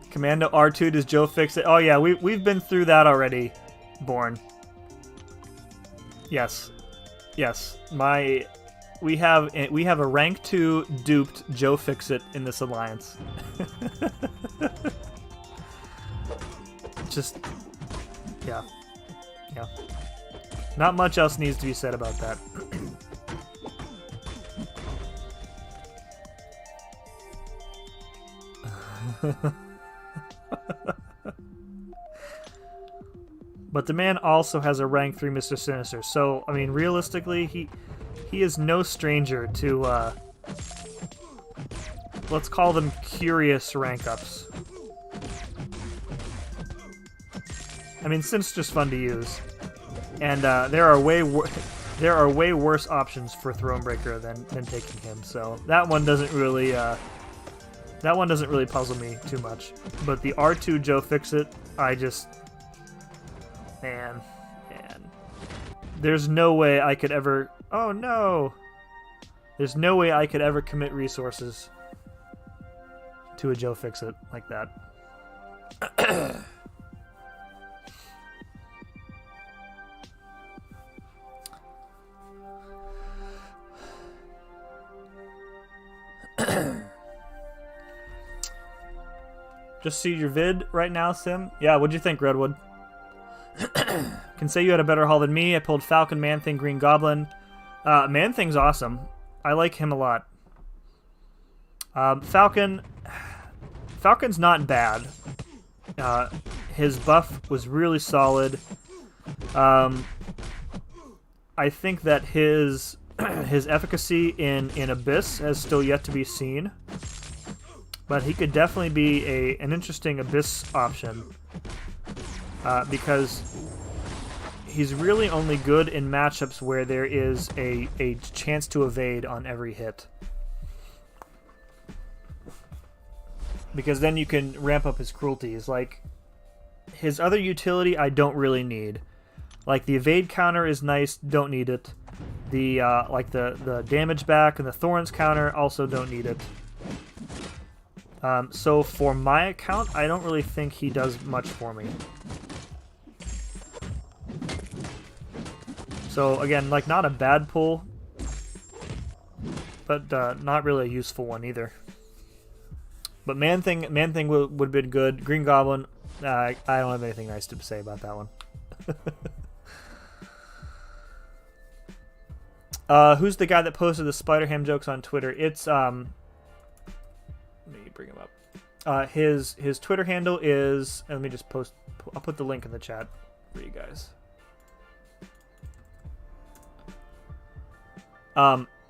Commando R2, does Joe fix it? Oh yeah, we've been through that already, Born. Yes. Yes, we have a rank 2 duped Joe Fix-It in this alliance. Just, yeah. Not much else needs to be said about that. But the man also has a rank 3 Mr. Sinister, so, I mean, realistically, he is no stranger to, let's call them curious rank ups. I mean, Sinister's fun to use, and there are way worse options for Thronebreaker than taking him, so that one doesn't really puzzle me too much. But the R2 Joe Fix-It, I just... Man. There's no way I could ever... Oh, no! There's no way I could ever commit resources to a Joe Fix-It like that. Just see your vid right now, Sim. Yeah, what'd you think, Redwood? Can say you had a better haul than me. I pulled Falcon, Man-Thing, Green Goblin. Man-Thing's awesome. I like him a lot. Falcon's not bad. His buff was really solid. I think that his efficacy in Abyss has still yet to be seen. But he could definitely be an interesting Abyss option. Because he's really only good in matchups where there is a chance to evade on every hit. Because then you can ramp up his cruelties. Like, his other utility I don't really need. Like, the evade counter is nice, don't need it. The the damage back and the thorns counter also don't need it. So for my account, I don't really think he does much for me. So again, like, not a bad pull, but not really a useful one either. But Man-Thing would have been good. Green Goblin, I don't have anything nice to say about that one. Who's the guy that posted the Spider-Ham jokes on Twitter? It's let me bring him up. His Twitter handle is, let me just post. I'll put the link in the chat for you guys.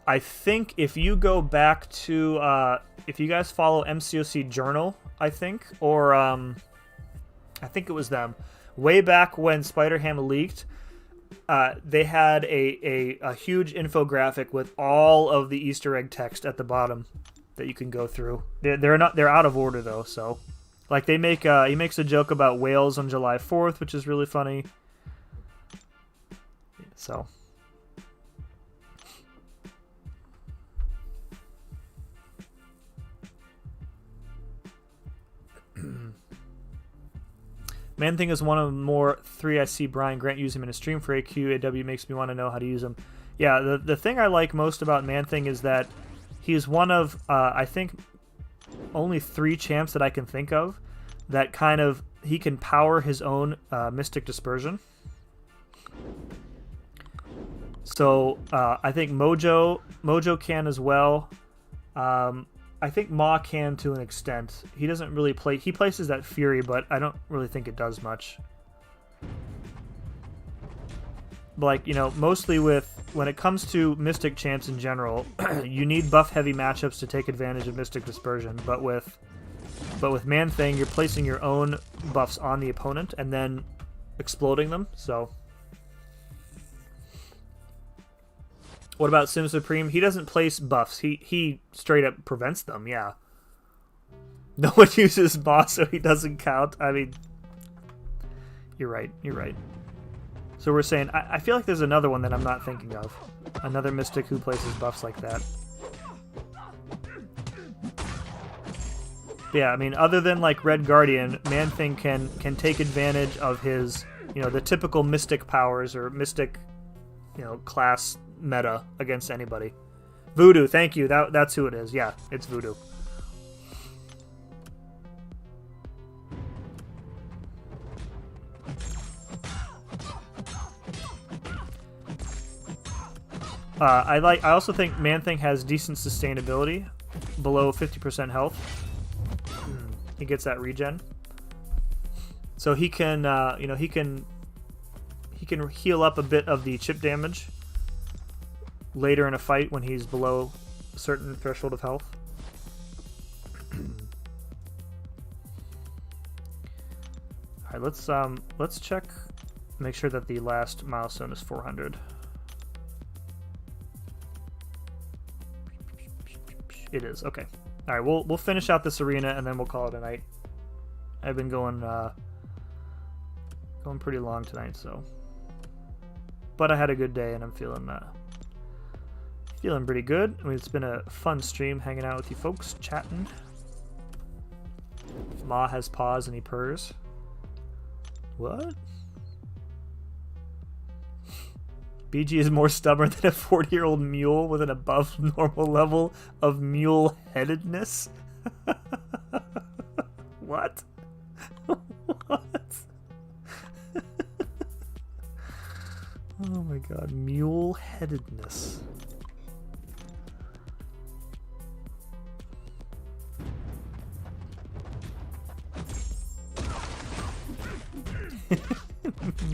I think if you go back to if you guys follow MCOC Journal, I think, or I think it was them, way back when Spider-Ham leaked. They had a huge infographic with all of the Easter egg text at the bottom that you can go through. They're out of order though, so like they make he makes a joke about whales on July 4th, which is really funny. So Man-Thing is one of the more 3 I see Brian Grant use him in a stream for AQ. AW makes me want to know how to use him. Yeah, the thing I like most about Man-Thing is that he's one of, I think, only 3 champs that I can think of that kind of, he can power his own Mystic Dispersion. So I think Mojo can as well. I think Ma can to an extent. He doesn't really play. He places that Fury, but I don't really think it does much. But like, you know, mostly when it comes to Mystic champs in general, you need buff heavy matchups to take advantage of Mystic Dispersion. But with Man-Thing, you're placing your own buffs on the opponent and then exploding them. So. What about Sim Supreme? He doesn't place buffs. He straight up prevents them, yeah. No one uses boss, so he doesn't count. I mean, you're right. You're right. So we're saying, I feel like there's another one that I'm not thinking of. Another Mystic who places buffs like that. Yeah, I mean, other than like Red Guardian, Man-Thing can take advantage of his, you know, the typical Mystic powers or Mystic, you know, class meta against anybody. Voodoo, thank you. That's who it is. Yeah, it's Voodoo. I also think Man-Thing has decent sustainability, below 50% health. He gets that regen, so he can you know, he can heal up a bit of the chip damage later in a fight when he's below a certain threshold of health. All right, let's check, make sure that the last milestone is 400. It is. Okay. All right, we'll finish out this arena and then we'll call it a night. I've been going pretty long tonight, so, but I had a good day and I'm feeling pretty good. I mean, it's been a fun stream hanging out with you folks, chatting. Ma has paws and he purrs. What? BG is more stubborn than a 40-year-old mule with an above normal level of mule-headedness. What? What? Oh my god, mule-headedness.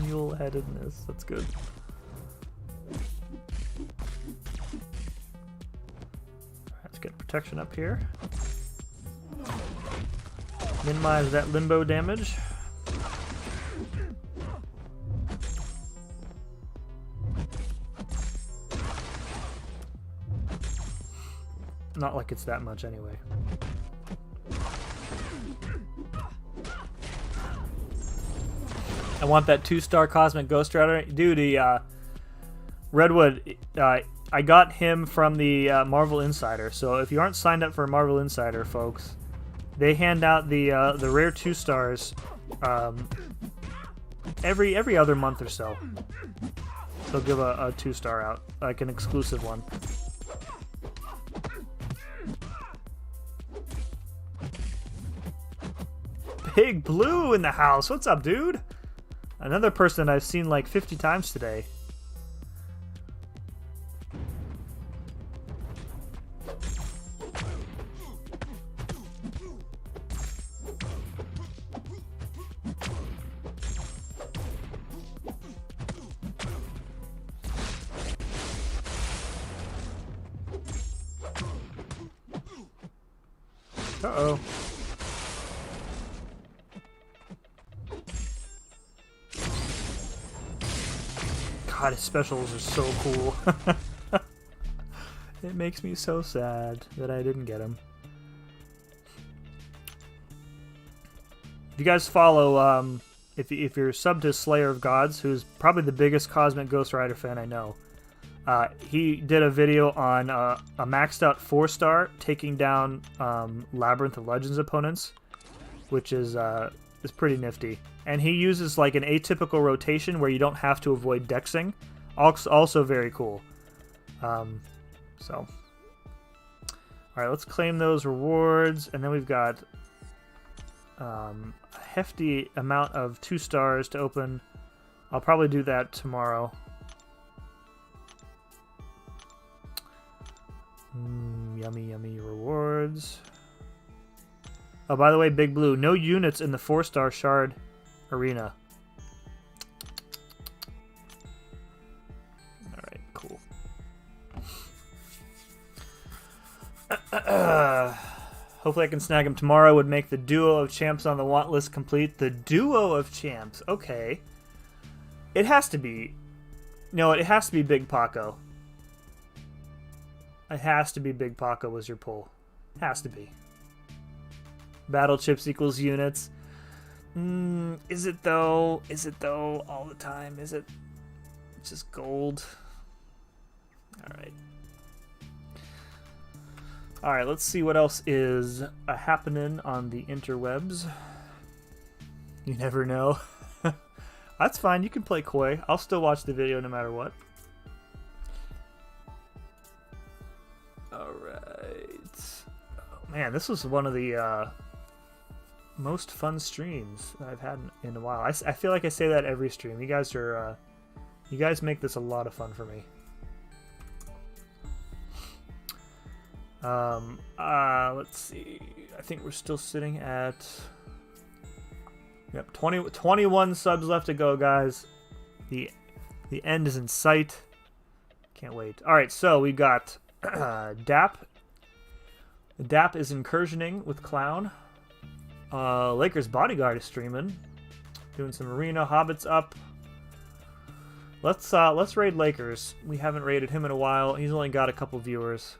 Mule-headedness, that's good. Let's get protection up here. Minimize that limbo damage. Not like it's that much anyway. I want that 2-star Cosmic Ghost Rider. Dude, the Redwood, I got him from the Marvel Insider. So if you aren't signed up for Marvel Insider, folks, they hand out the rare 2-stars every other month or so. They'll give a 2-star out, like an exclusive one. Big Blue in the house. What's up, dude? Another person I've seen like 50 times today. Uh-oh. God, his specials are so cool. It makes me so sad that I didn't get him. If you guys follow, if you're subbed to Slayer of Gods, who's probably the biggest Cosmic Ghost Rider fan I know, he did a video on a maxed out 4-star taking down Labyrinth of Legends opponents, which is pretty nifty. And he uses like an atypical rotation where you don't have to avoid dexing. Also very cool. So, alright, let's claim those rewards. And then we've got a hefty amount of 2 stars to open. I'll probably do that tomorrow. Yummy, yummy rewards. Oh, by the way, Big Blue, no units in the 4-star Shard Arena. Alright, cool. Hopefully I can snag him tomorrow. Would make the duo of champs on the want list complete. The duo of champs. Okay. It has to be... No, it has to be Big Paco. It has to be Big Paco was your pull. Has to be. Battle chips equals units. Is it though? Is it though? All the time? Is it just gold? Alright. Alright, let's see what else is happening on the interwebs. You never know. That's fine, you can play coy. I'll still watch the video no matter what. Alright. Oh, man, this was one of the most fun streams that I've had in a while. I feel like I say that every stream. You guys are, you guys make this a lot of fun for me. Let's see. I think we're still sitting at... Yep, 21 subs left to go, guys. The end is in sight. Can't wait. Alright, so we got Dap. Dap is incursioning with Clown. Lakers Bodyguard is streaming. Doing some arena. Hobbit's up. Let's raid Lakers. We haven't raided him in a while. He's only got a couple viewers.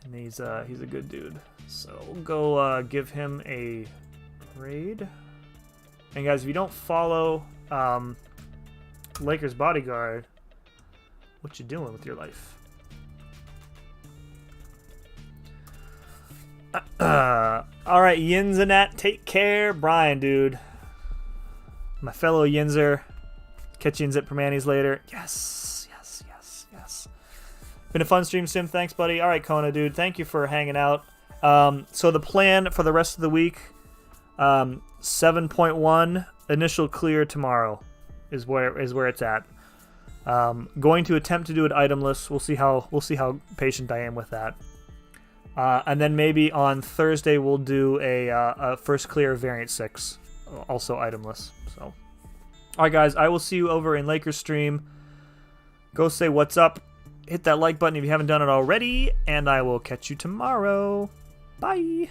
And he's a good dude. So we'll go give him a raid. And guys, if you don't follow Lakers Bodyguard, what you doing with your life? Alright, Yinzanet, take care. Brian, dude. My fellow Yinzer. Catch you in Zip Permanis later. Yes, yes, yes, yes. Been a fun stream, Sim. Thanks, buddy. Alright, Kona, dude. Thank you for hanging out. So the plan for the rest of the week, 7.1 initial clear tomorrow is where it's at. Going to attempt to do it itemless. We'll see how patient I am with that. And then maybe on Thursday we'll do a first clear variant 6, also itemless. So, all right, guys, I will see you over in Lakers stream. Go say what's up. Hit that like button if you haven't done it already, and I will catch you tomorrow. Bye.